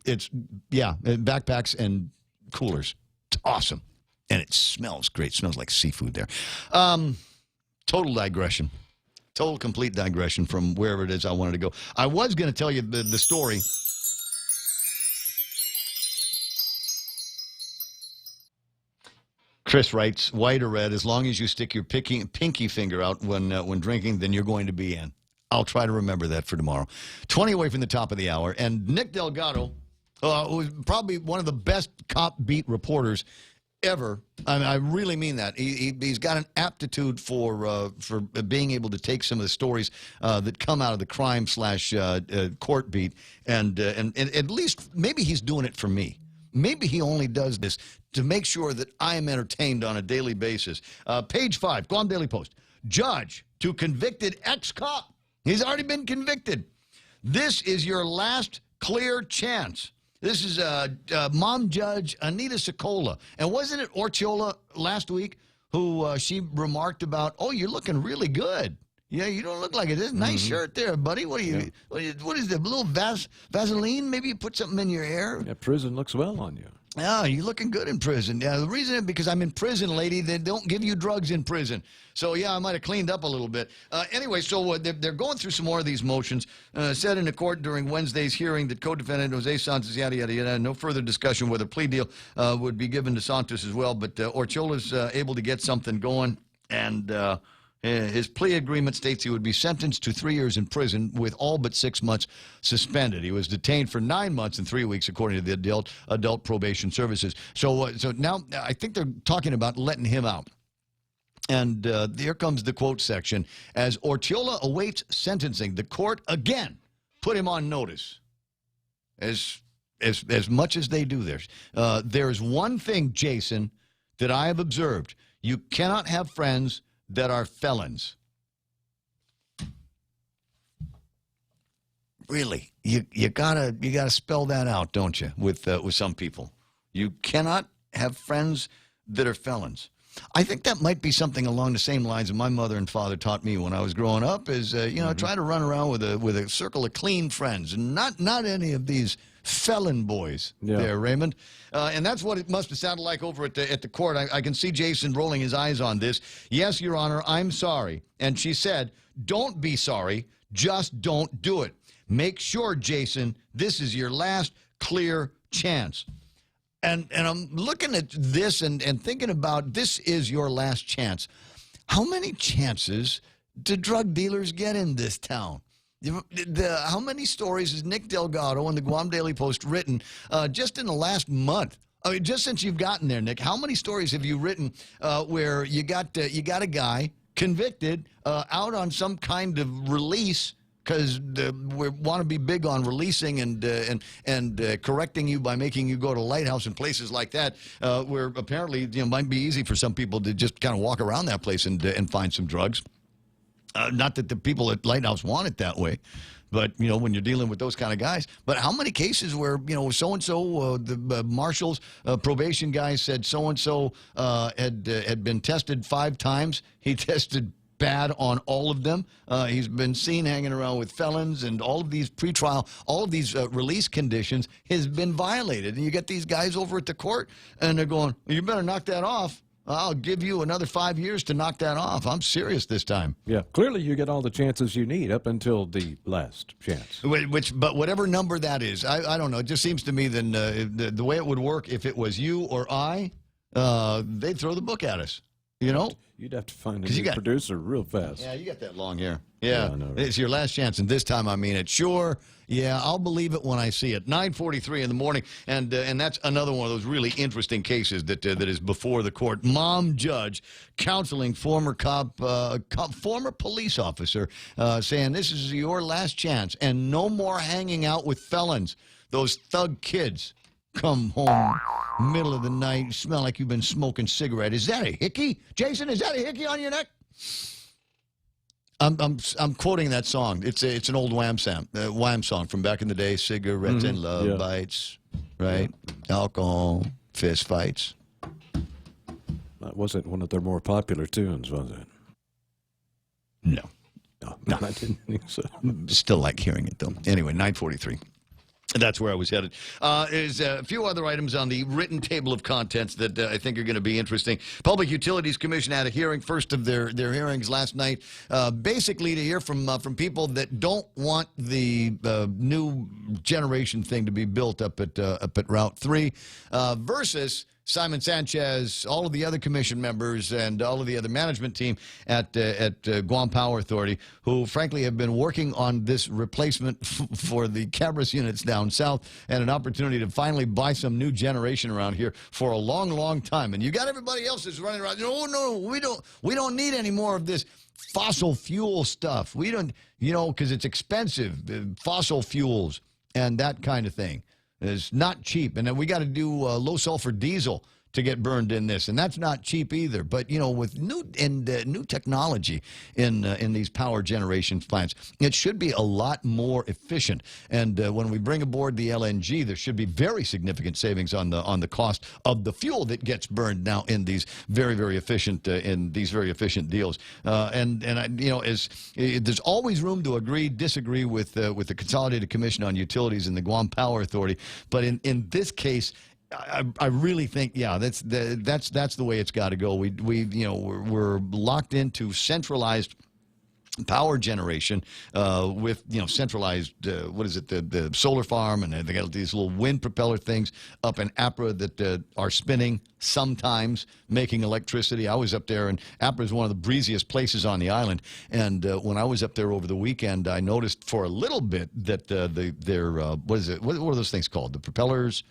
it's backpacks and coolers. It's awesome, and it smells great. It smells like seafood there. Total digression. Total complete digression from wherever it is I wanted to go. I was going to tell you the story. Chris writes, white or red, as long as you stick your pinky finger out when drinking, then you're going to be in. I'll try to remember that for tomorrow. 20 away from the top of the hour. And Nick Delgado, who's probably one of the best cop beat reporters ever. I really mean that. He's got an aptitude for being able to take some of the stories that come out of the crime / court beat, and at least maybe he's doing it for me. Maybe he only does this to make sure that I am entertained on a daily basis. Page 5, Guam Daily Post. Judge to convicted ex-cop. He's already been convicted. This is your last clear chance. This is Mom Judge Anita Sokola. And wasn't it Orchola last week who she remarked about, oh, you're looking really good. Yeah, you don't look like it. This is a nice shirt there, buddy. What is that, a little Vaseline? Maybe you put something in your hair? Yeah, prison looks well on you. Yeah, you're looking good in prison. Yeah, the reason is because I'm in prison, lady. They don't give you drugs in prison. So, yeah, I might have cleaned up a little bit. Anyway, so they're going through some more of these motions. Said in the court during Wednesday's hearing that co-defendant Jose Santos, yada, yada, yada. No further discussion whether a plea deal would be given to Santos as well. But Orchola's able to get something going, and his plea agreement states he would be sentenced to 3 years in prison with all but 6 months suspended. He was detained for 9 months and 3 weeks, according to the Adult Probation Services. So now I think they're talking about letting him out. And here comes the quote section. As Orchola awaits sentencing, the court again put him on notice. As much as they do this, there's one thing, Jason, that I have observed. You cannot have friends that are felons. Really, you gotta spell that out, don't you? With some people, you cannot have friends that are felons. I think that might be something along the same lines that my mother and father taught me when I was growing up. Is try to run around with a circle of clean friends, and not any of these felon boys there, Raymond. And that's what it must have sounded like over at the court. I can see Jason rolling his eyes on this. Yes, Your Honor, I'm sorry. And she said, don't be sorry, just don't do it. Make sure, Jason, this is your last clear chance. And I'm looking at this and thinking about this is your last chance. How many chances do drug dealers get in this town? How many stories has Nick Delgado and the Guam Daily Post written just in the last month? I mean, just since you've gotten there, Nick, how many stories have you written where you got a guy convicted out on some kind of release? Because we want to be big on releasing and correcting you by making you go to Lighthouse and places like that, where apparently might be easy for some people to just kind of walk around that place and find some drugs. Not that the people at Lighthouse want it that way, But, when you're dealing with those kind of guys. But how many cases where, so-and-so, the marshal's probation guy said so-and-so had been tested 5 times. He tested bad on all of them. He's been seen hanging around with felons, and all of these pretrial, all of these release conditions has been violated. And you get these guys over at the court, and they're going, well, you better knock that off. I'll give you another 5 years to knock that off. I'm serious this time. Yeah, clearly you get all the chances you need up until the last chance. But whatever number that is, I don't know. It just seems to me then the way it would work if it was you or I, they'd throw the book at us. You'd have to find a new producer real fast. Yeah, you got that long hair. Yeah, I know, right? It's your last chance, and this time I mean it. Sure, yeah, I'll believe it when I see it. 9:43 in the morning, and that's another one of those really interesting cases that is before the court. Mom judge counseling former former police officer, saying this is your last chance, and no more hanging out with felons, those thug kids. Come home, middle of the night, you smell like you've been smoking cigarette. Is that a hickey? Jason, is that a hickey on your neck? I'm quoting that song. It's an old Wham song from back in the day. Cigarettes and love bites, right? Yeah. Alcohol, fist fights. That wasn't one of their more popular tunes, was it? No, I didn't think so. Still like hearing it though. Anyway, 9:43. That's where I was headed. There's a few other items on the written table of contents that I think are going to be interesting. Public Utilities Commission had a hearing, first of their hearings last night, basically to hear from people that don't want the new generation thing to be built up at Route 3 versus Simon Sanchez, all of the other commission members, and all of the other management team at Guam Power Authority, who frankly have been working on this replacement for the Cabras units down south, and an opportunity to finally buy some new generation around here for a long, long time. And you got everybody else that's running around. No, we don't need any more of this fossil fuel stuff. We don't, because it's expensive, fossil fuels and that kind of thing. It's not cheap, and then we got to do low sulfur diesel to get burned in this, and that's not cheap either. But with new technology in these power generation plants, it should be a lot more efficient. And when we bring aboard the LNG, there should be very significant savings on the cost of the fuel that gets burned now in these very, very efficient deals. There's always room to disagree with the Consolidated Commission on Utilities and the Guam Power Authority, but in this case, I really think, that's the way it's got to go. We're locked into centralized power generation with centralized the solar farm, and they got these little wind propeller things up in APRA that are spinning sometimes, making electricity. I was up there, and APRA is one of the breeziest places on the island. And when I was up there over the weekend, I noticed for a little bit that what are those things called? The propellers.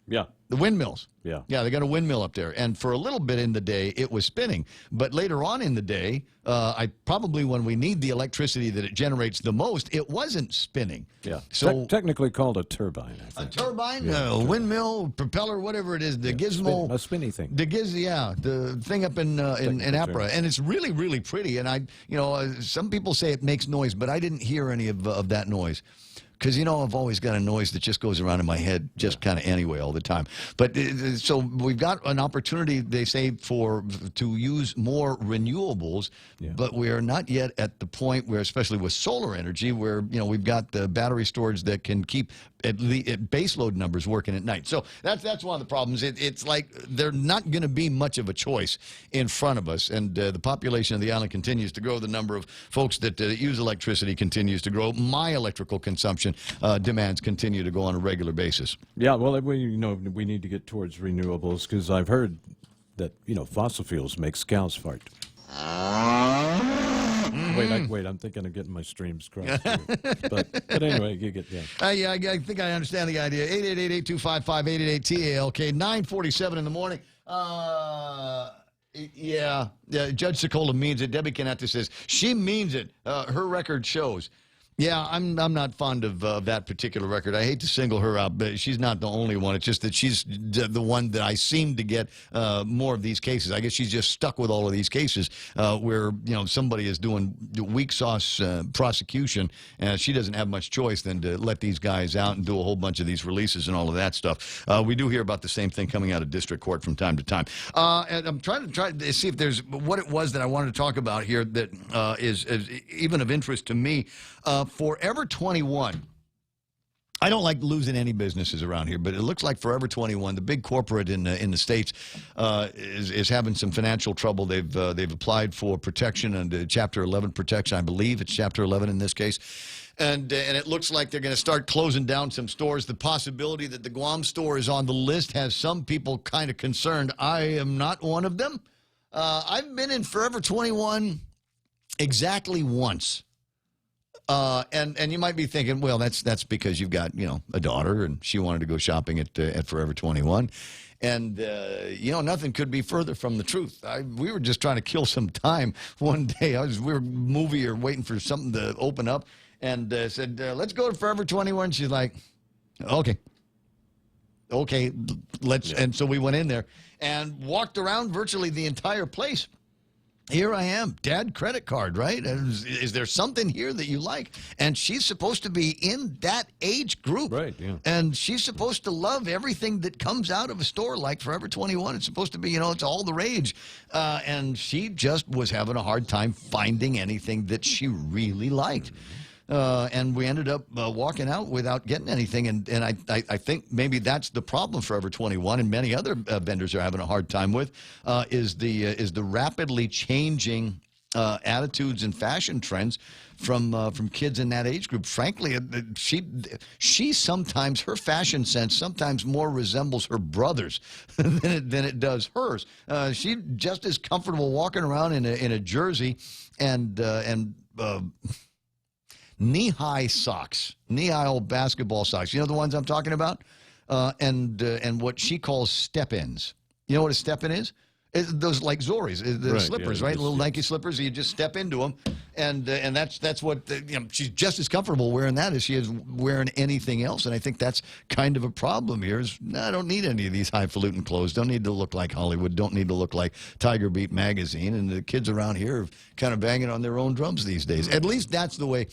Yeah. The windmills. Yeah. Yeah, they got a windmill up there. And for a little bit in the day, it was spinning. But later on in the day, when we need the electricity that it generates the most, it wasn't spinning. Yeah. So technically called a turbine, I think. A turbine, a windmill, propeller, whatever it is, the gizmo. A spinny thing. The thing up in APRA. And it's really, really pretty. And some people say it makes noise, but I didn't hear any of that noise. Because, I've always got a noise that just goes around in my head just kind of anyway all the time. But so we've got an opportunity, they say, to use more renewables, but we are not yet at the point where, especially with solar energy, where, we've got the battery storage that can keep at base load numbers working at night. So that's one of the problems. It's like they're not going to be much of a choice in front of us. And the population of the island continues to grow. The number of folks that use electricity continues to grow. My electrical consumption demands continue to go on a regular basis. Yeah, well, we need to get towards renewables, because I've heard that fossil fuels make cows fart. Wait, I'm thinking of getting my streams crossed. but anyway, you get I think I understand the idea. 888-825-5888-TALK. 9:47 in the morning. Judge Sokola means it. Debbie Canetta says she means it. Her record shows. Yeah, I'm not fond of that particular record. I hate to single her out, but she's not the only one. It's just that she's the one that I seem to get more of these cases. I guess she's just stuck with all of these cases where somebody is doing weak sauce prosecution, and she doesn't have much choice than to let these guys out and do a whole bunch of these releases and all of that stuff. We do hear about the same thing coming out of district court from time to time. And I'm trying to see if there's what it was that I wanted to talk about here that is even of interest to me. Forever 21. I don't like losing any businesses around here, but it looks like Forever 21, the big corporate in the States, is having some financial trouble. They've applied for protection under Chapter 11 protection. I believe it's Chapter 11 in this case. And it looks like they're going to start closing down some stores. The possibility that the Guam store is on the list has some people kind of concerned. I am not one of them. I've been in Forever 21 exactly once. And you might be thinking, well, that's because you've got, a daughter and she wanted to go shopping at Forever 21. And, nothing could be further from the truth. We were just trying to kill some time one day. We were movie or waiting for something to open up and said, let's go to Forever 21. She's like, okay, let's. Yeah. And so we went in there and walked around virtually the entire place. Here I am, Dad, credit card, right? Is there something here that you like? And she's supposed to be in that age group. Right, yeah. And she's supposed to love everything that comes out of a store like Forever 21. It's supposed to be, it's all the rage. And she just was having a hard time finding anything that she really liked. And we ended up walking out without getting anything. And I think maybe that's the problem Forever 21 and many other vendors are having a hard time with is the rapidly changing attitudes and fashion trends from kids in that age group. Frankly, she sometimes, her fashion sense sometimes more resembles her brother's than it does hers. She's just as comfortable walking around in a jersey and knee-high socks, knee-high old basketball socks. You know the ones I'm talking about? And what she calls step-ins. You know what a step-in is? Those like Zori's, the right, slippers, yeah, right? Little Nike slippers. You just step into them, and that's what she's just as comfortable wearing that as she is wearing anything else. And I think that's kind of a problem here. I don't need any of these highfalutin clothes. Don't need to look like Hollywood. Don't need to look like Tiger Beat magazine. And the kids around here are kind of banging on their own drums these days. At least that's the way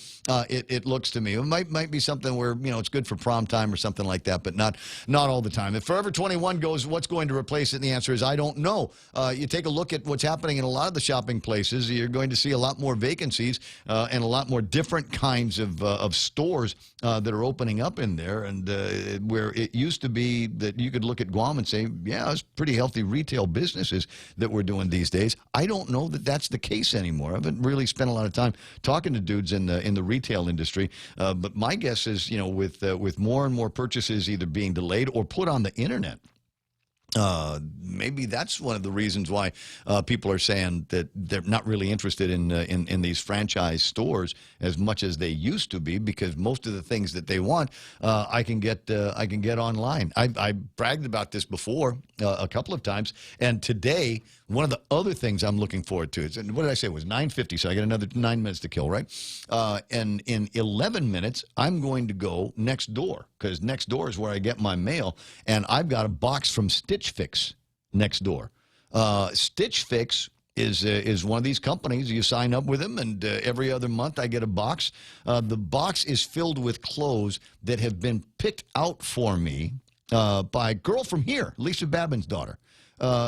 it looks to me. It might be something where it's good for prom time or something like that, but not all the time. If Forever 21 goes, what's going to replace it? And the answer is I don't know. You take a look at what's happening in a lot of the shopping places. You're going to see a lot more vacancies and a lot more different kinds of stores that are opening up in there. And where it used to be that you could look at Guam and say, yeah, it's pretty healthy retail businesses that we're doing these days. I don't know that that's the case anymore. I haven't really spent a lot of time talking to dudes in the retail industry. But my guess is, with more and more purchases either being delayed or put on the internet, maybe that's one of the reasons why people are saying that they're not really interested in these franchise stores as much as they used to be, because most of the things that they want I can get online. I bragged about this before a couple of times, and today one of the other things I'm looking forward to is, and what did I say, it was 9:50, so I got another 9 minutes to kill, right? And in 11 minutes, I'm going to go next door, because next door is where I get my mail, and I've got a box from Stitch Fix next door. Stitch Fix is one of these companies. You sign up with them, and every other month I get a box. The box is filled with clothes that have been picked out for me by a girl from here, Lisa Babin's daughter.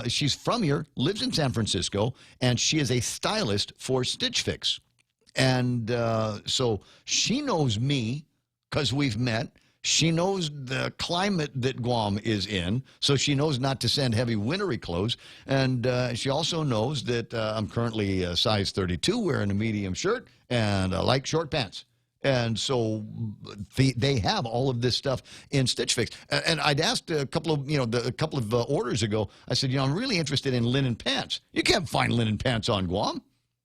She's from here, lives in San Francisco, and she is a stylist for Stitch Fix. And so she knows me because we've met. She knows the climate that Guam is in, so she knows not to send heavy wintry clothes. And she also knows that I'm currently size 32, wearing a medium shirt and light short pants. And so they have all of this stuff in Stitch Fix. And I'd asked a couple of orders ago, I said, I'm really interested in linen pants. You can't find linen pants on Guam.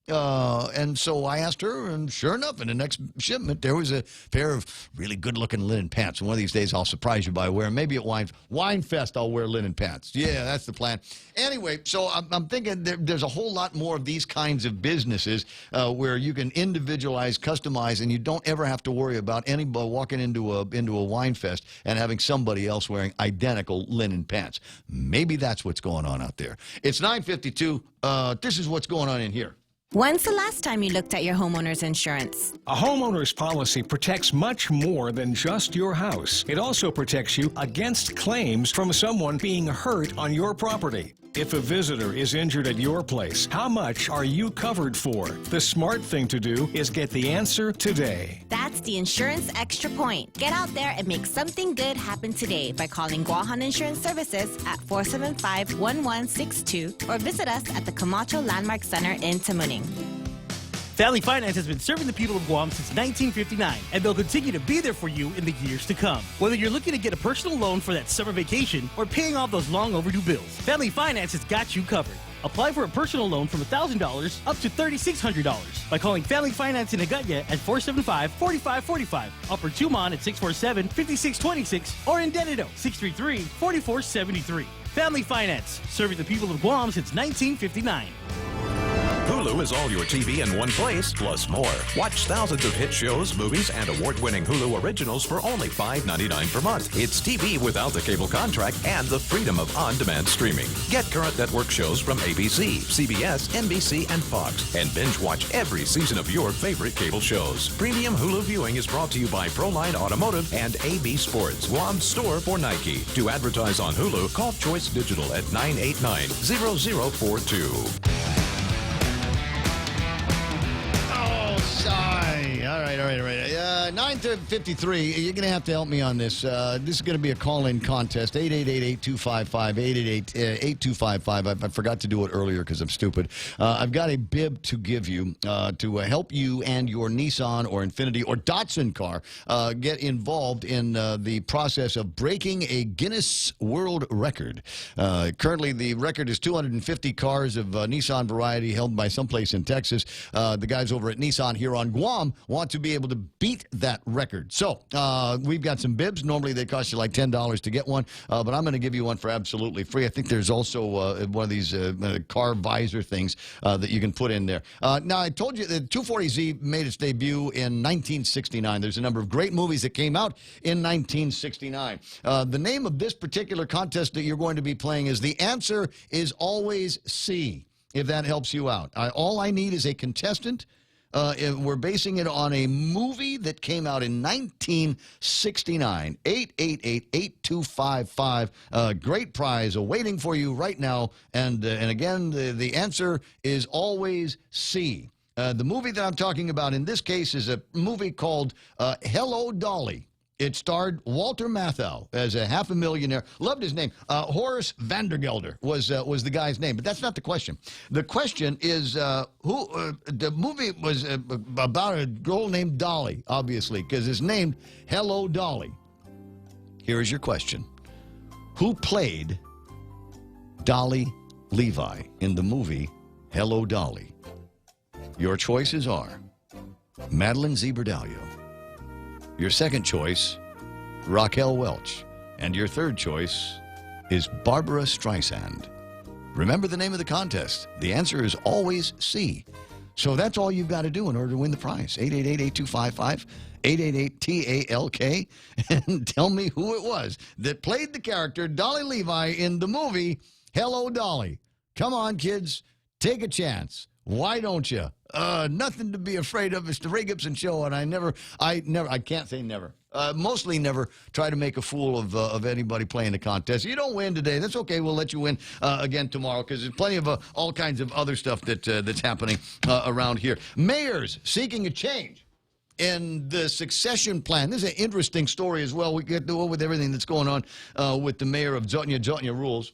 And so I asked her, and sure enough, in the next shipment, there was a pair of really good-looking linen pants. And one of these days, I'll surprise you by wearing. Maybe at Wine Fest, I'll wear linen pants. Yeah, that's the plan. Anyway, so I'm thinking there's a whole lot more of these kinds of businesses where you can individualize, customize, and you don't ever have to worry about anybody walking into a Wine Fest and having somebody else wearing identical linen pants. Maybe that's what's going on out there. It's 9:52. This is what's going on in here. When's the last time you looked at your homeowner's insurance? A homeowner's policy protects much more than just your house. It also protects you against claims from someone being hurt on your property. If a visitor is injured at your place, how much are you covered for? The smart thing to do is get the answer today. That's the Insurance Extra Point. Get out there and make something good happen today by calling Guahan Insurance Services at 475-1162 or visit us at the Camacho Landmark Center in Tamuning. Family Finance has been serving the people of Guam since 1959, and they'll continue to be there for you in the years to come. Whether you're looking to get a personal loan for that summer vacation or paying off those long overdue bills, Family Finance has got you covered. Apply for a personal loan from $1,000 up to $3,600 by calling Family Finance in Agutya at 475-4545, Upper Tumon at 647-5626, or in Dededo, 633-4473. Family Finance, serving the people of Guam since 1959. Hulu is all your TV in one place, plus more. Watch thousands of hit shows, movies, and award-winning Hulu originals for only $5.99 per month. It's TV without the cable contract and the freedom of on-demand streaming. Get current network shows from ABC, CBS, NBC, and Fox, and binge-watch every season of your favorite cable shows. Premium Hulu viewing is brought to you by Proline Automotive and AB Sports, Guam's store for Nike. To advertise on Hulu, call Choice Digital at 989-0042. All right. 9:53. You're going to have to help me on this. This is going to be a call-in contest. 888-8255. 888-8255. I forgot to do it earlier because I'm stupid. I've got a bib to give you to help you and your Nissan or Infiniti or Datsun car get involved in the process of breaking a Guinness World Record. Currently, the record is 250 cars of Nissan variety held by someplace in Texas. The guys over at Nissan here on Guam want to be able to beat that record. So we've got some bibs. Normally they cost you like $10 to get one, but I'm going to give you one for absolutely free. I think there's also one of these car visor things that you can put in there. Now, I told you that 240Z made its debut in 1969. There's a number of great movies that came out in 1969. The name of this particular contest that you're going to be playing is The Answer is Always C, if that helps you out. All I need is a contestant. We're basing it on a movie that came out in 1969. 888-8255. Great prize awaiting for you right now. And again, the answer is always C. The movie that I'm talking about in this case is a movie called Hello, Dolly. It starred Walter Matthau as a half-a-millionaire. Loved his name. Horace Vandergelder was the guy's name, but that's not the question. The question is the movie was about a girl named Dolly, obviously, because it's named Hello, Dolly. Here is your question. Who played Dolly Levi in the movie Hello, Dolly? Your choices are Madeline Zeberdalio. Your second choice, Raquel Welch. And your third choice is Barbara Streisand. Remember the name of the contest. The answer is always C. So that's all you've got to do in order to win the prize. 888-8255, 888-TALK, and tell me who it was that played the character Dolly Levi in the movie Hello, Dolly. Come on, kids. Take a chance. Why don't you? Nothing to be afraid of. It's the Ray Gibson Show, and I can't say never. Mostly never try to make a fool of anybody playing the contest. You don't win today. That's okay. We'll let you win again tomorrow because there's plenty of all kinds of other stuff that's happening around here. Mayors seeking a change in the succession plan. This is an interesting story as well. We get to with everything that's going on with the mayor of Zotnya rules.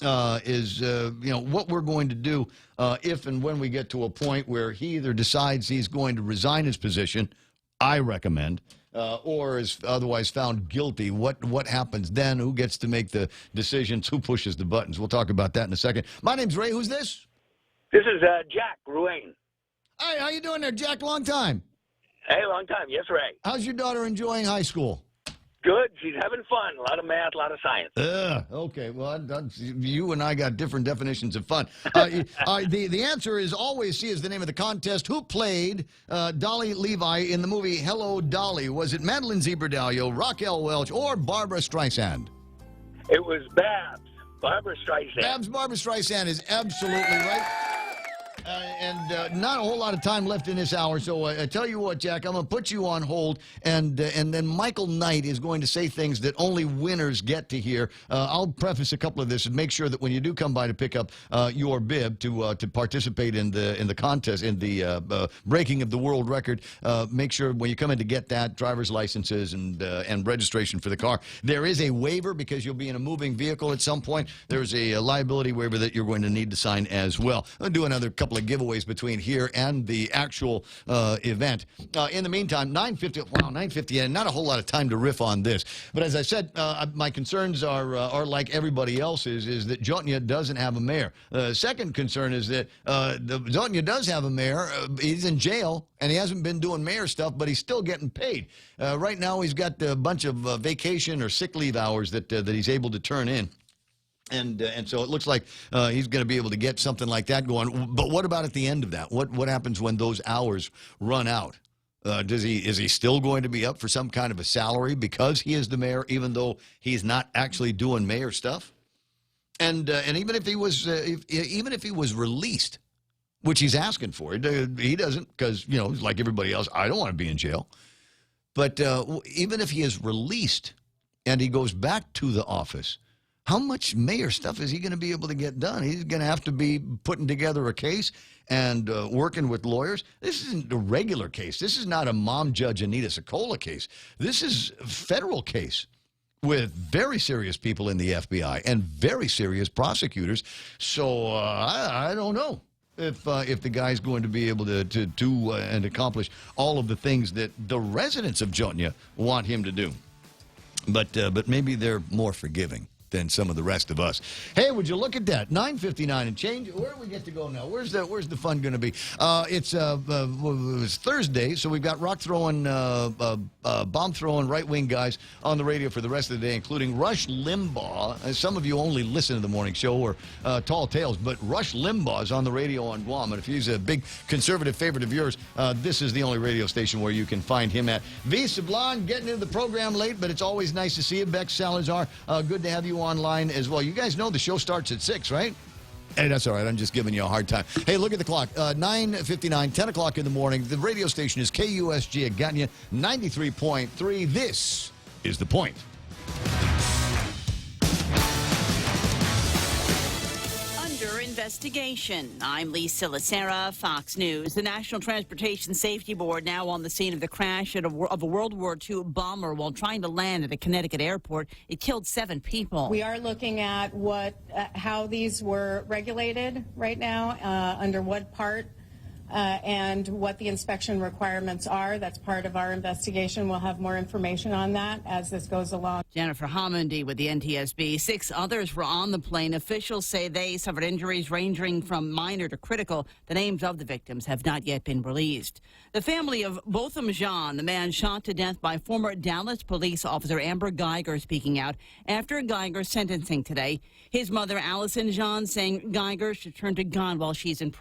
What we're going to do if and when we get to a point where he either decides he's going to resign his position, I recommend, or is otherwise found guilty. What happens then? Who gets to make the decisions? Who pushes the buttons? We'll talk about that in a second. My name's Ray. Who's this? This is Jack Ruane. Hey, how you doing there, Jack? Long time. Hey, long time. Yes, Ray. How's your daughter enjoying high school? Good. She's having fun. A lot of math, a lot of science. Okay. Well, you and I got different definitions of fun. The answer is Always See is the name of the contest. Who played Dolly Levi in the movie Hello, Dolly? Was it Madeline Zebradallo, Raquel Welch, or Barbara Streisand? It was Babs. Barbara Streisand. Barbara Streisand is absolutely right. And not a whole lot of time left in this hour, so I tell you what, Jack, I'm going to put you on hold, and then Michael Knight is going to say things that only winners get to hear. I'll preface a couple of this and make sure that when you do come by to pick up your bib to participate in the contest, in the breaking of the world record, make sure when you come in to get that, driver's licenses and registration for the car. There is a waiver because you'll be in a moving vehicle at some point. There's a liability waiver that you're going to need to sign as well. I'll do another couple of giveaways between here and the actual event. In the meantime, 9:50, and not a whole lot of time to riff on this. But as I said, my concerns are like everybody else's, is that Jotnya doesn't have a mayor. Second concern is that Jotnya does have a mayor. He's in jail, and he hasn't been doing mayor stuff, but he's still getting paid. Right now, he's got a bunch of vacation or sick leave hours that he's able to turn in. And so it looks like he's going to be able to get something like that going. But what about at the end of that? What happens when those hours run out? Is he still going to be up for some kind of a salary because he is the mayor, even though he's not actually doing mayor stuff? And even if he was released, which he's asking for, he doesn't, because like everybody else, I don't want to be in jail. But even if he is released and he goes back to the office, how much mayor stuff is he going to be able to get done? He's going to have to be putting together a case and working with lawyers. This isn't a regular case. This is not a mom judge Anita Sokola case. This is a federal case with very serious people in the FBI and very serious prosecutors. So I don't know if the guy's going to be able to do and accomplish all of the things that the residents of Jotnya want him to do. But maybe they're more forgiving than some of the rest of us. Hey, would you look at that? 9:59 and change. Where do we get to go now? Where's the fun going to be? It's Thursday, so we've got rock throwing, bomb throwing, right wing guys on the radio for the rest of the day, including Rush Limbaugh. Some of you only listen to the morning show or Tall Tales, but Rush Limbaugh is on the radio on Guam, and if he's a big conservative favorite of yours, this is the only radio station where you can find him at. V. Sablon getting into the program late, but it's always nice to see you. Bex Salazar, good to have you online as well. You guys know the show starts at 6, right? Hey, that's all right. I'm just giving you a hard time. Hey, look at the clock. 9:59, 10 o'clock in the morning. The radio station is KUSG at Ganya 93.3. This is The Point. Investigation. I'm Lisa Lacera, Fox News. The National Transportation Safety Board now on the scene of the crash of a World War II bomber while trying to land at a Connecticut airport. It killed 7 people. We are looking at how these were regulated right now, under what part, and what the inspection requirements are. That's part of our investigation. We'll have more information on that as this goes along. Jennifer Hamundi with the NTSB. 6 others were on the plane. Officials say they suffered injuries ranging from minor to critical. The names of the victims have not yet been released. The family of Botham Jean, the man shot to death by former Dallas police officer Amber Geiger, speaking out after Geiger's sentencing today. His mother, Allison Jean, saying Geiger should turn to God while she's in prison.